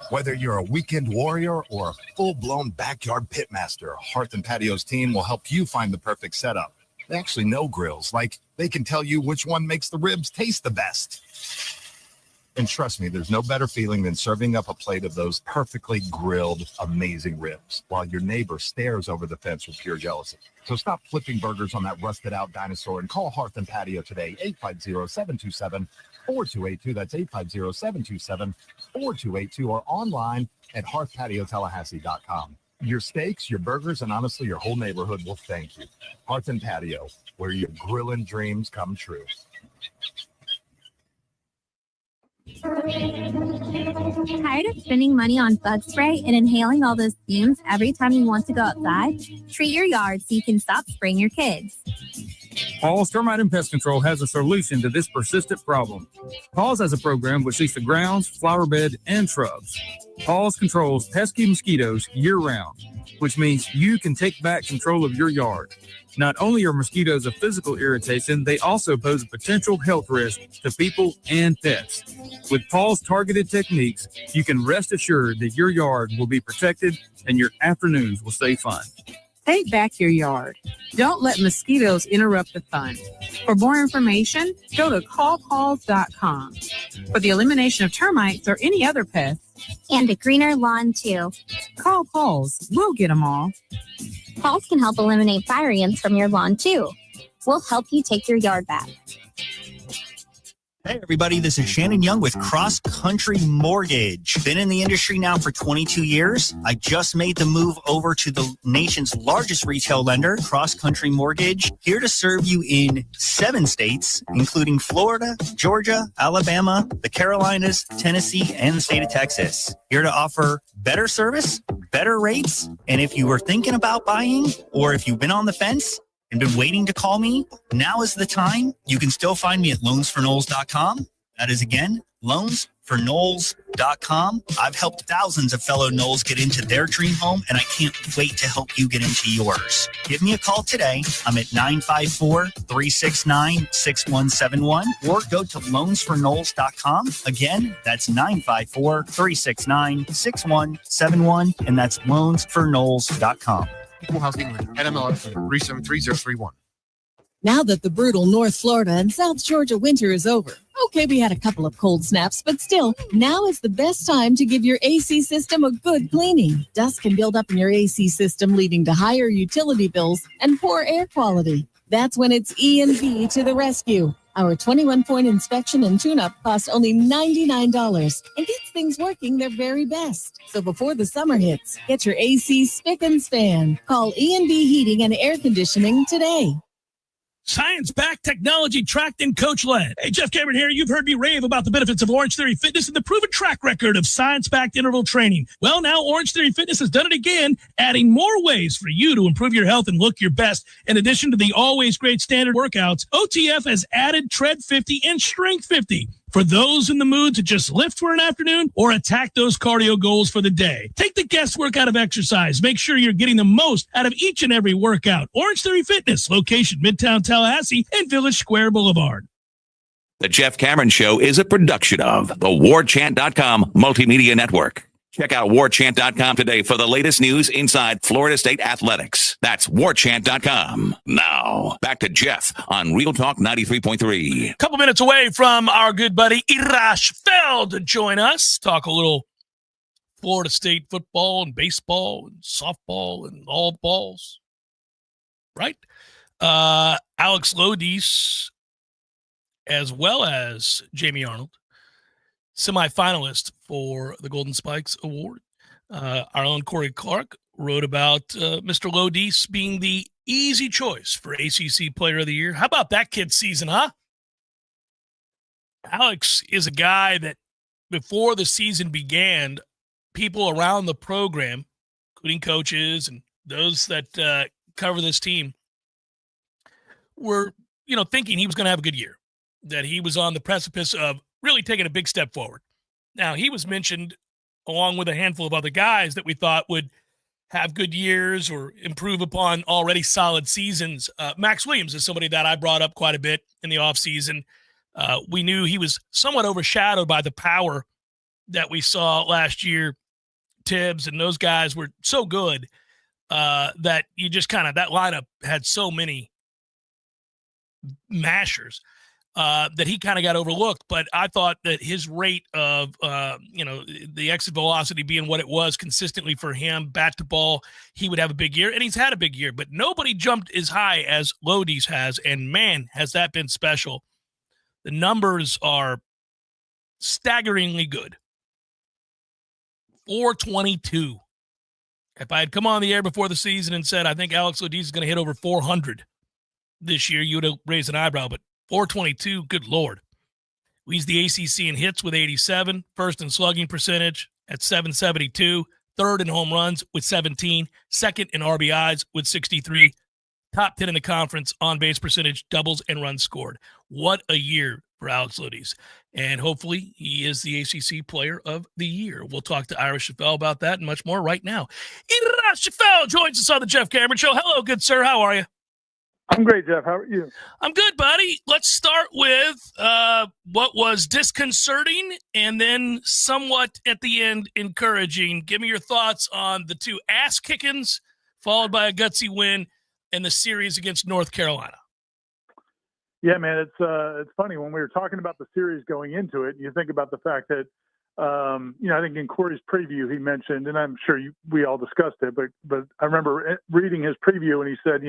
Whether you're a weekend warrior or a full-blown backyard pitmaster, Hearth and Patio's team will help you find the perfect setup. They actually know grills, like they can tell you which one makes the ribs taste the best. And trust me, there's no better feeling than serving up a plate of those perfectly grilled, amazing ribs while your neighbor stares over the fence with pure jealousy. So stop flipping burgers on that rusted-out dinosaur and call Hearth and Patio today, 850-727-4282. That's 850-727-4282, or online at hearthpatiotallahassie.com. Your steaks, your burgers, and honestly, your whole neighborhood will thank you. Hearth and Patio, where your grilling dreams come true. Tired of spending money on bug spray and inhaling all those fumes every time you want to go outside? Treat your yard so you can stop spraying your kids. Paul's Termite and Pest Control has a solution to this persistent problem. Paul's has a program which seeks the grounds, flower bed, and shrubs. Paul's controls pesky mosquitoes year-round, which means you can take back control of your yard. Not only are mosquitoes a physical irritation, they also pose a potential health risk to people and pets. With Paul's targeted techniques, you can rest assured that your yard will be protected and your afternoons will stay fun. Take back your yard. Don't let mosquitoes interrupt the fun. For more information, go to callpauls.com. For the elimination of termites or any other pests. And a greener lawn, too. Call Pauls. We'll get them all. Pauls can help eliminate fire ants from your lawn, too. We'll help you take your yard back. Hey everybody, this is Shannon Young with Cross Country Mortgage. Been in the industry now for 22 years. I just made the move over to the nation's largest retail lender, Cross Country Mortgage, here to serve you in 7 states, including Florida, Georgia, Alabama, the Carolinas, Tennessee, and the state of Texas. Here to offer better service, better rates, and if you were thinking about buying or if you've been on the fence and been waiting to call me, now is the time. You can still find me at loansforknowles.com. That is, again, loansforknowles.com. I've helped thousands of fellow Knowles get into their dream home, and I can't wait to help you get into yours. Give me a call today. I'm at 954-369-6171, or go to loansforknowles.com. Again, that's 954-369-6171, and that's loansforknowles.com. Equal Housing Lender, NMLS 373031. Now that the brutal North Florida and South Georgia winter is over, okay, we had a couple of cold snaps, but still, now is the best time to give your AC system a good cleaning. Dust can build up in your AC system, leading to higher utility bills and poor air quality. That's when it's E&B to the rescue. Our 21-point inspection and tune-up costs only $99 and gets things working their very best. So before the summer hits, get your AC spick and span. Call E&B Heating and Air Conditioning today. Science-backed, technology-tracked, and coach-led. Hey, Jeff Cameron here. You've heard me rave about the benefits of Orange Theory Fitness and the proven track record of science-backed interval training. Well, now Orange Theory Fitness has done it again, adding more ways for you to improve your health and look your best. In addition to the always great standard workouts, OTF has added Tread 50 and Strength 50 for those in the mood to just lift for an afternoon or attack those cardio goals for the day. Take the guesswork out of exercise. Make sure you're getting the most out of each and every workout. Orange Theory Fitness, location Midtown Tallahassee and Village Square Boulevard. The Jeff Cameron Show is a production of the Warchant.com Multimedia Network. Check out Warchant.com today for the latest news inside Florida State athletics. That's Warchant.com. Now, back to Jeff on Real Talk 93.3. A couple minutes away from our good buddy Irash Feld to join us. Talk a little Florida State football and baseball and softball and all balls. Right? Alex Lodice, as well as Jamie Arnold, semifinalist for the Golden Spikes Award. Our own Corey Clark wrote about Mr. Lodice being the easy choice for ACC Player of the Year. How about that kid's season, huh? Alex is a guy that before the season began, people around the program, including coaches and those that cover this team, were, thinking he was going to have a good year, that he was on the precipice of really taking a big step forward. Now, he was mentioned along with a handful of other guys that we thought would have good years or improve upon already solid seasons. Max Williams is somebody that I brought up quite a bit in the offseason. We knew he was somewhat overshadowed by the power that we saw last year. Tibbs and those guys were so good that you just that lineup had so many mashers that he kind of got overlooked. But I thought that his rate of, the exit velocity being what it was consistently for him, bat to ball, he would have a big year. And he's had a big year. But nobody jumped as high as Lodice has. And, man, has that been special. The numbers are staggeringly good. 422. If I had come on the air before the season and said, I think Alex Lodice is going to hit over 400 this year, you would have raised an eyebrow. But 422, good Lord. Leads the ACC in hits with 87, first in slugging percentage at 772, third in home runs with 17, second in RBIs with 63, top 10 in the conference on base percentage, doubles, and runs scored. What a year for Alex Lodice. And hopefully he is the ACC Player of the Year. We'll talk to Ira Chaffel about that and much more right now. Ira Chaffel joins us on the Jeff Cameron Show. Hello, good sir. How are you? I'm great, Jeff. How are you? I'm good, buddy. Let's start with what was disconcerting and then somewhat at the end encouraging. Give me your thoughts on the two ass kickings followed by a gutsy win in the series against North Carolina. Yeah, man, it's funny when we were talking about the series going into it. You think about the fact that I think in Corey's preview he mentioned, and I'm sure we all discussed it, but I remember reading his preview and he said,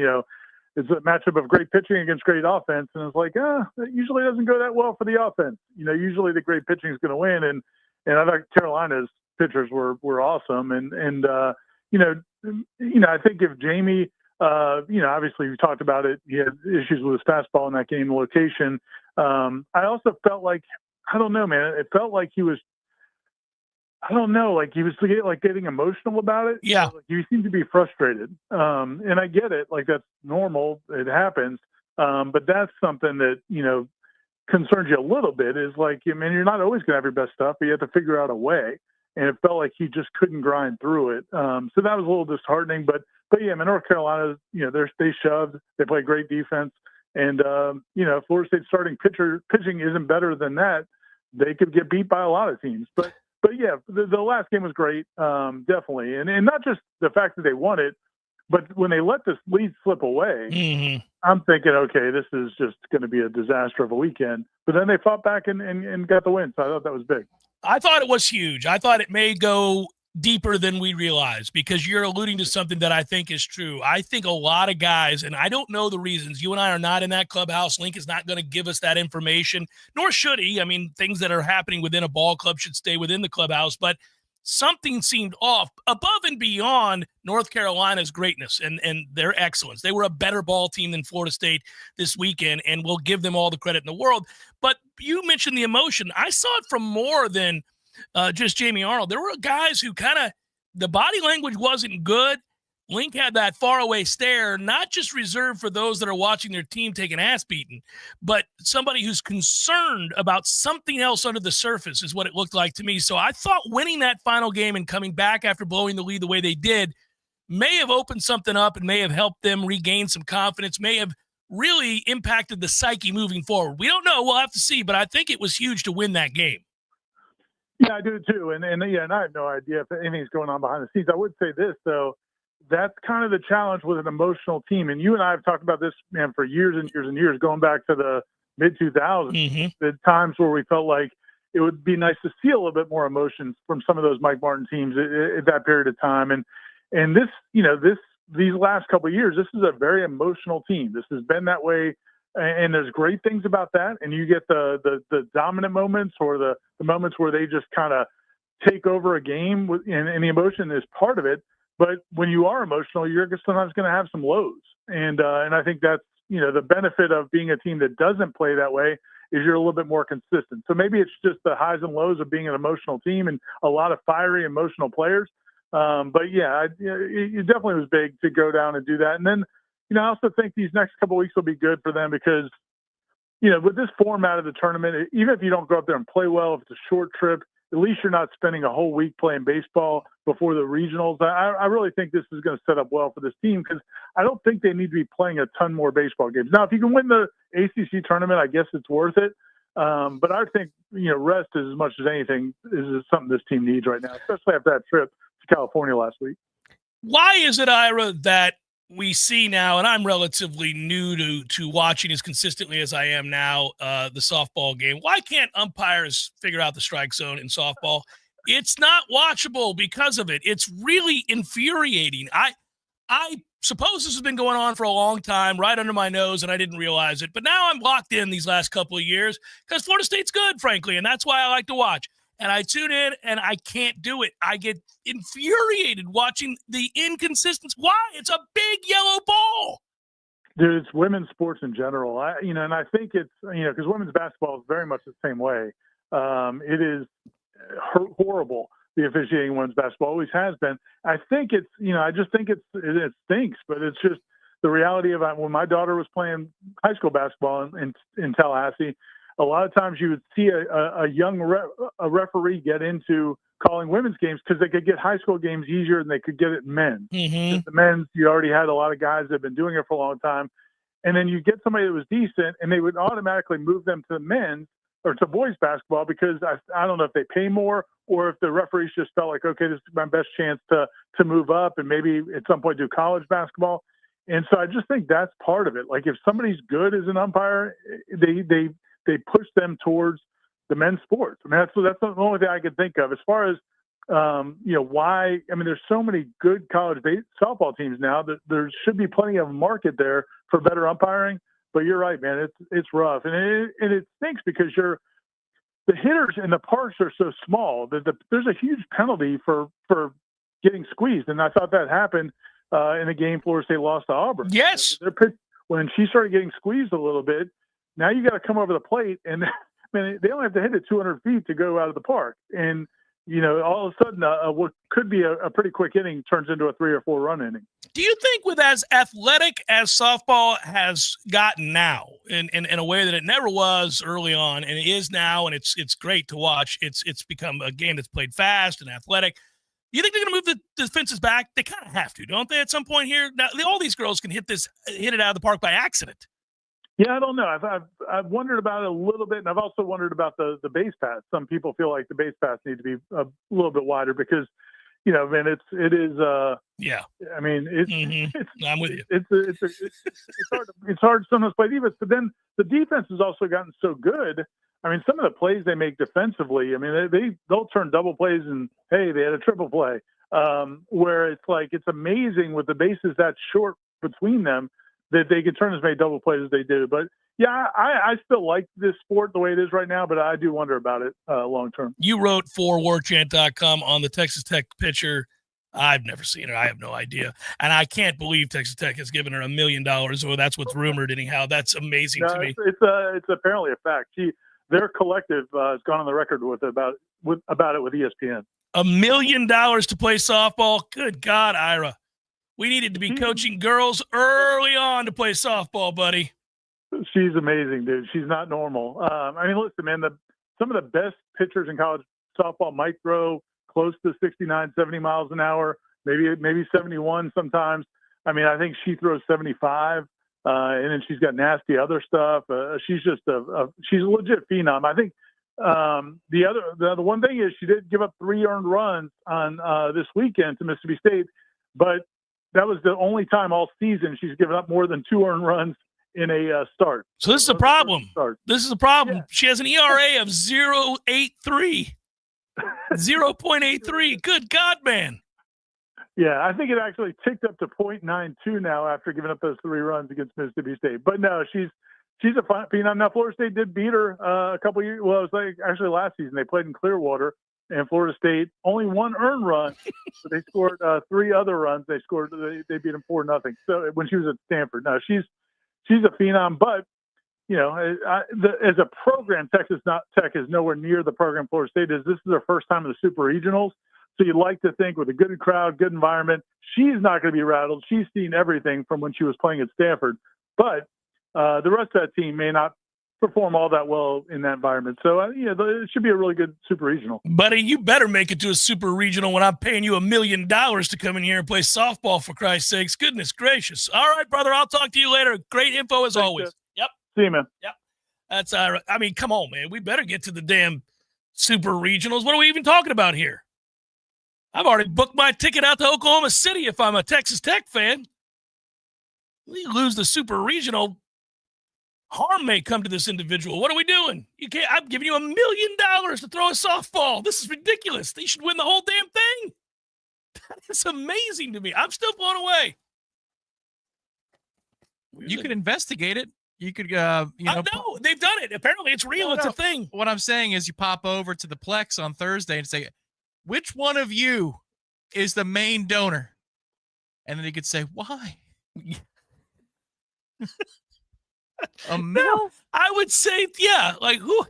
it's a matchup of great pitching against great offense. And it's like, that usually doesn't go that well for the offense. Usually the great pitching is going to win. And I thought Carolina's pitchers were awesome. And I think if Jamie, obviously we talked about it, he had issues with his fastball in that game, the location. I also felt like, I don't know, man, it felt like he was, like he was getting emotional about it. Yeah. Like he seemed to be frustrated. And I get it. Like that's normal. It happens. But that's something that, concerns you a little bit is like, you're not always going to have your best stuff, but you have to figure out a way. And it felt like he just couldn't grind through it. So that was a little disheartening, but yeah, North Carolina, they shoved, they play great defense. And, Florida State starting pitching isn't better than that. They could get beat by a lot of teams, but yeah, the last game was great. Definitely. And not just the fact that they won it, but when they let this lead slip away, I'm thinking, okay, this is just going to be a disaster of a weekend. But then they fought back and got the win. So I thought that was big. I thought it was huge. I thought it may go deeper than we realized because you're alluding to something that I think is true. I think a lot of guys, and I don't know the reasons. You and I are not in that clubhouse. Link is not going to give us that information, nor should he. I mean, things that are happening within a ball club should stay within the clubhouse, but something seemed off above and beyond North Carolina's greatness and their excellence. They were a better ball team than Florida State this weekend, and we'll give them all the credit in the world. But you mentioned the emotion. I saw it from more than just Jamie Arnold. There were guys who the body language wasn't good. Link had that faraway stare, not just reserved for those that are watching their team take an ass beating, but somebody who's concerned about something else under the surface is what it looked like to me. So I thought winning that final game and coming back after blowing the lead the way they did may have opened something up and may have helped them regain some confidence, may have really impacted the psyche moving forward. We don't know. We'll have to see, but I think it was huge to win that game. Yeah, I do too. And I have no idea if anything's going on behind the scenes. I would say this, though. That's kind of the challenge with an emotional team. And you and I have talked about this, man, for years and years and years, going back to the mid-2000s, the times where we felt like it would be nice to see a little bit more emotion from some of those Mike Martin teams at that period of time. And this, these last couple of years, this is a very emotional team. This has been that way. And there's great things about that. And you get the dominant moments or the moments where they just kind of take over a game and the emotion is part of it. But when you are emotional, you're sometimes going to have some lows. And I think that's, the benefit of being a team that doesn't play that way is you're a little bit more consistent. So maybe it's just the highs and lows of being an emotional team and a lot of fiery, emotional players. But yeah, it definitely was big to go down and do that. And then, I also think these next couple of weeks will be good for them because, with this format of the tournament, even if you don't go up there and play well, if it's a short trip, at least you're not spending a whole week playing baseball before the regionals. I really think this is going to set up well for this team because I don't think they need to be playing a ton more baseball games. Now, if you can win the ACC tournament, I guess it's worth it. But I think, rest is as much as anything is something this team needs right now, especially after that trip to California last week. Why is it, Ira, that we see now, and I'm relatively new to watching as consistently as I am now, the softball game. Why can't umpires figure out the strike zone in softball? It's not watchable because of it. It's really infuriating. I suppose this has been going on for a long time, right under my nose, and I didn't realize it. But now I'm locked in these last couple of years because Florida State's good, frankly, and that's why I like to watch. And I tune in, and I can't do it. I get infuriated watching the inconsistency. Why? It's a big yellow ball. Dude, it's women's sports in general. And I think it's, because women's basketball is very much the same way. It is horrible, the officiating in women's basketball. Always has been. I think it's, I just think it stinks, but it's just the reality of when my daughter was playing high school basketball in Tallahassee, a lot of times you would see a young referee get into calling women's games because they could get high school games easier than they could get it in men. The men's, you already had a lot of guys that have been doing it for a long time. And then you get somebody that was decent and they would automatically move them to men's or to boys basketball because I don't know if they pay more or if the referees just felt like, okay, this is my best chance to move up and maybe at some point do college basketball. And so I just think that's part of it. Like if somebody's good as an umpire, they push them towards the men's sports. I mean, that's the only thing I can think of. As far as why? I mean, there's so many good college softball teams now that there should be plenty of market there for better umpiring. But you're right, man. It's rough, and it stinks because the hitters in the parks are so small that there's a huge penalty for getting squeezed, and I thought that happened in a game Florida State lost to Auburn. Yes, when she started getting squeezed a little bit, now you got to come over the plate, and I mean, they only have to hit it 200 feet to go out of the park, and all of a sudden, what could be a pretty quick inning turns into a 3 or 4 run inning. Do you think with as athletic as softball has gotten now, in a way that it never was early on, and it is now, and it's great to watch. It's become a game that's played fast and athletic. You think they're going to move the defenses back? They kind of have to, don't they? At some point here, now all these girls can hit it out of the park by accident. Yeah, I don't know. I've wondered about it a little bit, and I've also wondered about the base pass. Some people feel like the base pass need to be a little bit wider because, man, it is. Yeah. I mean, I'm with you. It's hard to sometimes play defense, but then the defense has also gotten so good. I mean, some of the plays they make defensively. I mean, they'll turn double plays and hey, they had a triple play. Where it's like it's amazing with the bases that short between them, that they can turn as many double plays as they do. But, yeah, I still like this sport the way it is right now, but I do wonder about it long term. You wrote for Warchant.com on the Texas Tech pitcher. I've never seen her. I have no idea. And I can't believe Texas Tech has given her $1 million, or that's what's rumored anyhow. That's amazing to me. It's apparently a fact. Their collective has gone on the record about it with ESPN. $1 million to play softball? Good God, Ira. We needed to be coaching girls early on to play softball, buddy. She's amazing, dude. She's not normal. I mean, listen, man, some of the best pitchers in college softball might throw close to 69, 70 miles an hour, maybe 71 sometimes. I mean, I think she throws 75, and then she's got nasty other stuff. She's just she's a legit phenom. I think the one thing is she did give up 3 earned runs on this weekend to Mississippi State, but that was the only time all season she's given up more than 2 earned runs in a start. So this is a problem. This is a problem. Yeah. She has an ERA of 0.83. 0.83. Good God, man. Yeah, I think it actually ticked up to 0.92 now after giving up those 3 runs against Mississippi State. But no, she's a fine phenom. Now, Florida State did beat her a couple years. Well, it was like actually last season. They played in Clearwater, and Florida State only 1 earned run, but they scored 3 other runs. They beat them 4-0. So when she was at Stanford, no, she's a phenom. But as a program, Texas Tech is nowhere near the program Florida State is. This is their first time in the Super Regionals. So you'd like to think with a good crowd, good environment, she's not going to be rattled. She's seen everything from when she was playing at Stanford. But the rest of that team may not perform all that well in that environment. So, it should be a really good Super Regional. Buddy, you better make it to a Super Regional when I'm paying you $1 million to come in here and play softball, for Christ's sakes. Goodness gracious. All right, brother, I'll talk to you later. Great info as always. Yep. See you, man. Yep. That's I mean, come on, man. We better get to the damn Super Regionals. What are we even talking about here? I've already booked my ticket out to Oklahoma City if I'm a Texas Tech fan. We lose the Super Regional, harm may come to this individual. What are we doing? I'm giving you $1 million to throw a softball. This is ridiculous. They should win the whole damn thing. That's amazing to me. I'm still blown away. You could investigate it. You could, no, they've done it. Apparently it's real. It's a thing. What I'm saying is you pop over to the Plex on Thursday and say, which one of you is the main donor? And then he could say, why? No, I would say, yeah, like who?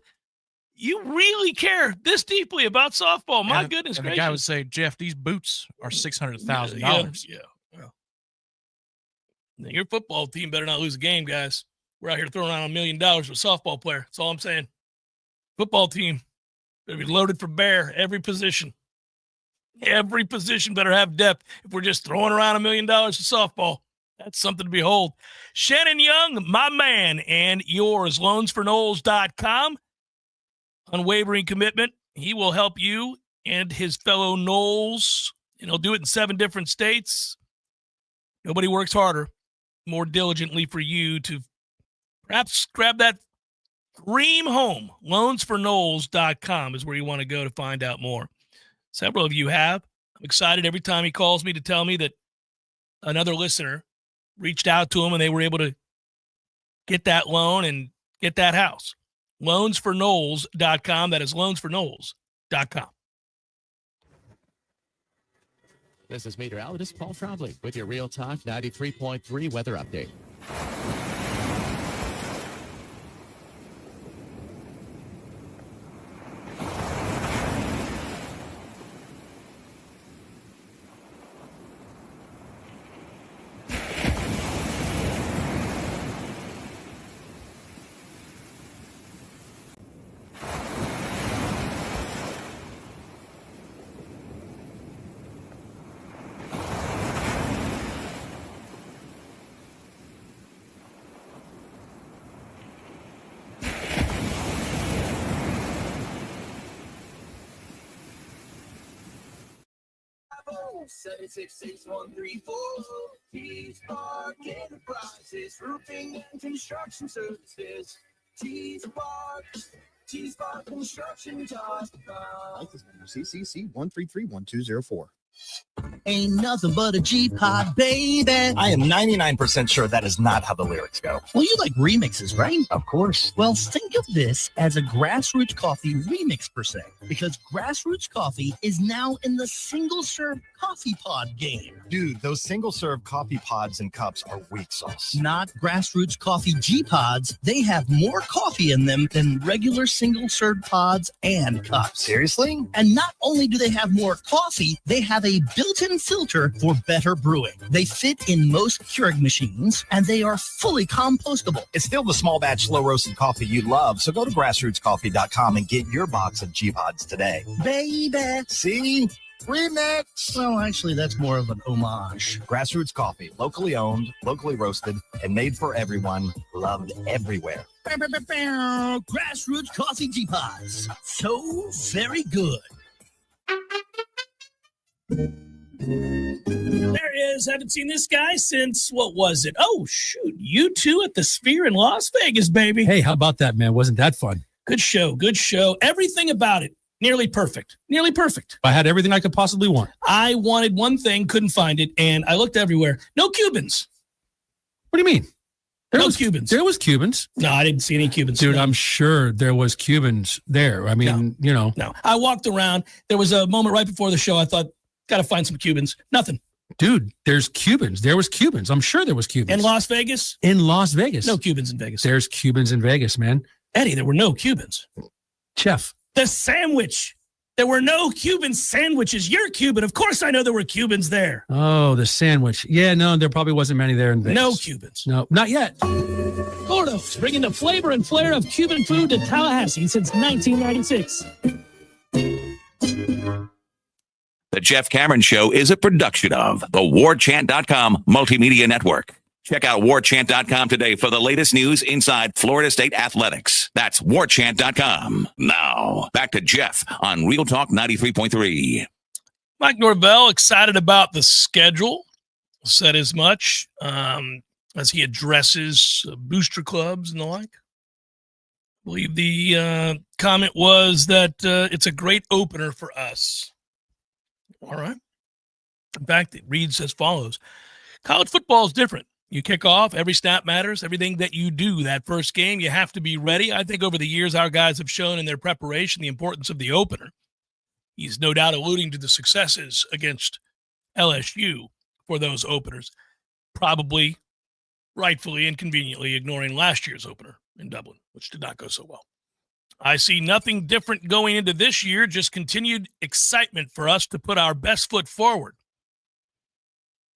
You really care this deeply about softball? My goodness gracious! The guy would say, Jeff, these boots are $600,000. Yeah. Now, your football team better not lose a game, guys. We're out here throwing around $1 million for a softball player. That's all I'm saying. Football team better be loaded for bear every position. Every position better have depth. If we're just throwing around $1 million for softball. That's something to behold. Shannon Young, my man, and yours, loansfornoles.com. Unwavering commitment. He will help you and his fellow Noles, and he'll do it in 7 different states. Nobody works harder, more diligently for you to perhaps grab that dream home. Loansfornoles.com is where you want to go to find out more. Several of you have. I'm excited every time he calls me to tell me that another listener reached out to him and they were able to get that loan and get that house. Loansforknowles.com. That is loansforknowles.com. This is meteorologist Paul Trombley with your Real Talk 93.3 weather update. Seven six six 134. T-Spark Enterprises, roofing and construction services. T-Spark Construction.com. CCC 1331204. Ain't nothing but a G-Pod, baby. I am 99% sure that is not how the lyrics go. Well, you like remixes, right? Of course. Well, think of this as a Grassroots Coffee remix per se, because Grassroots Coffee is now in the single-serve coffee pod game. Dude, those single-serve coffee pods and cups are weak sauce. Not Grassroots Coffee G-Pods. They have more coffee in them than regular single-serve pods and cups. Seriously? And not only do they have more coffee, they have a built-in filter for better brewing. They fit in most Keurig machines, and they are fully compostable. It's still the small batch, slow roasted coffee you love, so go to grassrootscoffee.com and get your box of G-Pods today. Baby! See? Remix! Well, actually, that's more of an homage. Grassroots Coffee, locally owned, locally roasted, and made for everyone, loved everywhere. Grassroots Coffee G-Pods. So very good. There he is. Haven't seen this guy since, what was it? Oh, shoot. You two at the Sphere in Las Vegas, baby. Hey, how about that, man? Wasn't that fun? Good show. Good show. Everything about it. Nearly perfect. Nearly perfect. I had everything I could possibly want. I wanted one thing, couldn't find it, and I looked everywhere. No Cubans. What do you mean? No Cubans. There was Cubans. No, I didn't see any Cubans. Dude, I'm sure there was Cubans there. I mean, you know. No. I walked around. There was a moment right before the show. I thought, got to find some Cubans. Nothing. Dude, there's Cubans. There was Cubans. I'm sure there was Cubans. In Las Vegas? In Las Vegas. No Cubans in Vegas. There's Cubans in Vegas, man. Eddie, there were no Cubans. Chef. The sandwich. There were no Cuban sandwiches. You're Cuban. Of course I know there were Cubans there. Oh, the sandwich. Yeah, no, there probably wasn't many there in Vegas. No Cubans. No, not yet. Florida, bringing the flavor and flair of Cuban food to Tallahassee since 1996. The Jeff Cameron Show is a production of the Warchant.com Multimedia Network. Check out Warchant.com today for the latest news inside Florida State athletics. That's Warchant.com. Now, back to Jeff on Real Talk 93.3. Mike Norvell excited about the schedule. Said as much as he addresses booster clubs and the like. I believe the comment was that it's a great opener for us. All right. In fact, it reads as follows. College football is different. You kick off, every snap matters, everything that you do that first game, you have to be ready. I think over the years, our guys have shown in their preparation the importance of the opener. He's no doubt alluding to the successes against LSU for those openers, probably rightfully and conveniently ignoring last year's opener in Dublin, which did not go so well. I see nothing different going into this year, just continued excitement for us to put our best foot forward.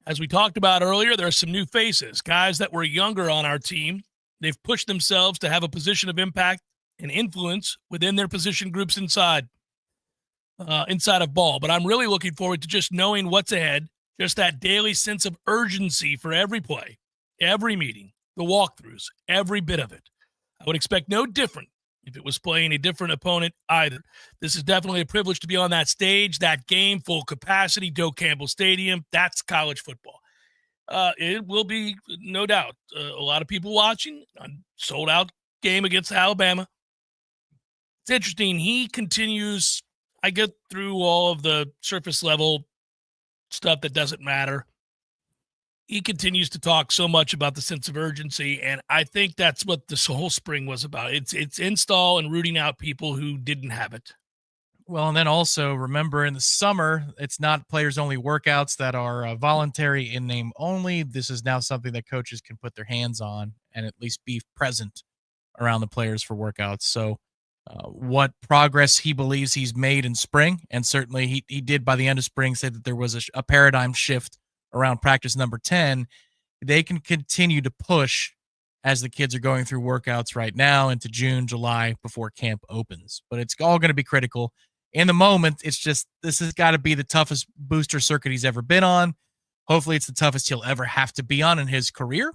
As we talked about earlier, there are some new faces, guys that were younger on our team. They've pushed themselves to have a position of impact and influence within their position groups inside of ball. But I'm really looking forward to just knowing what's ahead, just that daily sense of urgency for every play, every meeting, the walkthroughs, every bit of it. I would expect no different if it was playing a different opponent either. This is definitely a privilege to be on that stage, that game, full capacity, Doak Campbell Stadium. That's college football. It will be, no doubt, a lot of people watching. A sold-out game against Alabama. It's interesting. He continues, I get through all of the surface level stuff that doesn't matter. He continues to talk so much about the sense of urgency, and I think that's what this whole spring was about. It's install and rooting out people who didn't have it. Well, and then also remember in the summer, it's not players only workouts that are voluntary in name only. This is now something that coaches can put their hands on and at least be present around the players for workouts. So what progress he believes he's made in spring, and certainly he did by the end of spring say that there was a paradigm shift around practice number 10. They can continue to push as the kids are going through workouts right now into June, July before camp opens. But it's all going to be critical. In the moment, it's just this has got to be the toughest booster circuit he's ever been on. Hopefully it's the toughest he'll ever have to be on in his career,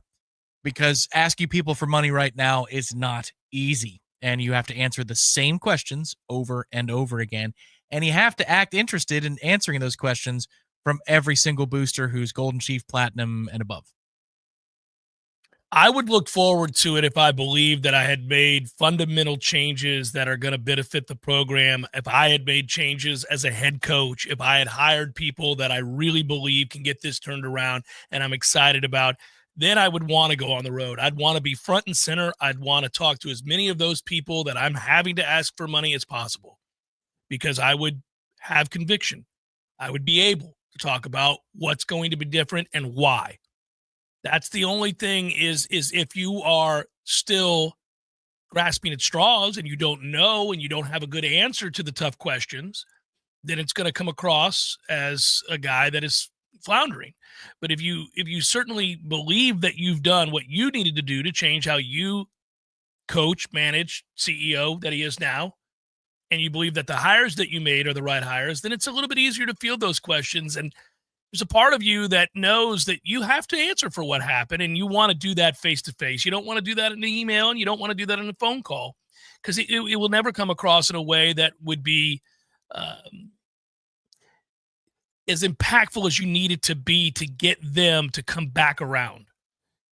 because asking people for money right now is not easy. And you have to answer the same questions over and over again. And you have to act interested in answering those questions from every single booster who's Golden Chief, Platinum, and above. I would look forward to it if I believed that I had made fundamental changes that are going to benefit the program. If I had made changes as a head coach, if I had hired people that I really believe can get this turned around and I'm excited about, then I would want to go on the road. I'd want to be front and center. I'd want to talk to as many of those people that I'm having to ask for money as possible, because I would have conviction. I would be able to talk about what's going to be different and why. That's the only thing is if you are still grasping at straws and you don't know and you don't have a good answer to the tough questions, then it's going to come across as a guy that is floundering. But if you certainly believe that you've done what you needed to do to change how you coach, manage, CEO that he is now, and you believe that the hires that you made are the right hires, then it's a little bit easier to field those questions. And there's a part of you that knows that you have to answer for what happened, and you want to do that face-to-face. You don't want to do that in an email, and you don't want to do that in a phone call, because it will never come across in a way that would be as impactful as you need it to be to get them to come back around.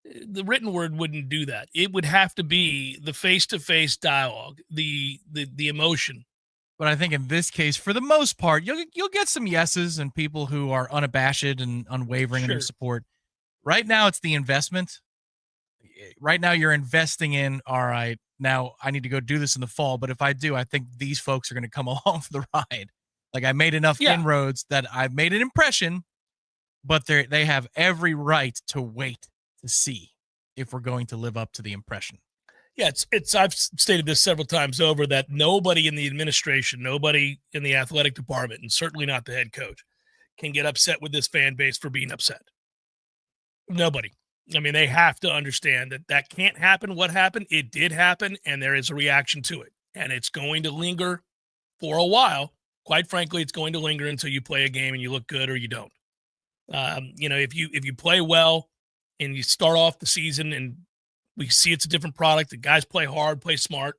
The written word wouldn't do that. It would have to be the face-to-face dialogue, the emotion. But I think in this case, for the most part, you'll get some yeses and people who are unabashed and unwavering in their support. Right now, it's the investment. Right now, you're investing in, all right, now I need to go do this in the fall. But if I do, I think these folks are going to come along for the ride. Like, I made enough inroads that I've made an impression, but they have every right to wait to see if we're going to live up to the impression. Yeah, I've stated this several times over that nobody in the administration, nobody in the athletic department, and certainly not the head coach, can get upset with this fan base for being upset. Nobody. I mean, they have to understand that can't happen. What happened? It did happen, and there is a reaction to it. And it's going to linger for a while. Quite frankly, it's going to linger until you play a game and you look good or you don't. If you play well and you start off the season and we see it's a different product, the guys play hard, play smart,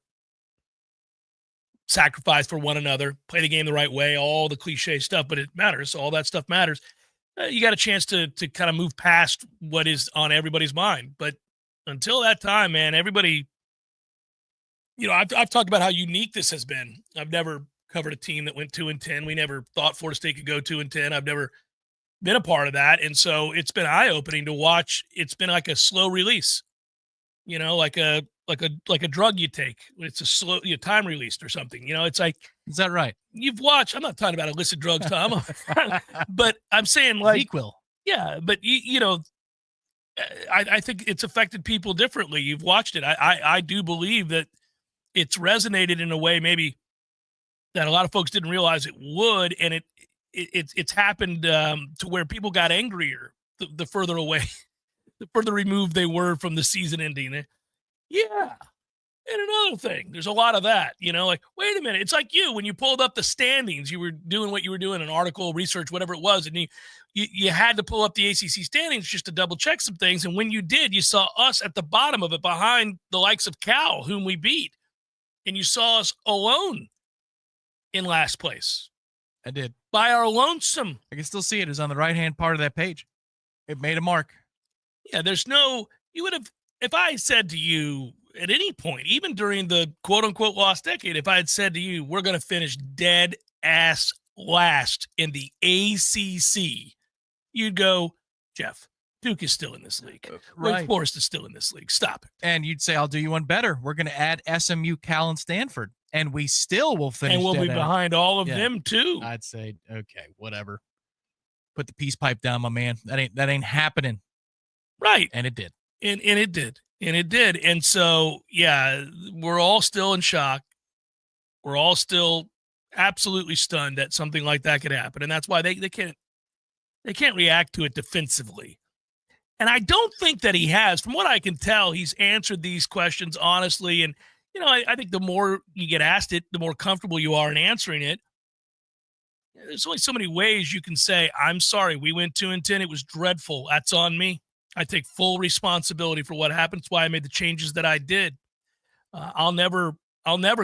sacrifice for one another, play the game the right way, all the cliche stuff, but it matters. All that stuff matters. You got a chance to kind of move past what is on everybody's mind. But until that time, man, everybody, I've talked about how unique this has been. I've never covered a team that went 2-10. We never thought Florida State could go 2-10. I've never been a part of that. And so it's been eye-opening to watch. It's been like a slow release, like a drug you take. It's a slow time released or something. It's like, is that right? You've watched, I'm not talking about illicit drugs, Tom, but I'm saying like, equal. Yeah. But I think it's affected people differently. You've watched it. I do believe that it's resonated in a way maybe that a lot of folks didn't realize it would. And it's happened to where people got angrier the further away, the further removed they were from the season ending. Yeah. And another thing, there's a lot of that, like, wait a minute. It's like when you pulled up the standings, you were doing what you were doing, an article, research, whatever it was. And you had to pull up the ACC standings just to double check some things. And when you did, you saw us at the bottom of it behind the likes of Cal, whom we beat. And you saw us alone in last place. I did. By our lonesome. I can still see it. It's on the right-hand part of that page. It made a mark. Yeah, you would have, if I said to you at any point, even during the quote-unquote lost decade, if I had said to you, we're going to finish dead ass last in the ACC, you'd go, Jeff, Duke is still in this league. Right. Wake Forest is still in this league. Stop it. And you'd say, I'll do you one better. We're going to add SMU, Cal, and Stanford, and we still will finish. And we'll be behind all of them too. I'd say, okay, whatever. Put the peace pipe down, my man. That ain't happening. Right. And it did. And it did. And it did. And so, yeah, we're all still in shock. We're all still absolutely stunned that something like that could happen. And that's why they can't react to it defensively. And I don't think that he has. From what I can tell, he's answered these questions honestly. And, I think the more you get asked it, the more comfortable you are in answering it. There's only so many ways you can say, I'm sorry, we went 2-10. It was dreadful. That's on me. I take full responsibility for what happened. That's why I made the changes that I did. I'll never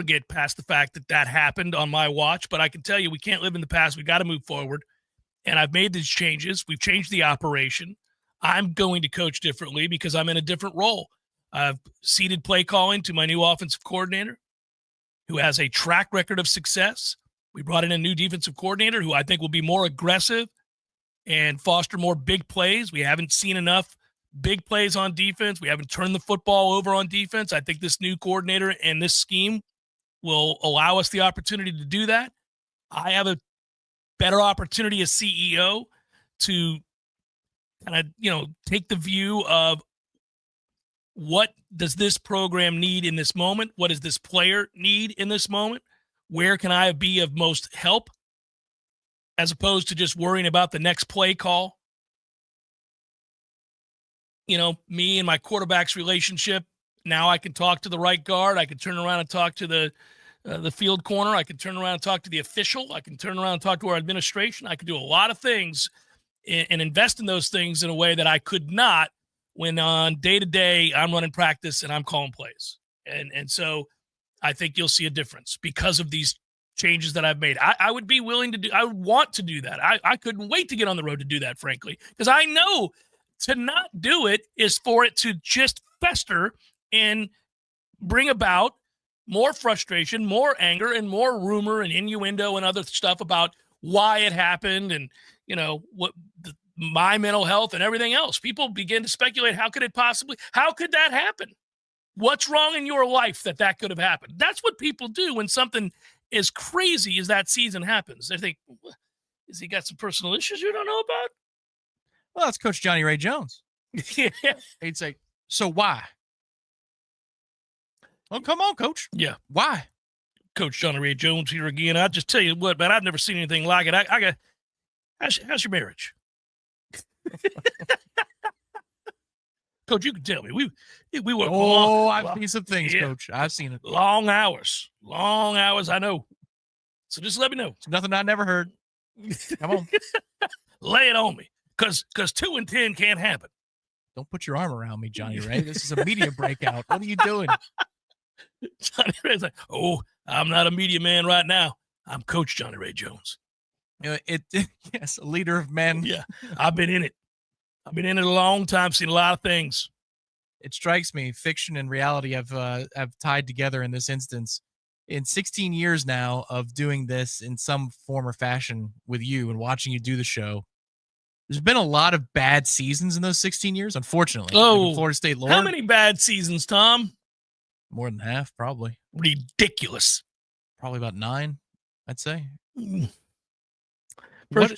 get past the fact that happened on my watch, but I can tell you we can't live in the past. We got to move forward. And I've made these changes. We've changed the operation. I'm going to coach differently because I'm in a different role. I've ceded play calling to my new offensive coordinator who has a track record of success. We brought in a new defensive coordinator who I think will be more aggressive and foster more big plays. We haven't seen enough big plays on defense. We haven't turned the football over on defense. I think this new coordinator and this scheme will allow us the opportunity to do that. I have a better opportunity as CEO to kind of, take the view of what does this program need in this moment? What does this player need in this moment? Where can I be of most help? As opposed to just worrying about the next play call. Me and my quarterback's relationship. Now I can talk to the right guard. I can turn around and talk to the field corner. I can turn around and talk to the official. I can turn around and talk to our administration. I can do a lot of things and invest in those things in a way that I could not when on day-to-day I'm running practice and I'm calling plays. And so I think you'll see a difference because of these changes that I've made. I would be willing to do, I would want to do that. I couldn't wait to get on the road to do that, frankly, because I know to not do it is for it to just fester and bring about more frustration, more anger, and more rumor and innuendo and other stuff about why it happened and, my mental health and everything else. People begin to speculate, how could that happen? What's wrong in your life that could have happened? That's what people do when something as crazy as that season happens. They think, has he got some personal issues you don't know about? Well, that's Coach Johnny Ray Jones. Yeah. He'd say, so why? Well, come on, Coach. Yeah. Why? Coach Johnny Ray Jones here again. I'll just tell you what, man, I've never seen anything like it. I got, how's your marriage? Coach, you can tell me. We work. I've seen some things, Coach. I've seen it. Long hours. I know. So just let me know. It's nothing I never heard. Come on. Lay it on me. Because 2-10 can't happen. Don't put your arm around me, Johnny Ray. This is a media breakout. What are you doing? Johnny Ray's like, I'm not a media man right now. I'm Coach Johnny Ray Jones. Yes, a leader of men. Yeah, I've been in it. I've been in it a long time, seen a lot of things. It strikes me, fiction and reality have tied together in this instance. In 16 years now of doing this in some form or fashion with you and watching you do the show, there's been a lot of bad seasons in those 16 years, unfortunately. Like Florida State Lord. How many bad seasons, Tom? More than half, probably. Ridiculous. Probably about 9, I'd say.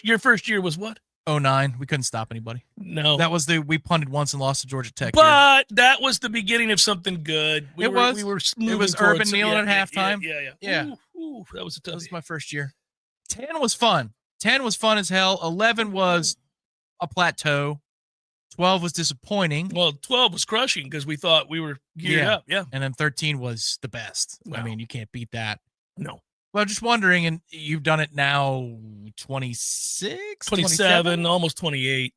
Your first year was what? 09. We couldn't stop anybody. No. That was we punted once and lost to Georgia Tech. But that was the beginning of something good. We were Urban Kneeling at halftime. Yeah. Ooh, that was a tough. That was my first year. 10 was fun. 10 was fun as hell. 11 was a plateau. 12 was disappointing. Well, 12 was crushing because we thought we were geared up. Yeah. And then 13 was the best. Wow. I mean, you can't beat that. No. Well, just wondering, and you've done it now 26, 27, almost 28.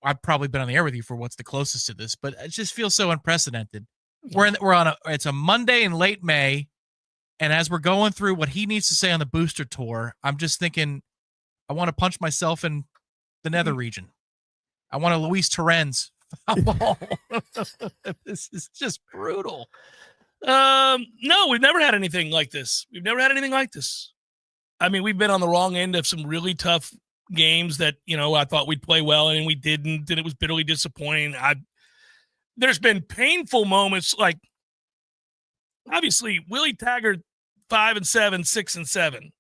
I've probably been on the air with you for what's the closest to this, but it just feels so unprecedented. It's a Monday in late May, and as we're going through what he needs to say on the booster tour, I'm just thinking, I want to punch myself in the nether region. I want a Luis Torrens foul ball. This is just brutal. No, we've never had anything like this. I mean, we've been on the wrong end of some really tough games that, I thought we'd play well and we didn't, and it was bitterly disappointing. There's been painful moments, like obviously Willie Taggart 5-7, 6-7,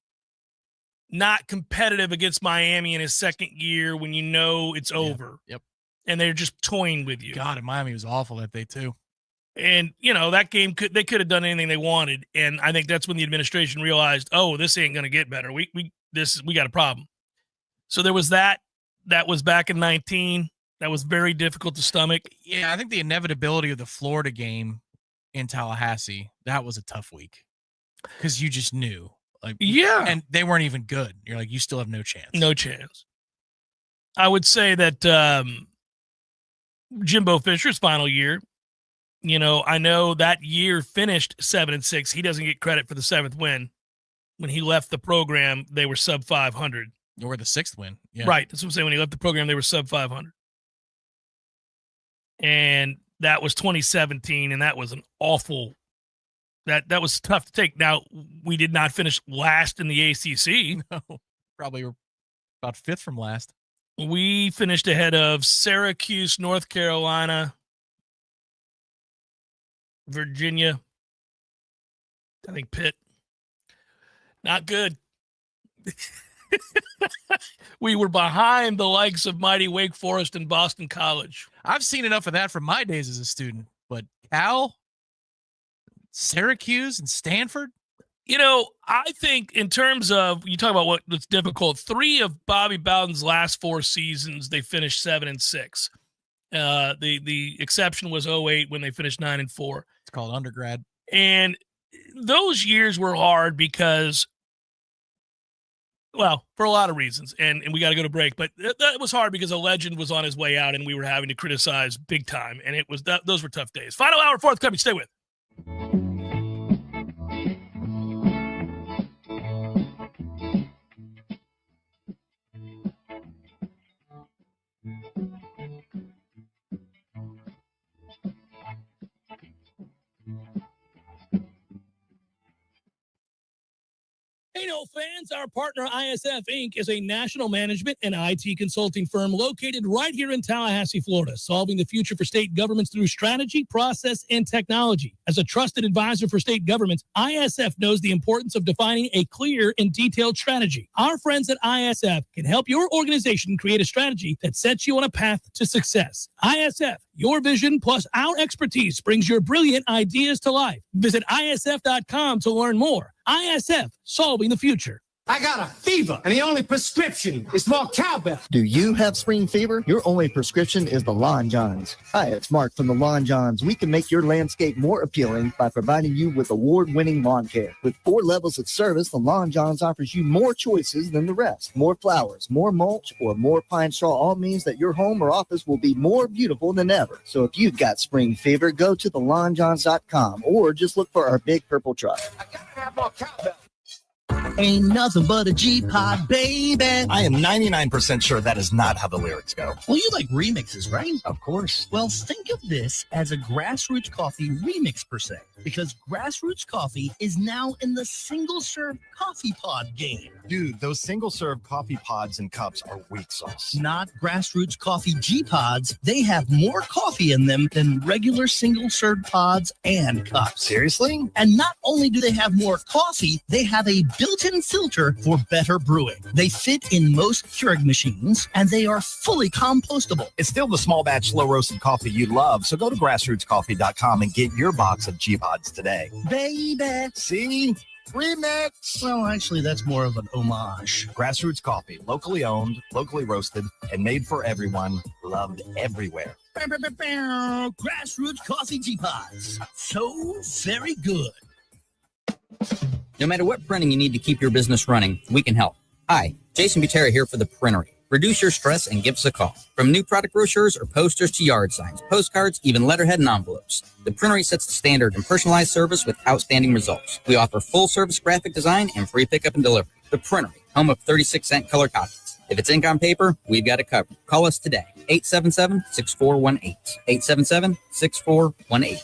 not competitive against Miami in his second year when it's over. Yep. And they're just toying with you. God, and Miami was awful that day too. And, that game they could have done anything they wanted. And I think that's when the administration realized, oh, this ain't going to get better. We got a problem. So there was that. That was back in 2019. That was very difficult to stomach. Yeah, I think the inevitability of the Florida game in Tallahassee, that was a tough week because you just knew. And they weren't even good. You're like, you still have no chance. No chance. I would say that Jimbo Fisher's final year, I know that year finished 7-6. He doesn't get credit for the 7th win. When he left the program, they were sub 500. Or the 6th win. Yeah. Right. That's what I'm saying. When he left the program, they were sub 500. And that was 2017, and that was an awful that was tough to take. Now, we did not finish last in the ACC. No, probably about 5th from last. We finished ahead of Syracuse, North Carolina, Virginia, I think Pitt. Not good. We were behind the likes of mighty Wake Forest and Boston College. I've seen enough of that from my days as a student, but Cal, Syracuse, and Stanford? I think in terms of, you talk about what's difficult, 3 of Bobby Bowden's last 4 seasons, they finished 7-6. The exception was 2008 when they finished 9-4. It's called undergrad. And those years were hard because, well, for a lot of reasons, and we got to go to break, but that was hard because a legend was on his way out and we were having to criticize big time, and those were tough days. Final hour, forthcoming. Stay with. Hey, no fans, our partner ISF Inc. is a national management and IT consulting firm located right here in Tallahassee, Florida, solving the future for state governments through strategy, process, and technology. As a trusted advisor for state governments, ISF knows the importance of defining a clear and detailed strategy. Our friends at ISF can help your organization create a strategy that sets you on a path to success. ISF, your vision plus our expertise brings your brilliant ideas to life. Visit ISF.com to learn more. ISF, solving the future. I got a fever, and the only prescription is more cowbell. Do you have spring fever? Your only prescription is the Lawn Johns. Hi, it's Mark from the Lawn Johns. We can make your landscape more appealing by providing you with award-winning lawn care. With 4 levels of service, the Lawn Johns offers you more choices than the rest. More flowers, more mulch, or more pine straw all means that your home or office will be more beautiful than ever. So if you've got spring fever, go to thelawnjohns.com or just look for our big purple truck. I gotta have more cowbell. Ain't nothing but a G-Pod, baby. I am 99% sure that is not how the lyrics go. Well, you like remixes, right? Of course. Well, think of this as a Grassroots Coffee remix per se, because Grassroots Coffee is now in the single-serve coffee pod game. Dude, those single-serve coffee pods and cups are weak sauce. Not Grassroots Coffee G-Pods. They have more coffee in them than regular single-serve pods and cups. Seriously? And not only do they have more coffee, they have a built-in filter for better brewing. They fit in most Keurig machines, and they are fully compostable. It's still the small batch, slow roasted coffee you love, so go to grassrootscoffee.com and get your box of G-Pods today. Baby! See? Remix! Well, actually, that's more of an homage. Grassroots Coffee, locally owned, locally roasted, and made for everyone, loved everywhere. Grassroots Coffee G-Pods. So very good. No matter what printing you need to keep your business running, we can help. Hi, Jason Butera here for The Printery. Reduce your stress and give us a call. From new product brochures or posters to yard signs, postcards, even letterhead and envelopes. The Printery sets the standard in personalized service with outstanding results. We offer full-service graphic design and free pickup and delivery. The Printery, home of 36-cent color copies. If it's ink on paper, we've got it covered. Call us today, 877-6418. 877-6418.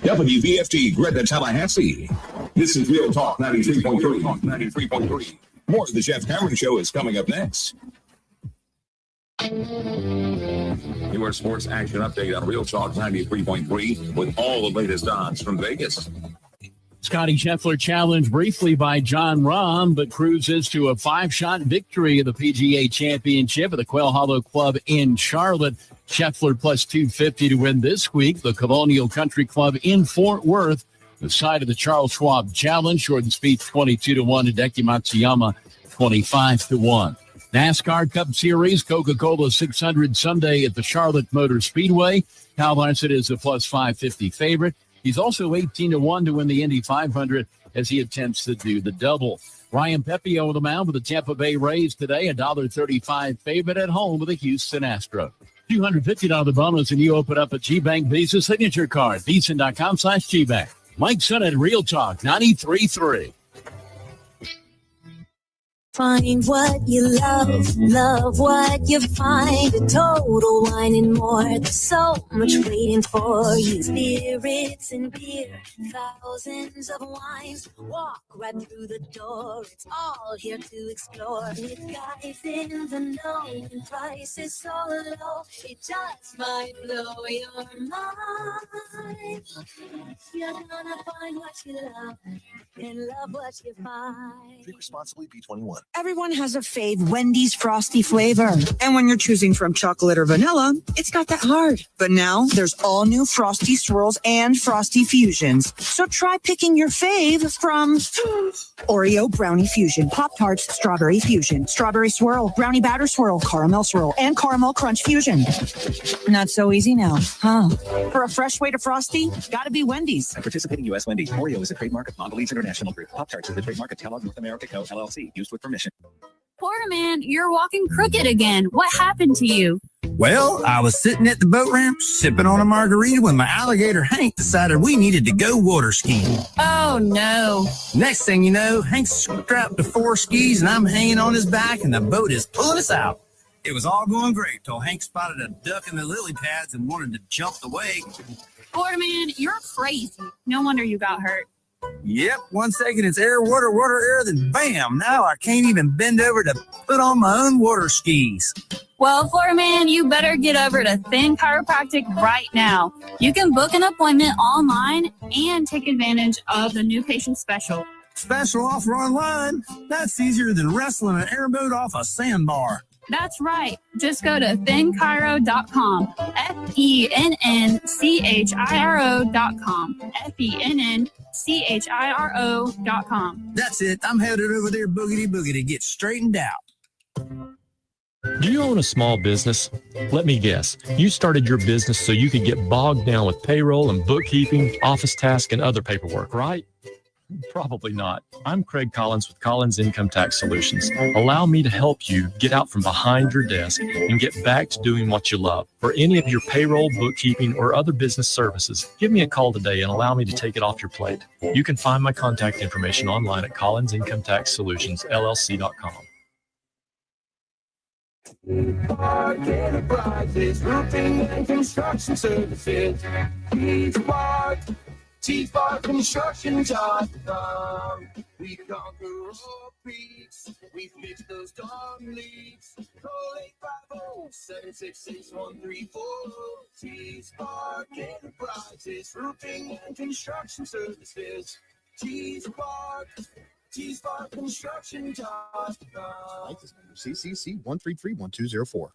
WVFT Greta Tallahassee. This is Real Talk 93.3. More of the Jeff Cameron Show is coming up next. Your sports action update on Real Talk 93.3 with all the latest odds from Vegas. Scotty Scheffler challenged briefly by John Rahm, but cruises to a 5-shot victory of the PGA Championship at the Quail Hollow Club in Charlotte. Scheffler plus 250 to win this week. The Colonial Country Club in Fort Worth, the side of the Charles Schwab Challenge. Jordan Spieth 22-1 and Hideki Matsuyama 25-1. NASCAR Cup Series, Coca-Cola 600 Sunday at the Charlotte Motor Speedway. Kyle Larson is a plus 550 favorite. He's also 18-1 to win the Indy 500 as he attempts to do the double. Ryan Pepiot on the mound with the Tampa Bay Rays today, $1.35 favorite at home with the Houston Astros. $250 bonus, and you open up a GBank Visa signature card. Visa.com/GBank. Mike Son at Real Talk 93.3. Find what you love what you find. A Total Wine and More. There's so much waiting for you. Spirits and beer, thousands of wines. Walk right through the door. It's all here to explore. With guys in the know and prices so low, it just might blow your mind. You're gonna find what you love and love what you find. Drink responsibly, B21. Everyone has a fave Wendy's Frosty flavor. And when you're choosing from chocolate or vanilla, it's not that hard. But now there's all new Frosty Swirls and Frosty Fusions. So try picking your fave from Oreo Brownie Fusion, Pop-Tarts Strawberry Fusion, Strawberry Swirl, Brownie Batter Swirl, Caramel Swirl, and Caramel Crunch Fusion. Not so easy now, huh? For a fresh way to Frosty, gotta be Wendy's. At participating U.S. Wendy's, Oreo is a trademark of Mondelez International Group. Pop-Tarts is a trademark of Kellogg North America Co., LLC, used with permission. Porterman, you're walking crooked again. What happened to you? Well, I was sitting at the boat ramp sipping on a margarita when my alligator Hank decided we needed to go water skiing. Oh, no. Next thing you know, Hank's strapped to 4 skis and I'm hanging on his back and the boat is pulling us out. It was all going great till Hank spotted a duck in the lily pads and wanted to jump the wake. Porterman, you're crazy. No wonder you got hurt. Yep, 1 second it's air, water, air, then bam, now I can't even bend over to put on my own water skis. Well, Florida Man, you better get over to Thin Chiropractic right now. You can book an appointment online and take advantage of the new patient special. Special offer online? That's easier than wrestling an airboat off a sandbar. That's right. Just go to thinchiro.com. FENNCHIRO.com. FENNCHIRO.com. That's it. I'm headed over there boogity to get straightened out. Do you own a small business? Let me guess. You started your business so you could get bogged down with payroll and bookkeeping, office tasks, and other paperwork, right? Probably not. I'm Craig Collins with Collins Income Tax Solutions. Allow me to help you get out from behind your desk and get back to doing what you love. For any of your payroll, bookkeeping, or other business services, give me a call today and allow me to take it off your plate. You can find my contact information online at collinsincometaxsolutionsllc.com. Enterprises, roofing and construction services. T-Bar Construction Jobs. We conquer all peaks. We fix those dark leaks. Call 850-766-134. T-Spark Enterprises, roofing and construction services. T-Spark Construction Jobs. CCC 133-1204.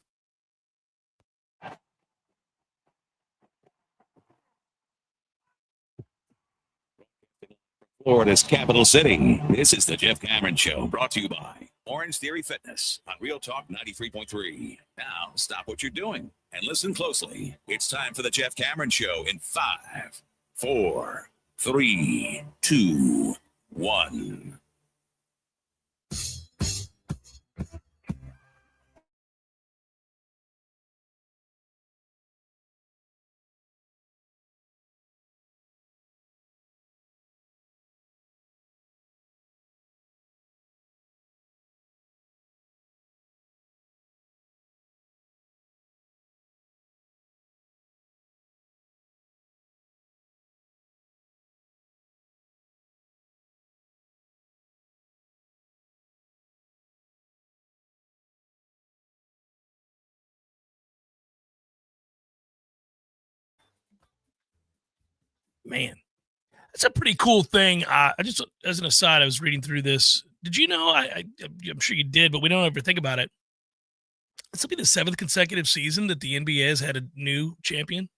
Florida's capital city. This is the Jeff Cameron Show, brought to you by Orange Theory Fitness on Real Talk 93.3. Now, stop what you're doing and listen closely. It's time for the Jeff Cameron Show in 5, 4, 3, 2, 1. Man, that's a pretty cool thing. I just, as an aside, I was reading through this. Did you know? I'm sure you did, but we don't ever think about it. This will be the 7th consecutive season that the NBA has had a new champion.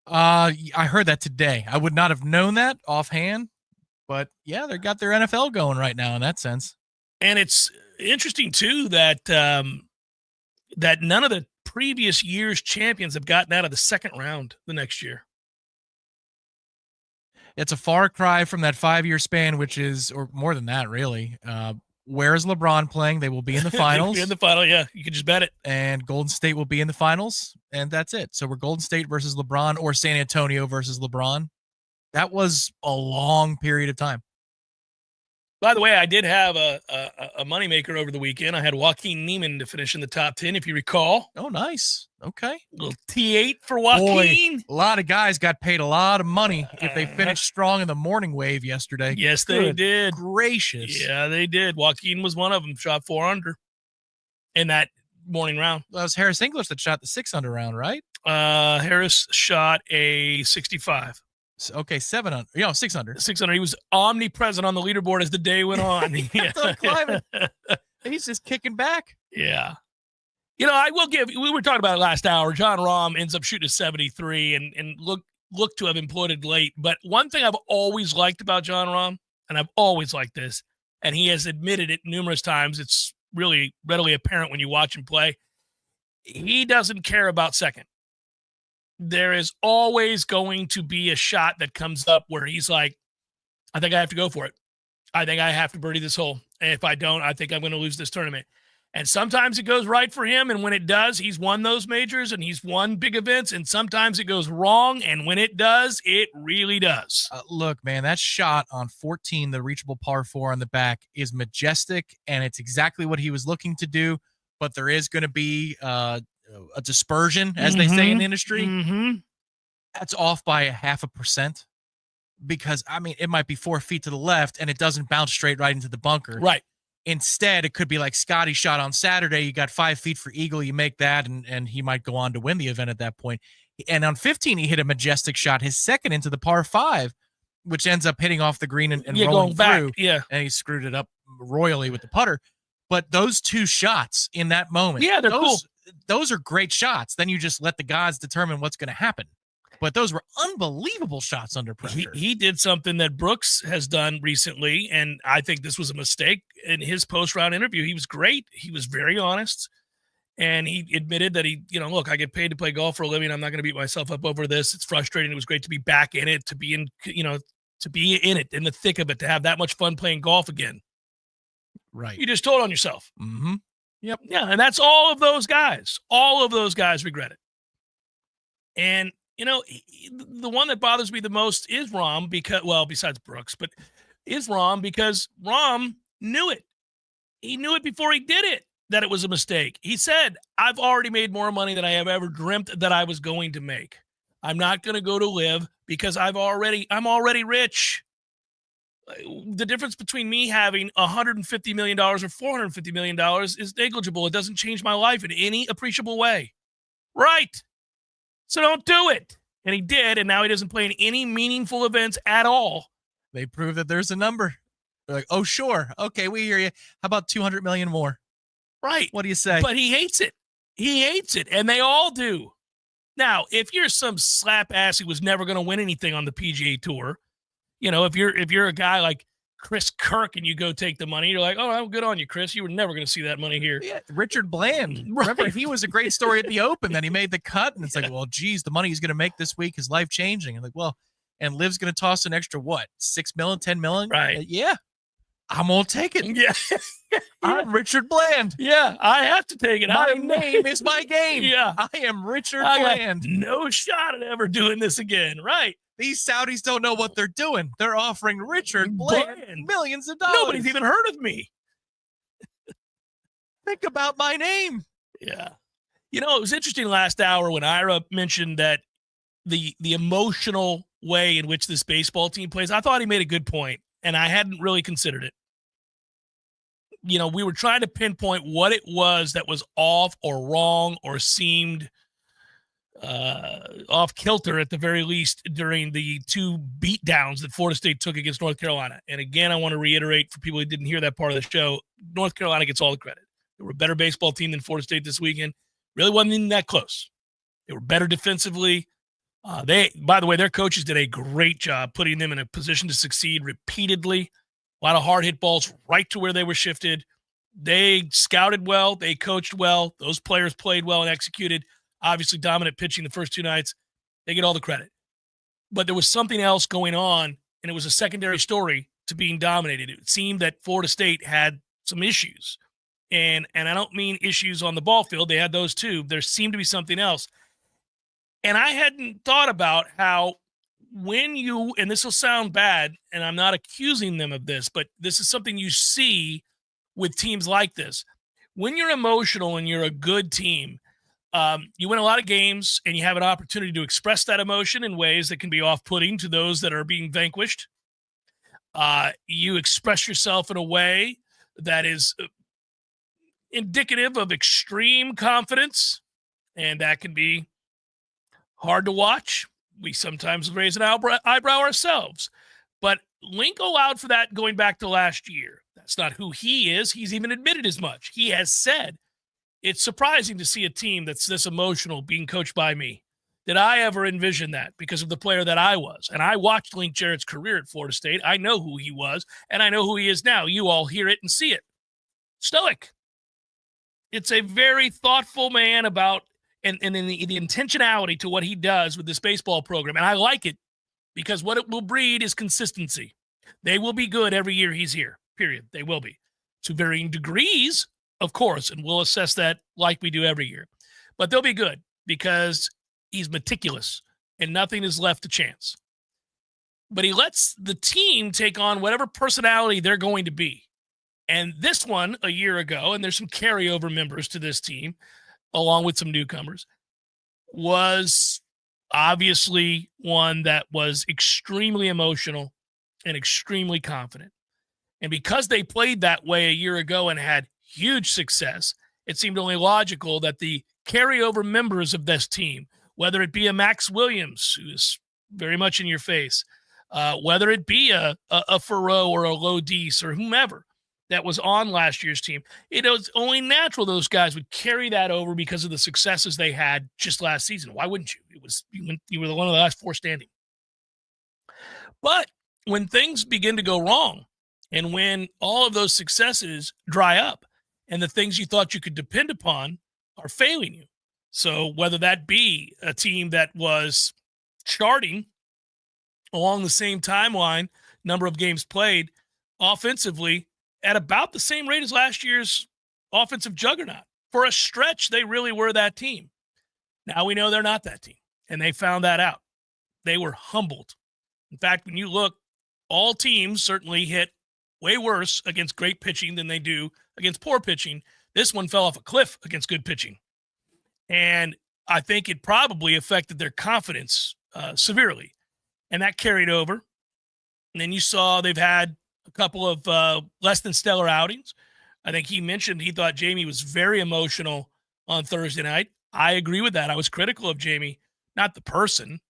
I heard that today. I would not have known that offhand, but yeah, they got their NFL going right now in that sense. And it's interesting too that that none of the previous year's champions have gotten out of the second round the next year. It's a far cry from that 5-year span, which is, or more than that, really. Where is LeBron playing? They will be in the finals. Be in the final, yeah. You can just bet it. And Golden State will be in the finals, and that's it. So we're Golden State versus LeBron or San Antonio versus LeBron. That was a long period of time. By the way, I did have a moneymaker over the weekend. I had Joaquin Neiman to finish in the top 10, if you recall. Oh, nice. Okay. A little T8 for Joaquin. Boy, a lot of guys got paid a lot of money if they finished strong in the morning wave yesterday. Yes, they did. Gracious. Yeah, they did. Joaquin was one of them. Shot 4 under in that morning round. That was Harris English that shot the 6 under round, right? Harris shot a 65. Okay, 7 under. You know, 6 under. 6 under. He was omnipresent on the leaderboard as the day went on. Climbing. He's just kicking back. Yeah. You know, I will give, we were talking about it last hour. John Rahm ends up shooting a 73 and look to have imploded late. But one thing I've always liked about John Rahm, and I've always liked this, and he has admitted it numerous times, it's really readily apparent when you watch him play, he doesn't care about second. There is always going to be a shot that comes up where he's like, I think I have to go for it. I think I have to birdie this hole. And if I don't, I think I'm going to lose this tournament. And sometimes it goes right for him. And when it does, he's won those majors and he's won big events. And sometimes it goes wrong. And when it does, it really does. Look, man, that shot on 14, the reachable par 4 on the back, is majestic. And it's exactly what he was looking to do. But there is going to be a dispersion, as they say in the industry. That's off by 0.5%. Because, I mean, it might be 4 feet to the left and it doesn't bounce straight right into the bunker. Right. Instead, it could be like Scotty shot on Saturday. You got 5 feet for eagle. You make that, and he might go on to win the event at that point. And on 15, he hit a majestic shot, his second into the par 5, which ends up hitting off the green and rolling going back. through. Yeah. And he screwed it up royally with the putter. But those 2 shots in that moment, they're cool. Those are great shots. Then you just let the gods determine what's going to happen. But those were unbelievable shots under pressure. He did something that Brooks has done recently, and I think this was a mistake. In his post-round interview, he was great. He was very honest, and he admitted that look, I get paid to play golf for a living. I'm not going to beat myself up over this. It's frustrating. It was great to be back in it, to be in it, in the thick of it, to have that much fun playing golf again. Right. You just told on yourself. Mm-hmm. Yep. Yeah, and that's all of those guys. All of those guys regret it. And the one that bothers me the most is Rahm besides Brooks, but is Rahm because Rahm knew it. He knew it before he did it, that it was a mistake. He said, I've already made more money than I have ever dreamt that I was going to make. I'm not going to go to live because I'm already rich. The difference between me having $150 million or $450 million is negligible. It doesn't change my life in any appreciable way. Right. So don't do it. And he did, and now he doesn't play in any meaningful events at all. They prove that there's a number. They're like, oh, sure. Okay, we hear you. How about 200 million more? Right. What do you say? But he hates it. He hates it, and they all do. Now, if you're some slap ass who was never going to win anything on the PGA Tour, if you're a guy like Chris Kirk and you go take the money, you're like, oh, well, good on you, Chris. You were never going to see that money here. Yeah, Richard Bland. Right. Remember, he was a great story at the Open. Then he made the cut, and it's like, well, geez, the money he's going to make this week is life-changing. And like, well, and Liv's going to toss an extra, what, 6 million, 10 million? Right. Yeah. I'm going to take it. Yeah. I'm Richard Bland. Yeah, I have to take it. My name is my game. Yeah. I am Richard Bland. No shot at ever doing this again. Right. These Saudis don't know what they're doing. They're offering Richard Bland millions of dollars. Nobody's even heard of me. Think about my name. Yeah. It was interesting last hour when Ira mentioned that the emotional way in which this baseball team plays. I thought he made a good point, and I hadn't really considered it. We were trying to pinpoint what it was that was off or wrong or seemed off kilter at the very least during the 2 beatdowns that Florida State took against North Carolina. And again, I want to reiterate for people who didn't hear that part of the show, North Carolina gets all the credit. They were a better baseball team than Florida State this weekend. Really wasn't even that close. They were better defensively. By the way, their coaches did a great job putting them in a position to succeed repeatedly. A lot of hard hit balls right to where they were shifted. They scouted well. They coached well. Those players played well and executed. Obviously, dominant pitching the first 2 nights. They get all the credit. But there was something else going on, and it was a secondary story to being dominated. It seemed that Florida State had some issues. And I don't mean issues on the ball field. They had those too. There seemed to be something else. And I hadn't thought about how when you, and this will sound bad, and I'm not accusing them of this, but this is something you see with teams like this. When you're emotional and you're a good team, you win a lot of games and you have an opportunity to express that emotion in ways that can be off-putting to those that are being vanquished. You express yourself in a way that is indicative of extreme confidence, and that can be hard to watch. We sometimes raise an eyebrow ourselves. But Link allowed for that going back to last year. That's not who he is. He's even admitted as much. He has said, it's surprising to see a team that's this emotional being coached by me. Did I ever envision that because of the player that I was? And I watched Link Jarrett's career at Florida State. I know who he was, and I know who he is now. You all hear it and see it. Stoic. It's a very thoughtful man about and the intentionality to what he does with this baseball program. And I like it because what it will breed is consistency. They will be good every year he's here, period. They will be. To varying degrees, of course, and we'll assess that like we do every year. But they'll be good because he's meticulous and nothing is left to chance. But he lets the team take on whatever personality they're going to be. And this one a year ago, and there's some carryover members to this team, along with some newcomers, was obviously one that was extremely emotional and extremely confident. And because they played that way a year ago and had huge success, it seemed only logical that the carryover members of this team, whether it be a Max Williams, who is very much in your face, whether it be a Farrow or a Lodis or whomever that was on last year's team, it was only natural those guys would carry that over because of the successes they had just last season. Why wouldn't you? You were one of the last 4 standing. But when things begin to go wrong, and when all of those successes dry up, and the things you thought you could depend upon are failing you. So whether that be a team that was charting along the same timeline, number of games played, offensively, at about the same rate as last year's offensive juggernaut. For a stretch, they really were that team. Now we know they're not that team, and they found that out. They were humbled. In fact, when you look, all teams certainly hit way worse against great pitching than they do against poor pitching. This one fell off a cliff against good pitching. And I think it probably affected their confidence severely. And that carried over. And then you saw they've had a couple of less than stellar outings. I think he mentioned he thought Jamie was very emotional on Thursday night. I agree with that. I was critical of Jamie, not the person,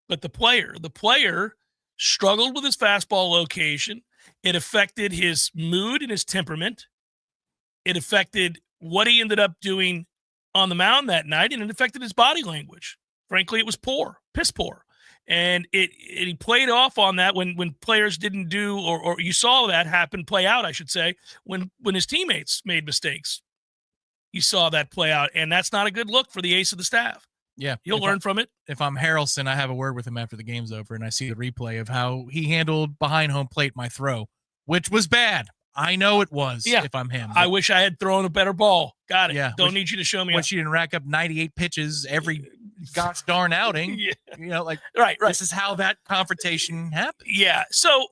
but the player. The player struggled with his fastball location. It affected his mood and his temperament. It affected what he ended up doing on the mound that night, and it affected his body language. Frankly, it was poor, piss poor. And he played off on that when players didn't do, or you saw that happen, play out, I should say, when his teammates made mistakes. You saw that play out, and that's not a good look for the ace of the staff. Yeah. He'll learn from it. If I'm Harrelson, I have a word with him after the game's over, and I see the replay of how he handled behind home plate my throw, which was bad. I know it was, if I'm him. I wish I had thrown a better ball. Got it. Yeah. Don't need you to show me. Wish you didn't rack up 98 pitches every gosh darn outing. Yeah. You know, like, right. This is how that confrontation happened. Yeah. So,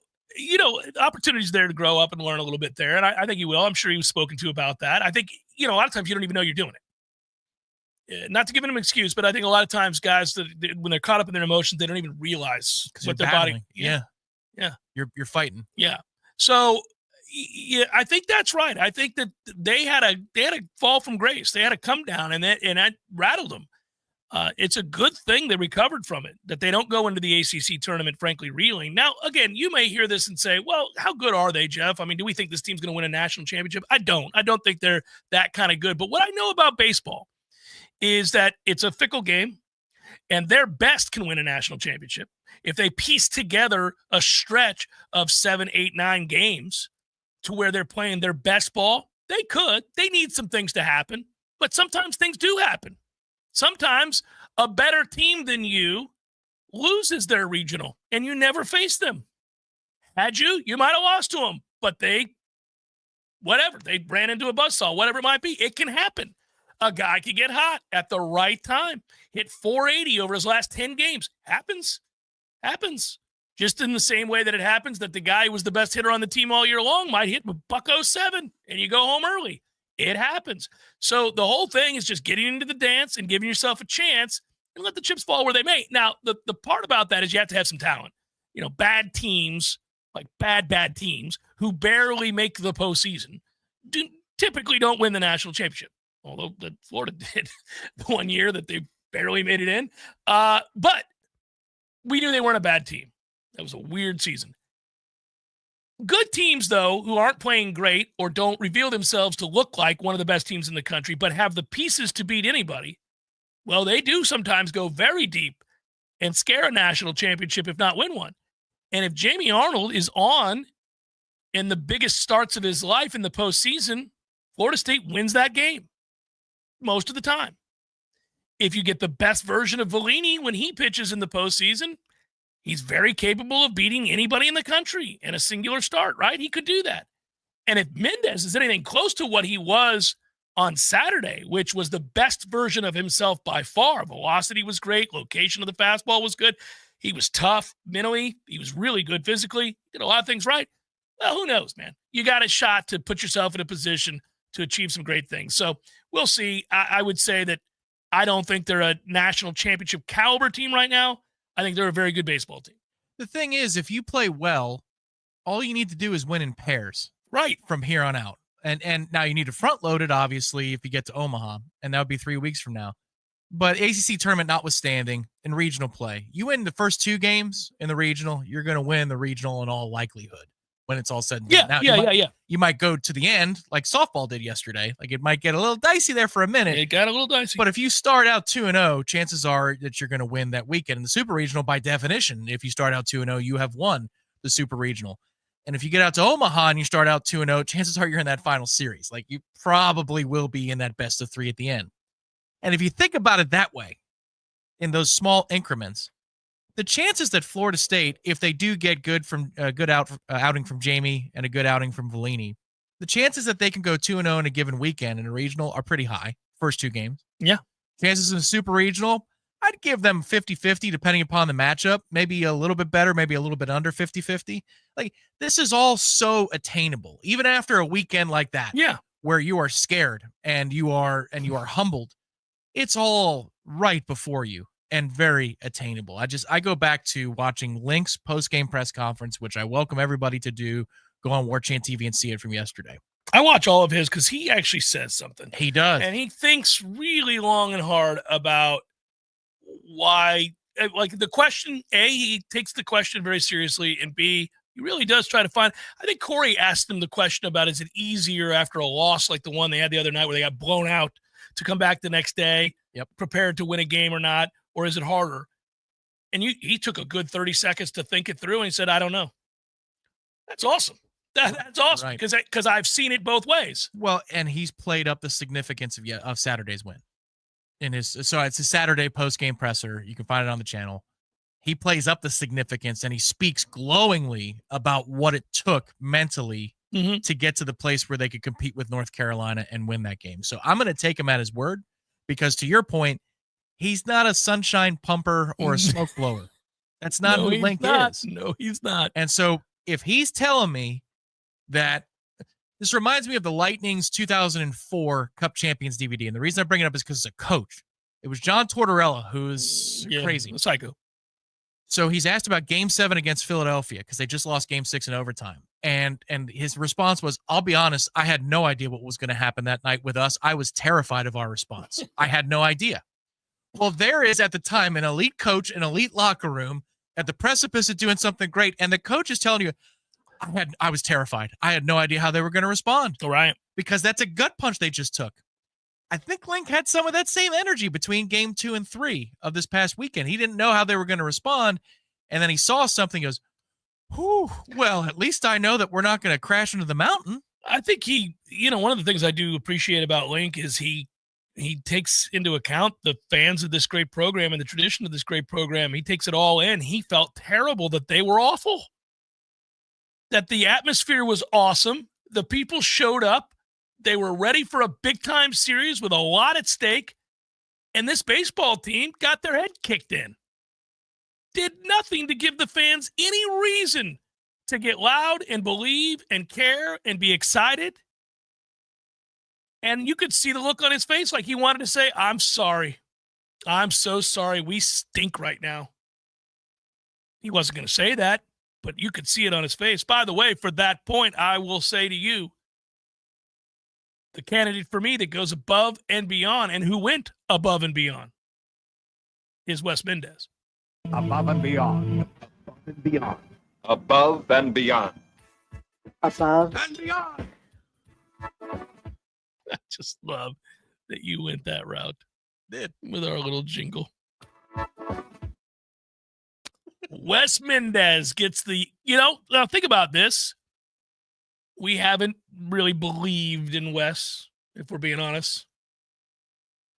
opportunities there to grow up and learn a little bit there. And I think he will. I'm sure he was spoken to about that. I think, a lot of times you don't even know you're doing it. Not to give him an excuse, but I think a lot of times guys, when they're caught up in their emotions, they don't even realize what their body. Yeah. You're fighting. Yeah. So, I think that's right. I think that they had a fall from grace. They had a come down, and that rattled them. It's a good thing they recovered from it, that they don't go into the ACC tournament, frankly, reeling. Now, again, you may hear this and say, well, how good are they, Jeff? I mean, do we think this team's going to win a national championship? I don't. I don't think they're that kind of good. But what I know about baseball is that it's a fickle game, and their best can win a national championship. If they piece together a stretch of 7, 8, 9 games to where they're playing their best ball, they could. They need some things to happen, but sometimes things do happen. Sometimes a better team than you loses their regional, and you never face them. Had you might have lost to them, but they ran into a buzzsaw, whatever it might be. It can happen. A guy can get hot at the right time, hit 480 over his last 10 games. Happens. Just in the same way that it happens that the guy who was the best hitter on the team all year long might hit $107 and you go home early. It happens. So the whole thing is just getting into the dance and giving yourself a chance and let the chips fall where they may. Now, the part about that is you have to have some talent. You know, bad teams, like bad teams who barely make the postseason typically don't win the national championship. Although Florida did the one year that they barely made it in. But we knew they weren't a bad team. That was a weird season. Good teams, though, who aren't playing great or don't reveal themselves to look like one of the best teams in the country, but have the pieces to beat anybody, well, they do sometimes go very deep and scare a national championship, if not win one. And if Jamie Arnold is on in the biggest starts of his life in the postseason, Florida State wins that game most of the time. If you get the best version of Vellini when he pitches in the postseason, he's very capable of beating anybody in the country in a singular start, right? He could do that. And if Mendez is anything close to what he was on Saturday, which was the best version of himself by far, velocity was great, location of the fastball was good, he was tough mentally, he was really good physically, did a lot of things right. Well, who knows, man? You got a shot to put yourself in a position to achieve some great things. So we'll see. I would say that I don't think they're a national championship caliber team right now. I think they're a very good baseball team. The thing is, if you play well, all you need to do is win in pairs. Right. From here on out. And now you need to front load it, obviously, if you get to Omaha, and that would be 3 weeks from now. But ACC tournament notwithstanding, in regional play, you win the first 2 games in the regional, you're going to win the regional in all likelihood when it's all said and done. You might go to the end like softball did yesterday. Like it might get a little dicey there for a minute. It got a little dicey. But if you start out 2-0, chances are that you're going to win that weekend. In the super regional, by definition, if you start out 2-0, you have won the super regional. And if you get out to Omaha and you start out 2-0, chances are you're in that final series. Like you probably will be in that best of 3 at the end. And if you think about it that way, in those small increments, the chances that Florida State, if they do get good from a good outing from Jamie and a good outing from Vellini, the chances that they can go 2-0 in a given weekend in a regional are pretty high. First 2 games. Yeah. Chances in a super regional, I'd give them 50-50 depending upon the matchup. Maybe a little bit better, maybe a little bit under 50-50. Like this is all so attainable, even after a weekend like that. Yeah. Where you are scared and you are humbled. It's all right before you. And very attainable. I go back to watching Link's post-game press conference, which I welcome everybody to do. Go on Warchant TV and see it from yesterday. I watch all of his because he actually says something. He does. And he thinks really long and hard about why, like the question, A, he takes the question very seriously, and B, he really does try to find. I think Corey asked him the question about, is it easier after a loss like the one they had the other night where they got blown out to come back the next day, prepared to win a game or not? Or is it harder? And he took a good 30 seconds to think it through, and he said, I don't know. That's awesome. That's awesome because I've seen it both ways. Well, and he's played up the significance of Saturday's win. So it's a Saturday post-game presser. You can find it on the channel. He plays up the significance, and he speaks glowingly about what it took mentally to get to the place where they could compete with North Carolina and win that game. So I'm going to take him at his word because, to your point, he's not a sunshine pumper or a smoke blower. That's not who Link is. No, he's not. And so if he's telling me that this reminds me of the Lightning's 2004 Cup Champions DVD. And the reason I bring it up is because it's a coach. It was John Tortorella, who's crazy. A psycho. So he's asked about Game 7 against Philadelphia because they just lost Game 6 in overtime. And his response was, I'll be honest, I had no idea what was going to happen that night with us. I was terrified of our response. I had no idea. Well, there is at the time an elite coach, an elite locker room at the precipice of doing something great. And the coach is telling you, I was terrified. I had no idea how they were going to respond. All right. Because that's a gut punch they just took. I think Link had some of that same energy between game 2 and 3 of this past weekend. He didn't know how they were going to respond. And then he saw something, goes, whew, well, at least I know that we're not going to crash into the mountain. I think one of the things I do appreciate about Link is he takes into account the fans of this great program and the tradition of this great program. He takes it all in. He felt terrible that they were awful, that the atmosphere was awesome. The people showed up. They were ready for a big-time series with a lot at stake, and this baseball team got their head kicked in. Did nothing to give the fans any reason to get loud and believe and care and be excited. And you could see the look on his face like he wanted to say, I'm sorry. I'm so sorry. We stink right now. He wasn't going to say that, but you could see it on his face. By the way, for that point, I will say to you, the candidate for me that goes above and beyond and who went above and beyond is Wes Mendez. Above and beyond. Above and beyond. Above and beyond. Above and beyond. I just love that you went that route with our little jingle. Wes Mendez gets now think about this. We haven't really believed in Wes, if we're being honest.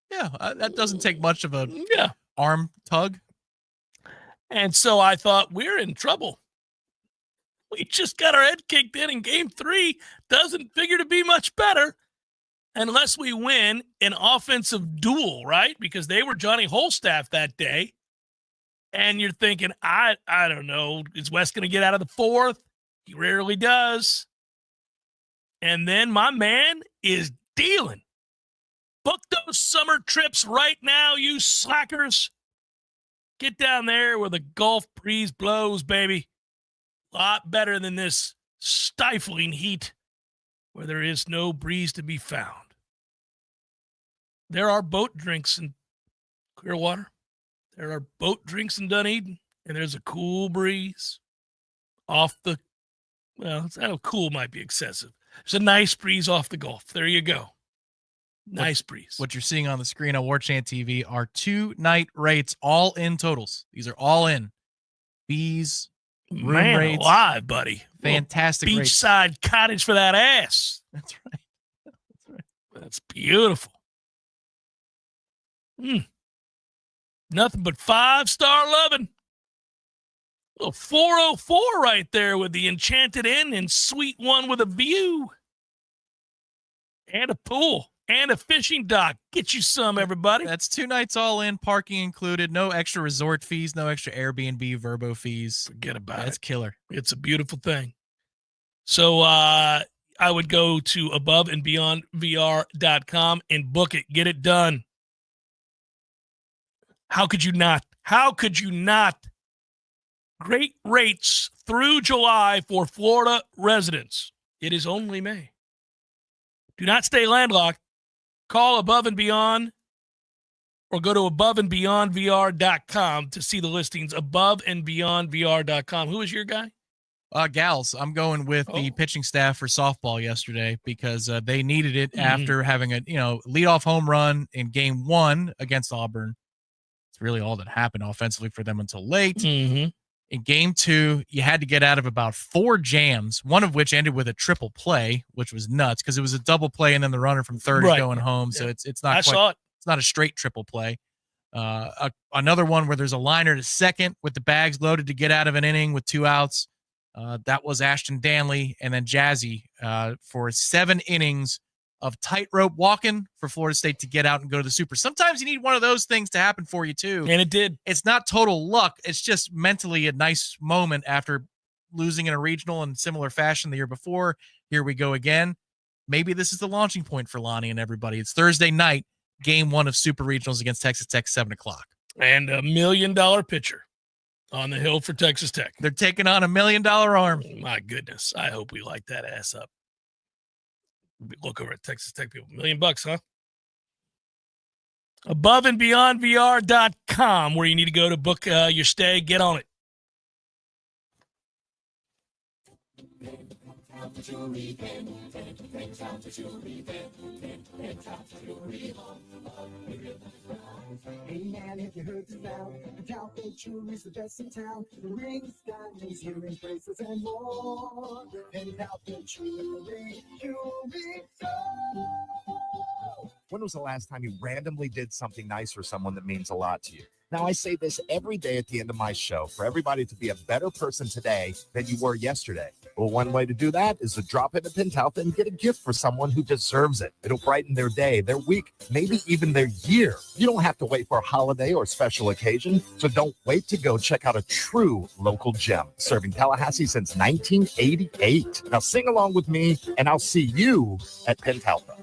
Yeah, that doesn't take much of a arm tug. And so I thought, we're in trouble. We just got our head kicked in game 3. Doesn't figure to be much better unless we win an offensive duel, right? Because they were Johnny Holstaff that day. And you're thinking, I don't know, is Wes going to get out of the 4th? He rarely does. And then my man is dealing. Book those summer trips right now, you slackers. Get down there where the Gulf breeze blows, baby. A lot better than this stifling heat where there is no breeze to be found. There are boat drinks in Clearwater. There are boat drinks in Dunedin. And there's a cool breeze off the, cool might be excessive. There's a nice breeze off the Gulf. There you go. Nice breeze. What you're seeing on the screen on Warchant TV are 2-night rates, all in totals. These are all in. Fees, room Man rates. alive, buddy. Fantastic rates. Beachside cottage for that ass. That's right. That's right. That's beautiful. Nothing but 5-star loving. A 404 right there with the Enchanted Inn and Suite 1 with a view. And a pool. And a fishing dock. Get you some, everybody. That's 2 nights all in, parking included, no extra resort fees, no extra Airbnb, Verbo fees. Forget about it. That's killer. It's a beautiful thing. So I would go to aboveandbeyondvr.com and book it. Get it done. How could you not? How could you not? Great rates through July for Florida residents. It is only May. Do not stay landlocked. Call Above and Beyond or go to aboveandbeyondvr.com to see the listings. Aboveandbeyondvr.com. Who is your guy? Gals. I'm going with the pitching staff for softball yesterday because they needed it after having a leadoff home run in game 1 against Auburn. It's really all that happened offensively for them until late. In game 2, you had to get out of about 4 jams, one of which ended with a triple play, which was nuts because it was a double play and then the runner from third is going home. So it's not saw it. It's not a straight triple play. Another one where there's a liner to second with the bags loaded to get out of an inning with 2 outs. That was Ashton Danley and then Jazzy for 7 innings of tightrope walking for Florida State to get out and go to the Super. Sometimes you need one of those things to happen for you too. And it did. It's not total luck. It's just mentally a nice moment after losing in a regional in similar fashion the year before. Here we go again. Maybe this is the launching point for Lonnie and everybody. It's Thursday night, game 1 of Super Regionals against Texas Tech, 7 o'clock. And $1 million pitcher on the hill for Texas Tech. They're taking on $1 million arm. My goodness. I hope we light that ass up. Look over at Texas Tech people. $1 million, huh? AboveandBeyondVR.com, where you need to go to book your stay. Get on it. Hey man, if you heard the sound, Pentalpin Jewelry's the best in town. Rings, diamonds, earrings, bracelets, and more. Pentalpin Jewelry, jewelry store. When was the last time you randomly did something nice for someone that means a lot to you? Now, I say this every day at the end of my show for everybody to be a better person today than you were yesterday. Well, one way to do that is to drop into Pentalpin and get a gift for someone who deserves it. It'll brighten their day, their week, maybe even their year. You don't have to wait for a holiday or special occasion, so don't wait to go check out a true local gem serving Tallahassee since 1988. Now, sing along with me, and I'll see you at Pentalpin.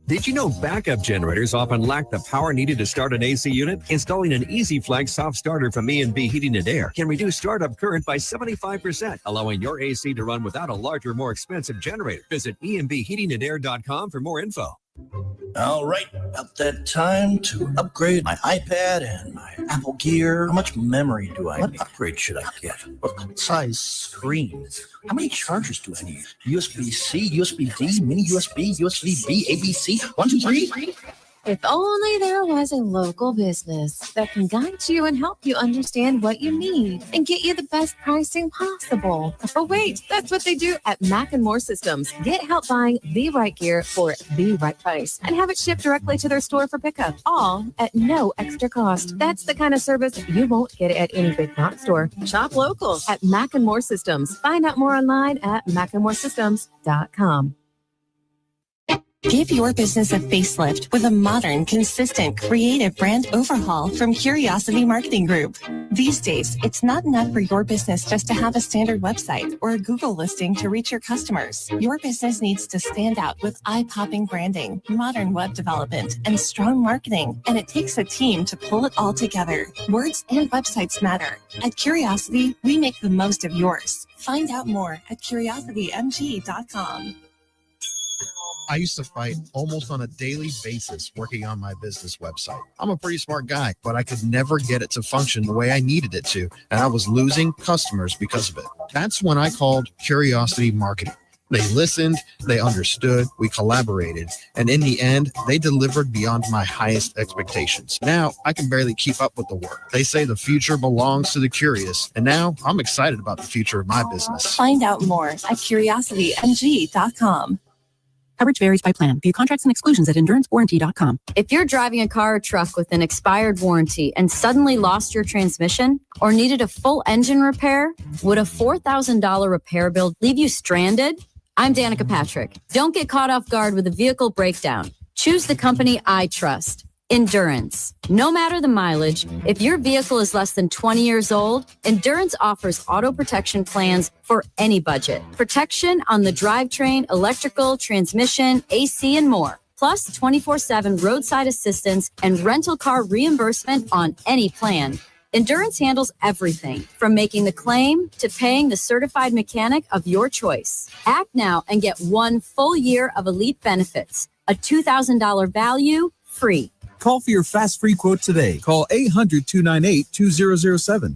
Did you know backup generators often lack the power needed to start an AC unit? Installing an EasyFlex soft starter from E&B Heating and Air can reduce startup current by 75%, allowing your AC to run without a larger, more expensive generator. Visit EMBHeatingandAir.com for more info. All right, about that time to upgrade my iPad and my Apple Gear. How much memory do I need? What upgrade should I get? What size screens? How many chargers do I need? USB-C, USB-D, mini USB, USB-B, ABC, 1, 2, 3? If only there was a local business that can guide you and help you understand what you need and get you the best pricing possible. Oh, wait, that's what they do at Mac & More Systems. Get help buying the right gear for the right price and have it shipped directly to their store for pickup, all at no extra cost. That's the kind of service you won't get at any big box store. Shop local at Mac & More Systems. Find out more online at macandmoresystems.com. Give your business a facelift with a modern, consistent, creative brand overhaul from Curiosity Marketing Group. These days, it's not enough for your business just to have a standard website or a Google listing to reach your customers. Your business needs to stand out with eye-popping branding, modern web development, and strong marketing. And it takes a team to pull it all together. Words and websites matter. At Curiosity, we make the most of yours. Find out more at curiositymg.com. I used to fight almost on a daily basis working on my business website. I'm a pretty smart guy, but I could never get it to function the way I needed it to, and I was losing customers because of it. That's when I called Curiosity Marketing. They listened, they understood, we collaborated, and in the end, they delivered beyond my highest expectations. Now, I can barely keep up with the work. They say the future belongs to the curious, and now I'm excited about the future of my business. Find out more at curiositymg.com. Coverage varies by plan. View contracts and exclusions at endurancewarranty.com. If you're driving a car or truck with an expired warranty and suddenly lost your transmission or needed a full engine repair, would a $4,000 repair bill leave you stranded? I'm Danica Patrick. Don't get caught off guard with a vehicle breakdown. Choose the company I trust. Endurance. No matter the mileage, if your vehicle is less than 20 years old, Endurance offers auto protection plans for any budget. Protection on the drivetrain, electrical, transmission, AC, and more. Plus 24/7 roadside assistance and rental car reimbursement on any plan. Endurance handles everything from making the claim to paying the certified mechanic of your choice. Act now and get 1 full year of elite benefits. A $2,000 value free. Call for your fast free quote today. Call 800-298-2007.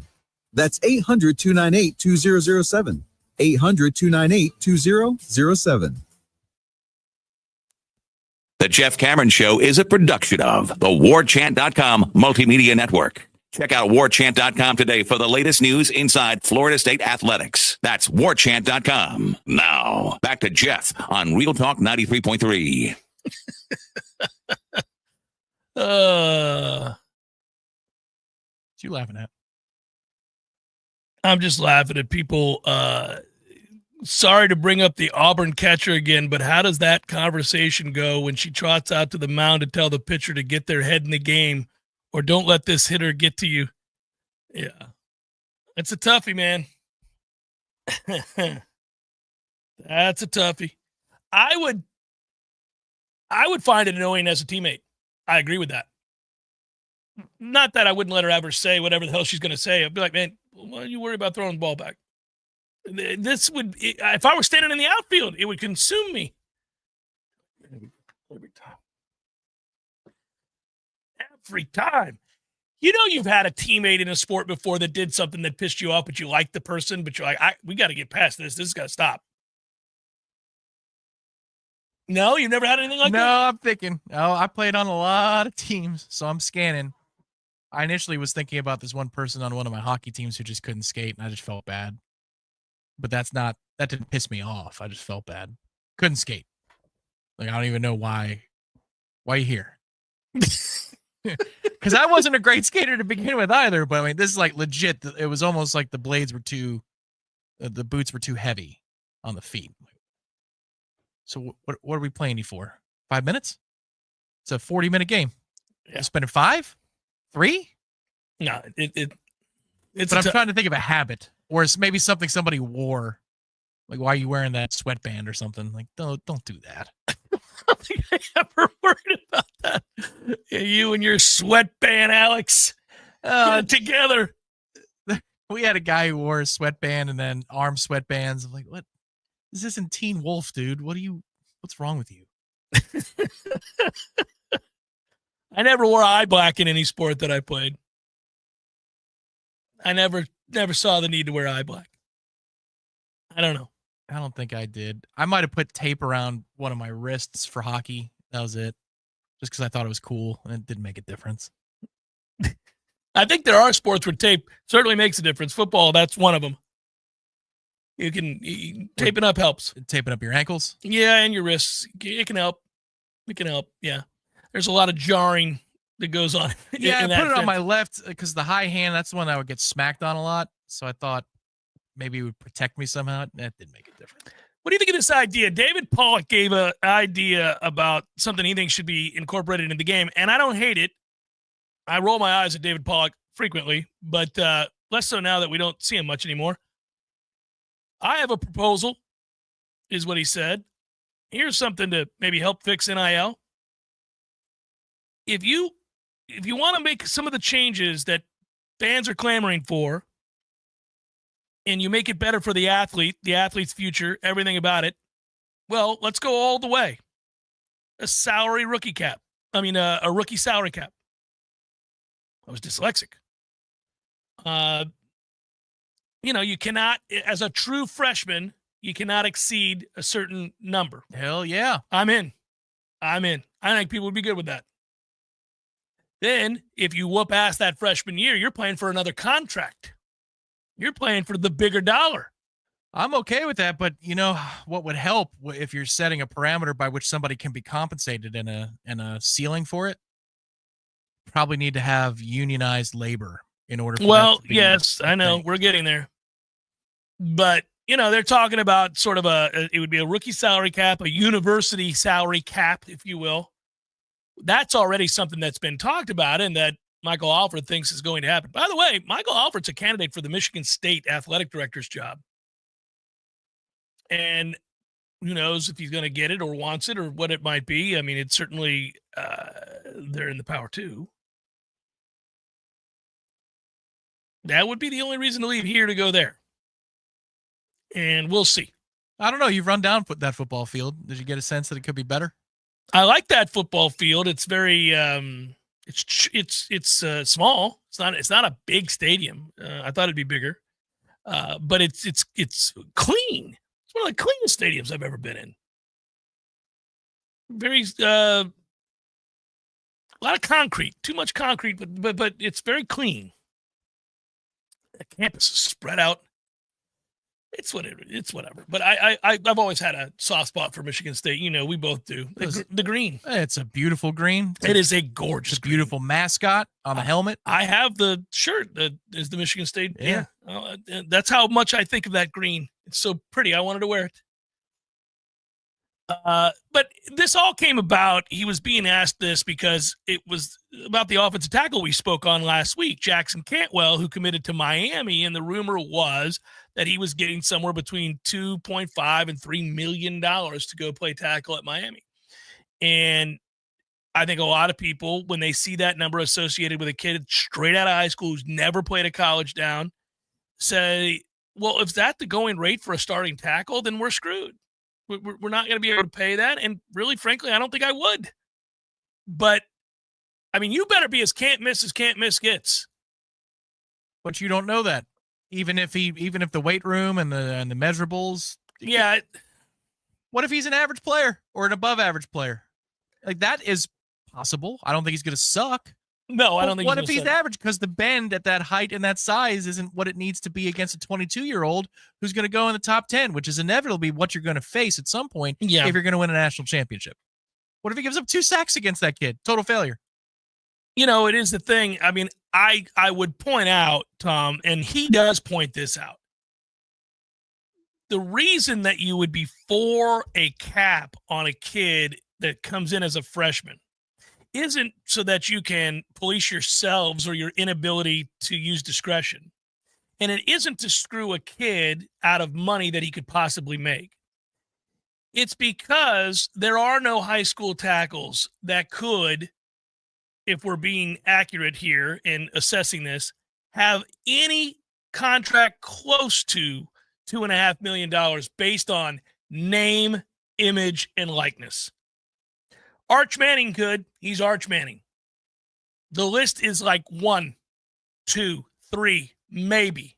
That's 800-298-2007. 800-298-2007. The Jeff Cameron Show is a production of the Warchant.com Multimedia Network. Check out Warchant.com today for the latest news inside Florida State athletics. That's Warchant.com. Now, back to Jeff on Real Talk 93.3. What you laughing at? I'm just laughing at people. Sorry to bring up the Auburn catcher again, but how does that conversation go when she trots out to the mound to tell the pitcher to get their head in the game or don't let this hitter get to you? Yeah. It's a toughie, man. That's a toughie. I would find it annoying as a teammate. I agree with that. Not that I wouldn't let her ever say whatever the hell she's going to say. I'd be like, man, why don't you worry about throwing the ball back? This would, if I were standing in the outfield, it would consume me. Every time. Every time. You know, you've had a teammate in a sport before that did something that pissed you off, but you liked the person, but you're like, we got to get past this. This has got to stop. No, you've never had anything like that? No, I'm thinking. Oh, I played on a lot of teams, so I'm scanning. I initially was thinking about this one person on one of my hockey teams who just couldn't skate, and I just felt bad. But that didn't piss me off. I just felt bad. Couldn't skate. Like, I don't even know why you here. Because I wasn't a great skater to begin with either, but I mean, this is like legit. It was almost like the boots were too heavy on the feet. So what are we playing you for? 5 minutes? It's a 40-minute game. Yeah. You spending 5? 3? No, it's. But I'm trying to think of a habit, or it's maybe something somebody wore. Like, why are you wearing that sweatband or something? Like, don't do that. I don't think I ever worried about that. Yeah, you and your sweatband, Alex. Get it together. We had a guy who wore a sweatband and then arm sweatbands. I'm like, what? This isn't Teen Wolf, dude. What's wrong with you? I never wore eye black in any sport that I played. I never saw the need to wear eye black. I don't know. I don't think I did. I might have put tape around one of my wrists for hockey. That was it. Just because I thought it was cool and it didn't make a difference. I think there are sports where tape certainly makes a difference. Football, that's one of them. Taping up helps. Taping up your ankles? Yeah, and your wrists. It can help. It can help, yeah. There's a lot of jarring that goes on. Yeah, I put it on my left because the high hand, that's the one I would get smacked on a lot. So I thought maybe it would protect me somehow. That didn't make a difference. What do you think of this idea? David Pollock gave an idea about something he thinks should be incorporated into the game, and I don't hate it. I roll my eyes at David Pollock frequently, but less so now that we don't see him much anymore. I have a proposal, is what he said. Here's something to maybe help fix NIL. If you want to make some of the changes that fans are clamoring for, and you make it better for the athlete's future, everything about it, well, let's go all the way. A rookie salary cap. I was dyslexic. You cannot, as a true freshman, you cannot exceed a certain number. Hell yeah. I'm in. I think people would be good with that. Then, if you whoop ass that freshman year, you're playing for another contract. You're playing for the bigger dollar. I'm okay with that, but you know what would help if you're setting a parameter by which somebody can be compensated and a ceiling for it? Probably need to have unionized labor in order for that to be yes, I know. We're getting there. But, they're talking about sort of it would be a rookie salary cap, a university salary cap, if you will. That's already something that's been talked about and that Michael Alford thinks is going to happen. By the way, Michael Alford's a candidate for the Michigan State athletic director's job. And who knows if he's going to get it or wants it or what it might be. I mean, it's certainly they're in the power too. That would be the only reason to leave here to go there. And we'll see. I don't know. You've run down that football field. Did you get a sense that it could be better? I like that football field. It's very it's small. It's not a big stadium. I thought it'd be bigger. But it's clean. It's one of the cleanest stadiums I've ever been in. Very a lot of concrete. Too much concrete, but it's very clean. The campus is spread out. It's whatever. But I've always had a soft spot for Michigan State. We both do. The green. It's a beautiful green. It is a gorgeous, beautiful mascot on the helmet. I have the shirt that is the Michigan State. Yeah. That's how much I think of that green. It's so pretty. I wanted to wear it. But this all came about. He was being asked this because it was about the offensive tackle we spoke on last week, Jackson Cantwell, who committed to Miami. And the rumor was that he was getting somewhere between $2.5 and $3 million to go play tackle at Miami. And I think a lot of people, when they see that number associated with a kid straight out of high school who's never played a college down, say, well, if that's the going rate for a starting tackle, then we're screwed. We're not going to be able to pay that. And really, frankly, I don't think I would. But, I mean, you better be as can't miss gets. But you don't know that. Even if the weight room and the measurables. Yeah. What if he's an average player or an above average player? Like, that is possible. I don't think he's going to suck. No, I don't think. What if he's average? Because the bend at that height and that size isn't what it needs to be against a 22-year-old who's going to go in the top 10, which is inevitably what you're going to face at some point if you're going to win a national championship. What if he gives up 2 sacks against that kid? Total failure. You know, it is the thing. I mean, I would point out, Tom, and he does point this out. The reason that you would be for a cap on a kid that comes in as a freshman isn't so that you can police yourselves or your inability to use discretion. And it isn't to screw a kid out of money that he could possibly make. It's because there are no high school tackles that could, if we're being accurate here in assessing this, have any contract close to $2.5 million based on name, image, and likeness. Arch Manning could. He's Arch Manning. The list is like 1, 2, 3, maybe.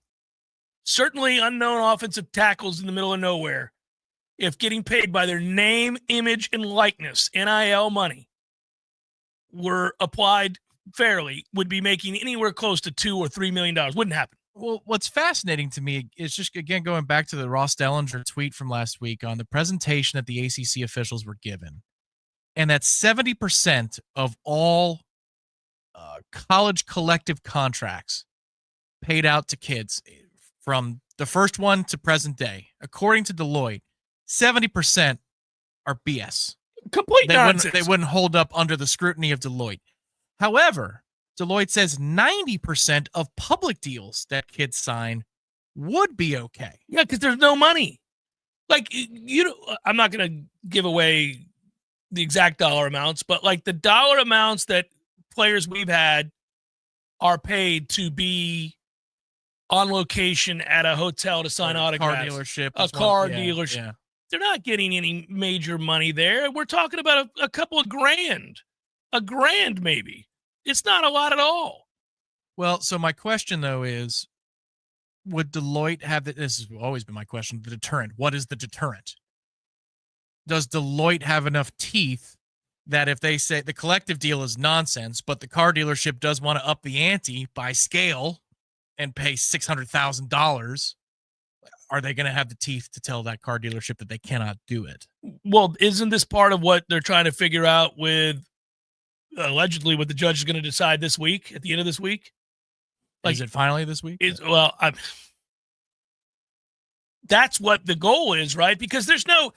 Certainly unknown offensive tackles in the middle of nowhere, if getting paid by their name, image, and likeness, NIL money, were applied fairly, would be making anywhere close to $2 or $3 million. Wouldn't happen. Well, what's fascinating to me is just, again, going back to the Ross Dellinger tweet from last week on the presentation that the ACC officials were given, and that 70% of all college collective contracts paid out to kids from the first one to present day, according to Deloitte, 70% are BS. Complete nonsense. They wouldn't hold up under the scrutiny of Deloitte. However, Deloitte says 90% of public deals that kids sign would be okay. Yeah, because there's no money. Like, I'm not going to give away the exact dollar amounts, but like the dollar amounts that players we've had are paid to be on location at a hotel to sign autographs. Car dealership. A car dealership. Yeah. They're not getting any major money there. We're talking about a couple of grand. A grand, maybe. It's not a lot at all. Well, so my question, though, is, would Deloitte have this has always been my question, the deterrent. What is the deterrent? Does Deloitte have enough teeth that if they say the collective deal is nonsense, but the car dealership does want to up the ante by scale and pay $600,000, are they going to have the teeth to tell that car dealership that they cannot do it? Well, isn't this part of what they're trying to figure out with allegedly what the judge is going to decide this week, at the end of this week? Like, is it finally this week? That's what the goal is, right? Because there's no,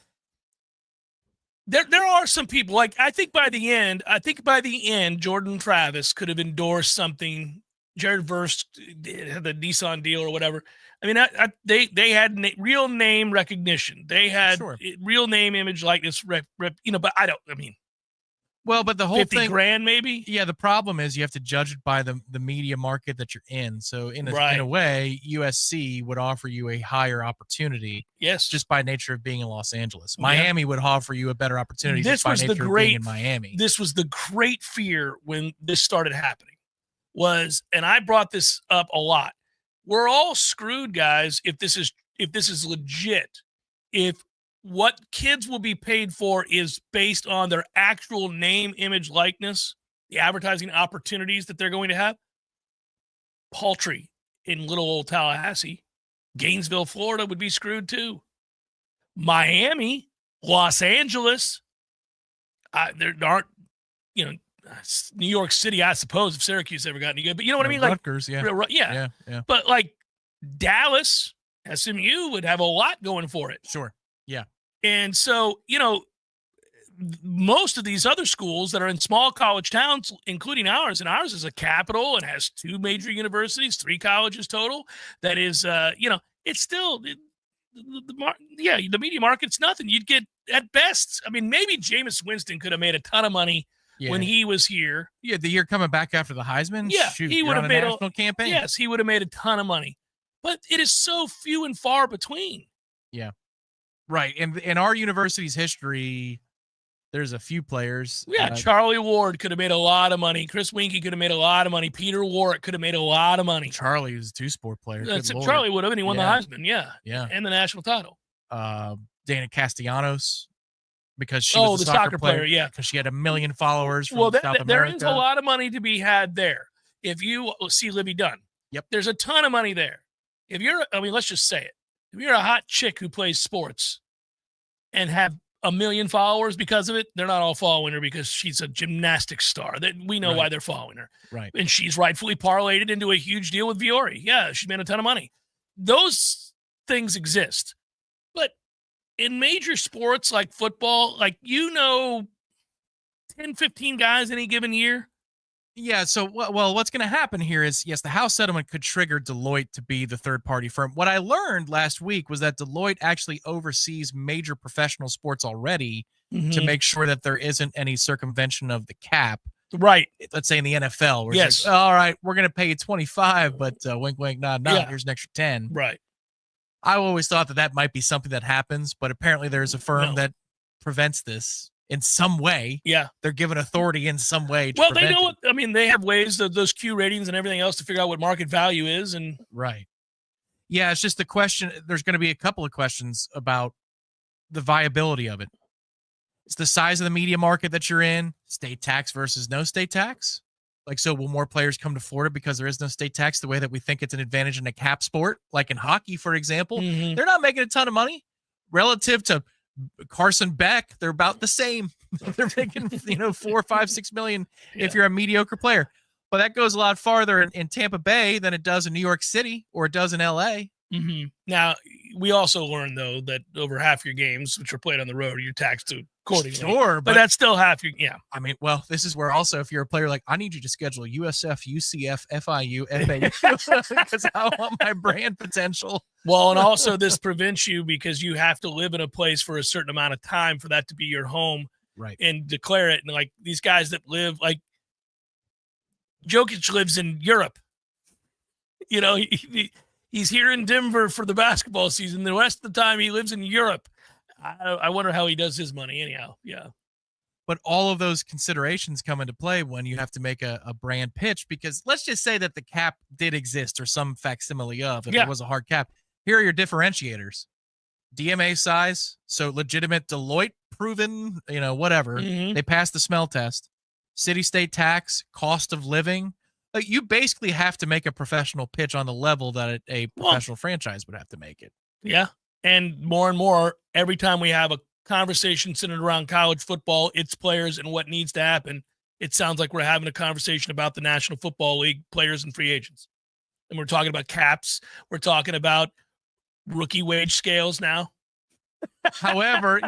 there are some people, like, I think by the end, Jordan Travis could have endorsed something. Jared Verse had the Nissan deal or whatever. I mean, they had real name recognition. They had real name, image, likeness, but well, but the whole 50 thing, grand maybe. Yeah, the problem is you have to judge it by the media market that you're in. So in a way, USC would offer you a higher opportunity. Yes, just by nature of being in Los Angeles. Miami would offer you a better opportunity just by nature of being in Miami. This was the great fear when this started happening. And I brought this up a lot. We're all screwed, guys, if this is legit. If what kids will be paid for is based on their actual name, image, likeness, the advertising opportunities that they're going to have, paltry in little old Tallahassee. Gainesville, Florida would be screwed too. Miami, Los Angeles, there aren't, New York City, I suppose, if Syracuse ever got any good. But you know what I mean? Rutgers, like, yeah. But like Dallas, SMU would have a lot going for it. Sure. Yeah. And so, most of these other schools that are in small college towns, including ours, and ours is a capital and has 2 major universities, 3 colleges total. That is, it's still the media market's nothing. You'd get at best, maybe Jameis Winston could have made a ton of money when he was here. Yeah, the year coming back after the Heisman. Yeah, Shoot, he would have made made a national campaign. Yes, he would have made a ton of money, but it is so few and far between. Yeah, right. And in our university's history, there's a few players. Yeah, Charlie Ward could have made a lot of money. Chris Winkie could have made a lot of money. Peter Warwick could have made a lot of money. Charlie was a two-sport player. Charlie would have, and he won the Heisman. Yeah, and the national title. Dana Castellanos, because she was a the soccer player. Yeah, because she had 1 million followers from South America. There is a lot of money to be had there. If you see Libby Dunn, there's a ton of money there. If you're, let's just say it. If you're a hot chick who plays sports and have 1 million followers because of it, they're not all following her because she's a gymnastics star. That we know why they're following her. Right. And she's rightfully parlayed it into a huge deal with Viore. Yeah, she's made a ton of money. Those things exist. But in major sports like football, 10, 15 guys any given year. Yeah, so, what's going to happen here is, yes, the House settlement could trigger Deloitte to be the third-party firm. What I learned last week was that Deloitte actually oversees major professional sports already to make sure that there isn't any circumvention of the cap. Right. Let's say in the NFL. Where yes. It's like, all right, we're going to pay you 25, but wink, wink, nod, nod. Here's an extra 10. Right. I always thought that might be something that happens, but apparently there's a firm that prevents this in some way. Yeah. They're given authority in some way to Well, they prevent know it. what, they have ways of those Q ratings and everything else to figure out what market value is. And right. Yeah, it's just the question. There's going to be a couple of questions about the viability of it. It's the size of the media market that you're in, state tax versus no state tax. So will more players come to Florida because there is no state tax the way that we think it's an advantage in a cap sport? Like in hockey, for example, they're not making a ton of money relative to Carson Beck. They're about the same. They're making, 4, 5, 6 million if you're a mediocre player. But that goes a lot farther in Tampa Bay than it does in New York City or it does in LA. Mm-hmm. Now, we also learned, though, that over half your games, which are played on the road, you're taxed accordingly. Sure, but that's still half your, this is where also if you're a player I need you to schedule USF, UCF, FIU, FAU because I want my brand potential. Well, and also this prevents you because you have to live in a place for a certain amount of time for that to be your home. Right. And declare it. And these guys that live, Jokic lives in Europe. He's here in Denver for the basketball season. The rest of the time he lives in Europe. I wonder how he does his money anyhow. Yeah. But all of those considerations come into play when you have to make a brand pitch, because let's just say that the cap did exist or some facsimile of, if it was a hard cap. Here are your differentiators. DMA size, so legitimate Deloitte proven, whatever. They passed the smell test. City state tax, cost of living. You basically have to make a professional pitch on the level that a professional franchise would have to make it. Yeah. And more, every time we have a conversation centered around college football, its players and what needs to happen, it sounds like we're having a conversation about the National Football League players and free agents. And we're talking about caps. We're talking about rookie wage scales now. However,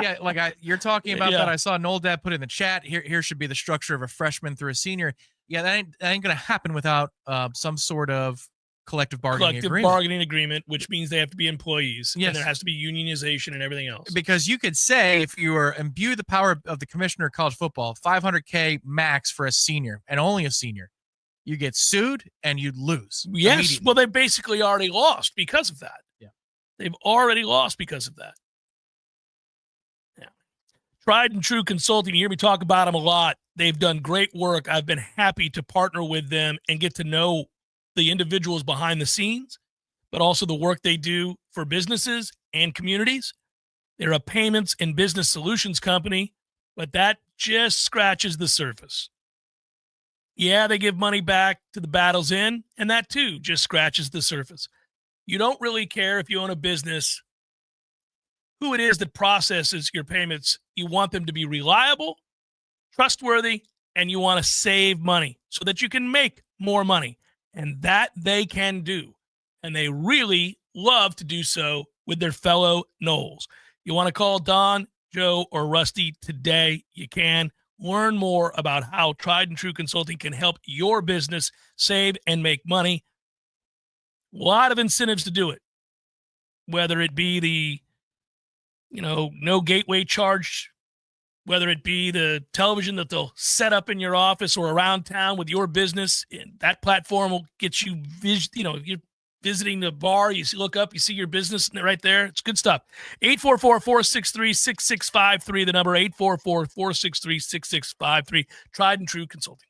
you're talking about that. I saw Noel Dad put in the chat. Here should be the structure of a freshman through a senior. Yeah, that ain't going to happen without some sort of collective bargaining agreement, which means they have to be employees. Yes. And there has to be unionization and everything else. Because you could say, if you were imbue the power of the commissioner of college football, $500K max for a senior and only a senior, you get sued and you'd lose. Yes. Well, they basically already lost because of that. Yeah. They've already lost because of that. Yeah. Tried and True Consulting. You hear me talk about them a lot. They've done great work. I've been happy to partner with them and get to know the individuals behind the scenes, but also the work they do for businesses and communities. They're a payments and business solutions company, but that just scratches the surface. Yeah, they give money back to the Battle's Inn, and that too just scratches the surface. You don't really care if you own a business who it is that processes your payments. You want them to be reliable, trustworthy, and you want to save money so that you can make more money. And that they can do. And they really love to do so with their fellow Noles. You want to call Don, Joe, or Rusty today? You can. Learn more about how Tried and True Consulting can help your business save and make money. A lot of incentives to do it. Whether it be the, no gateway charge whether it be the television that they'll set up in your office or around town with your business. That platform will get you, you're visiting the bar, you look up, you see your business right there. It's good stuff. 844-463-6653, the number 844-463-6653. Tried and True Consulting.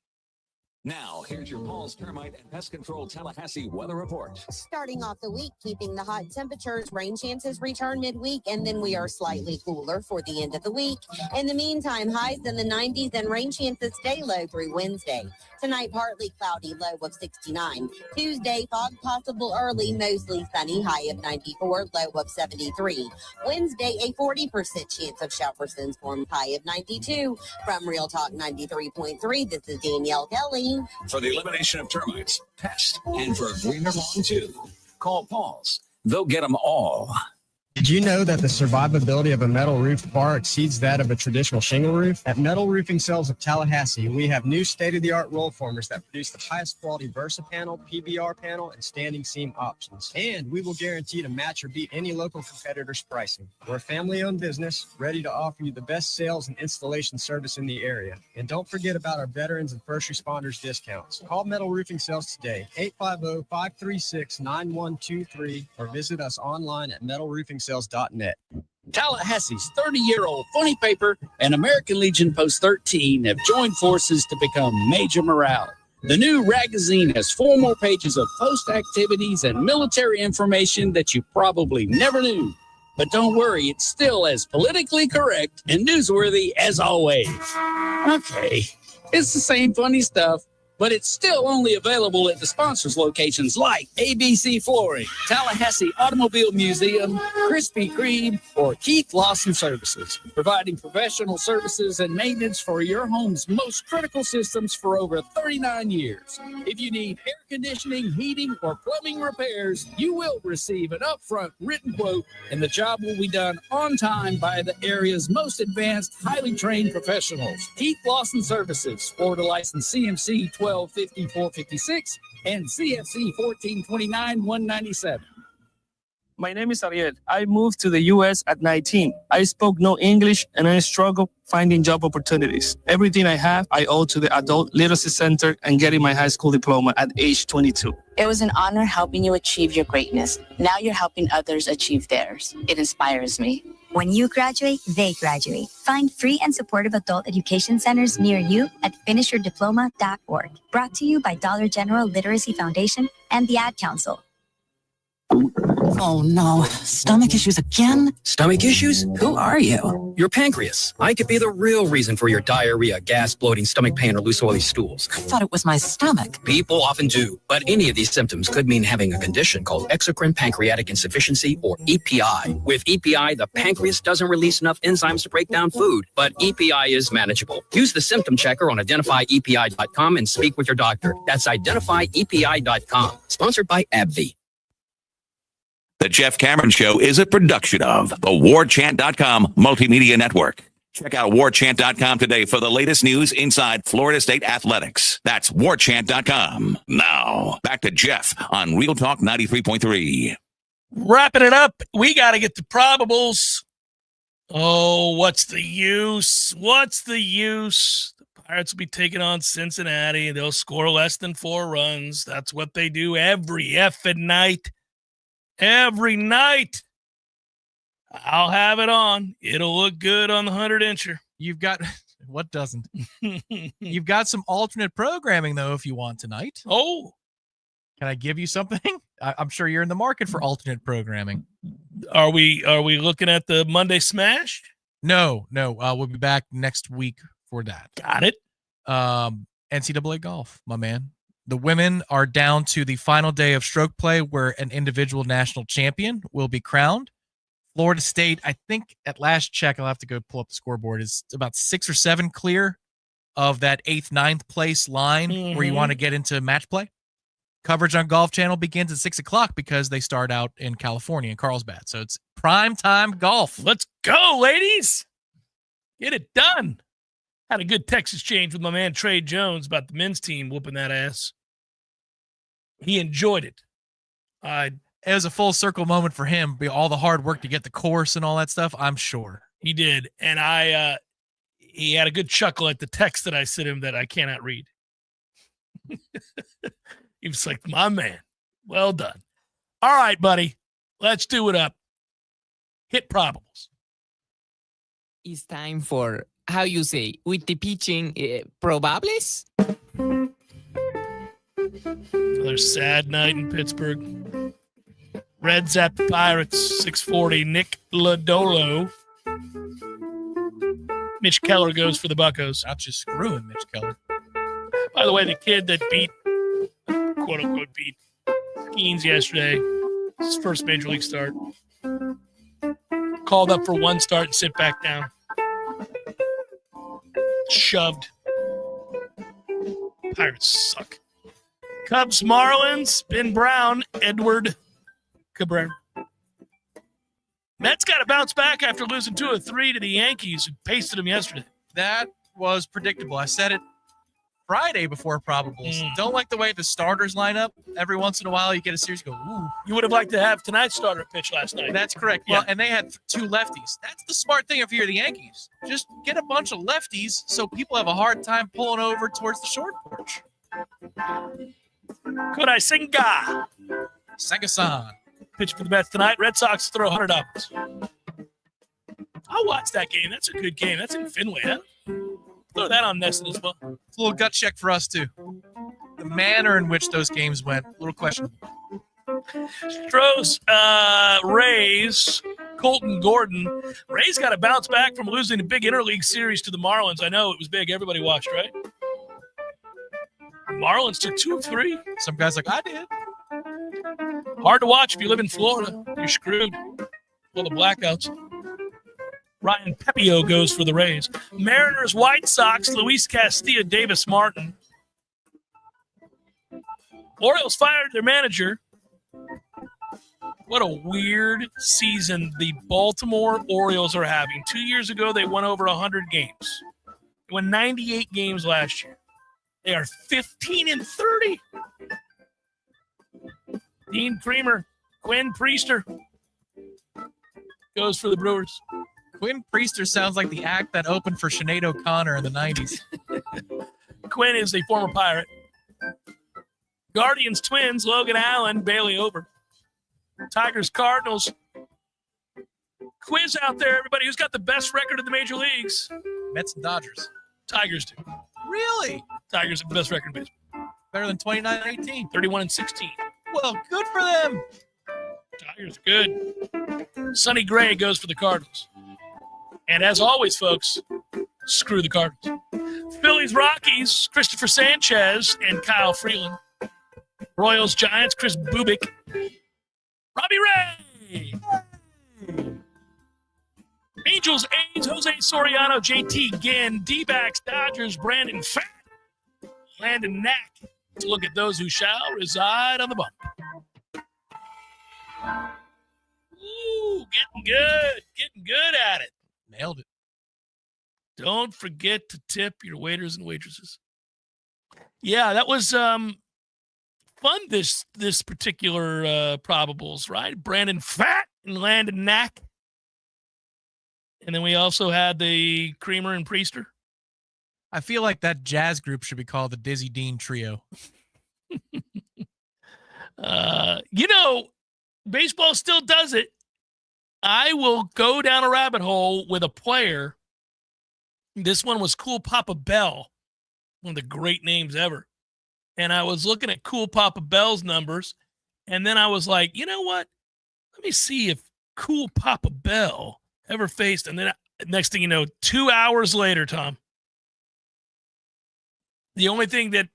Now, here's your Paul's Termite and Pest Control Tallahassee weather report. Starting off the week, keeping the hot temperatures, rain chances return midweek, and then we are slightly cooler for the end of the week. In the meantime, highs in the 90s and rain chances stay low through Wednesday. Tonight, partly cloudy, low of 69. Tuesday, fog possible early, mostly sunny, high of 94, low of 73. Wednesday, a 40% chance of showers and storms, high of 92. From Real Talk 93.3, this is Danielle Kelly. For the elimination of termites, pests, and for a greener lawn too, call Paul's. They'll get them all. Did you know that the survivability of a metal roof far exceeds that of a traditional shingle roof? At Metal Roofing Sales of Tallahassee, we have new state-of-the-art roll formers that produce the highest quality Versa panel, PBR panel, and standing seam options. And we will guarantee to match or beat any local competitor's pricing. We're a family-owned business, ready to offer you the best sales and installation service in the area. And don't forget about our veterans and first responders discounts. Call Metal Roofing Sales today, 850-536-9123, or visit us online at metalroofing.net. Tallahassee's 30-year-old funny paper and American Legion Post 13 have joined forces to become Major Morale. The new magazine has 4 more pages of post activities and military information that you probably never knew. But don't worry, it's still as politically correct and newsworthy as always. Okay, it's the same funny stuff, but it's still only available at the sponsors' locations like ABC Flooring, Tallahassee Automobile Museum, Krispy Kreme, or Keith Lawson Services, providing professional services and maintenance for your home's most critical systems for over 39 years. If you need air conditioning, heating, or plumbing repairs, you will receive an upfront written quote, and the job will be done on time by the area's most advanced, highly trained professionals. Keith Lawson Services, Florida license CMC 125456 and CFC 1429-197. My name is Ariel. I moved to the U.S. at 19. I spoke no English and I struggled finding job opportunities. Everything I have, I owe to the Adult Literacy Center and getting my high school diploma at age 22. It was an honor helping you achieve your greatness. Now you're helping others achieve theirs. It inspires me. When you graduate, they graduate. Find free and supportive adult education centers near you at finishyourdiploma.org. Brought to you by Dollar General Literacy Foundation and the Ad Council. Oh no, stomach issues again? Stomach issues? Who are you? Your pancreas. I could be the real reason for your diarrhea, gas, bloating, stomach pain, or loose, oily stools. I thought it was my stomach. People often do, but any of these symptoms could mean having a condition called exocrine pancreatic insufficiency, or EPI. With EPI, the pancreas doesn't release enough enzymes to break down food, but EPI is manageable. Use the symptom checker on identifyepi.com and speak with your doctor. That's identifyepi.com. Sponsored by AbbVie. The Jeff Cameron Show is a production of the Warchant.com Multimedia Network. Check out Warchant.com today for the latest news inside Florida State athletics. That's Warchant.com. Now, back to Jeff on Real Talk 93.3. Wrapping it up, we got to get the probables. Oh, what's the use? What's the use? The Pirates will be taking on Cincinnati. They'll score less than 4 runs. That's what they do every effing night. Every night. I'll have it on. It'll look good on the 100-incher. You've got, what doesn't? You've got some alternate programming, though, if you want tonight. Oh. Can I give you something? I'm sure you're in the market for alternate programming. Are we looking at the Monday Smash? No. We'll be back next week for that. Got it. NCAA golf, my man. The women are down to the final day of stroke play where an individual national champion will be crowned. Florida State, I think at last check, I'll have to go pull up the scoreboard, is about 6 or 7 clear of that 8th, 9th place line where you want to get into match play. Coverage on Golf Channel begins at 6 o'clock because they start out in California, in Carlsbad. So it's prime time golf. Let's go, ladies. Get it done. Had a good text exchange with my man Trey Jones about the men's team whooping that ass. He enjoyed it. It was a full circle moment for him. All the hard work to get the course and all that stuff, I'm sure. He did. And he had a good chuckle at the text that I sent him that I cannot read. He was like, my man, well done. All right, buddy, let's do it up. Hit probables. It's time for, how you say, with the pitching, probables? Another sad night in Pittsburgh. Reds at the Pirates, 6:40. Nick Lodolo. Mitch Keller goes for the Buccos. Not just screwing Mitch Keller. By the way, the kid that beat, quote-unquote, beat Skeens yesterday, his first major league start, called up for one start and sit back down. Shoved. Pirates suck. Cubs, Marlins, Ben Brown, Edward Cabrera. Mets got to bounce back after losing 2 of 3 to the Yankees, who pasted them yesterday. That was predictable. I said it Friday before probables. Don't like the way the starters line up. Every once in a while, you get a series go, ooh. You would have liked to have tonight's starter pitch last night. That's correct. Yeah. Well, and they had 2 lefties. That's the smart thing if you're the Yankees. Just get a bunch of lefties so people have a hard time pulling over towards the short porch. Kodai Senga. Senga-san. Pitch for the Mets tonight. Red Sox throw $100. I'll watch that game. That's a good game. That's in Fenway, huh? Throw that on Nesson as well. It's a little gut check for us, too. The manner in which those games went, a little questionable. Stros, Rays, Colton Gordon. Rays got to bounce back from losing a big interleague series to the Marlins. I know it was big. Everybody watched, right? Marlins took 2 of 3. Some guys like, I did. Hard to watch if you live in Florida. You're screwed. Well, the blackouts. Ryan Pepio goes for the Rays. Mariners, White Sox, Luis Castillo, Davis Martin. Orioles fired their manager. What a weird season the Baltimore Orioles are having. 2 years ago, they won over 100 games. They won 98 games last year. They are 15-30. Dean Creamer, Quinn Priester goes for the Brewers. Quinn Priester sounds like the act that opened for Sinead O'Connor in the 90s. Quinn is a former Pirate. Guardians, Twins, Logan Allen, Bailey over. Tigers, Cardinals. Quiz out there, everybody. Who's got the best record in the major leagues? Mets and Dodgers. Tigers do. Really? Tigers have the best record in baseball. Better than 29-18. 31-16. Well, good for them. Tigers good. Sonny Gray goes for the Cardinals. And as always, folks, screw the Cardinals. Phillies, Rockies, Christopher Sanchez and Kyle Freeland. Royals, Giants, Chris Bubik. Robbie Ray. Angels, A's, Jose Soriano, JT Ginn. D-backs, Dodgers, Brandon Fat. Landon Knack. To look at those who shall reside on the bump. Ooh, getting good at it. Nailed it. Don't forget to tip your waiters and waitresses. Yeah, that was fun, this particular probables, right? Brandon Fat and Landon Knack. And then we also had the Creamer and Priester. I feel like that jazz group should be called the Dizzy Dean Trio. Baseball still does it. I will go down a rabbit hole with a player. This one was Cool Papa Bell, one of the great names ever. And I was looking at Cool Papa Bell's numbers, and then I was like, you know what? Let me see if Cool Papa Bell ever faced. And then next thing you know, 2 hours later, Tom, the only thing that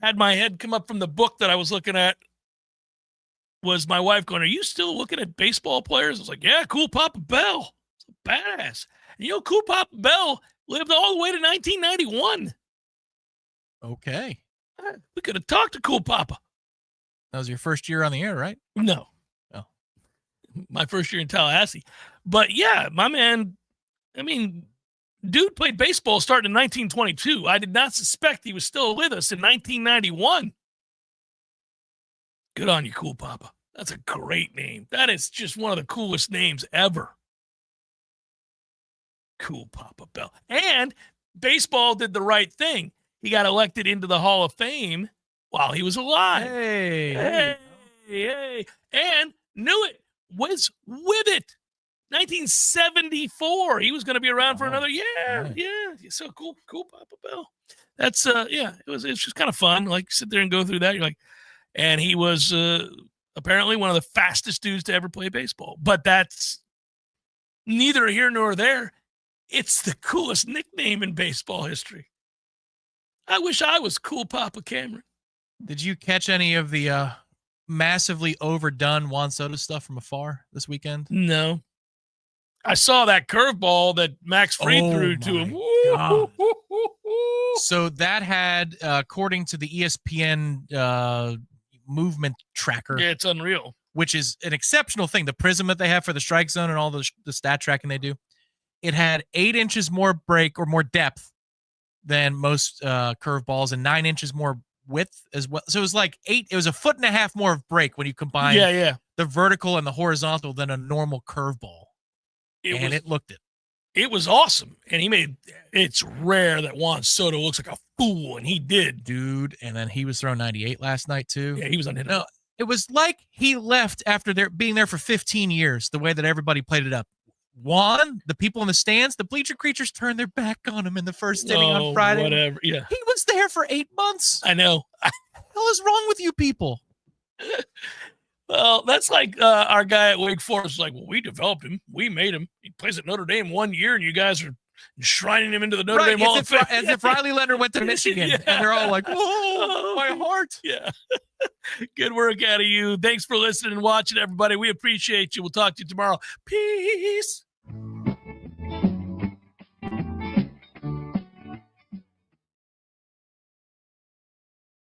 had my head come up from the book that I was looking at was my wife going, are you still looking at baseball players? I was like, yeah, Cool Papa Bell. It's a badass. And Cool Papa Bell lived all the way to 1991. Okay. We could have talked to Cool Papa. That was your first year on the air, right? No. Oh. My first year in Tallahassee. But yeah, my man, dude played baseball starting in 1922. I did not suspect he was still with us in 1991. Good on you, Cool Papa. That's a great name. That is just one of the coolest names ever. Cool Papa Bell. And baseball did the right thing. He got elected into the Hall of Fame while he was alive. Hey. And knew it, was with it. 1974. He was going to be around for another year. Yeah. So cool Papa Bell. That's it's just kind of fun. Like, sit there and go through that. You're like, and he was apparently one of the fastest dudes to ever play baseball. But that's neither here nor there. It's the coolest nickname in baseball history. I wish I was Cool Papa Cameron. Did you catch any of the massively overdone Juan Soto stuff from afar this weekend? No. I saw that curveball that Max Fried threw to him. So that had, according to the ESPN movement tracker. Yeah, it's unreal. Which is an exceptional thing. The prism that they have for the strike zone and all the stat tracking they do. It had 8 inches more break or more depth than most curveballs and 9 inches more width as well. So it was like 8. It was a 1.5 feet more of break when you combine the vertical and the horizontal than a normal curveball. It looked it. It was awesome. And it's rare that Juan Soto looks like a fool, and he did. Dude, and then he was throwing 98 last night, too. Yeah, he was unhittable. No, it was like he left after being there for 15 years, the way that everybody played it up. Juan, the people in the stands, the bleacher creatures turned their back on him in the first inning on Friday. Whatever, yeah. He was there for 8 months. I know. What the hell is wrong with you people? Well, that's like our guy at Wake Forest. Like, well, we developed him. We made him. He plays at Notre Dame 1 year, and you guys are enshrining him into the Notre Dame Hall of Fame. As if Riley Leonard went to Michigan, and they're all like, oh, my heart. Yeah. Good work out of you. Thanks for listening and watching, everybody. We appreciate you. We'll talk to you tomorrow. Peace.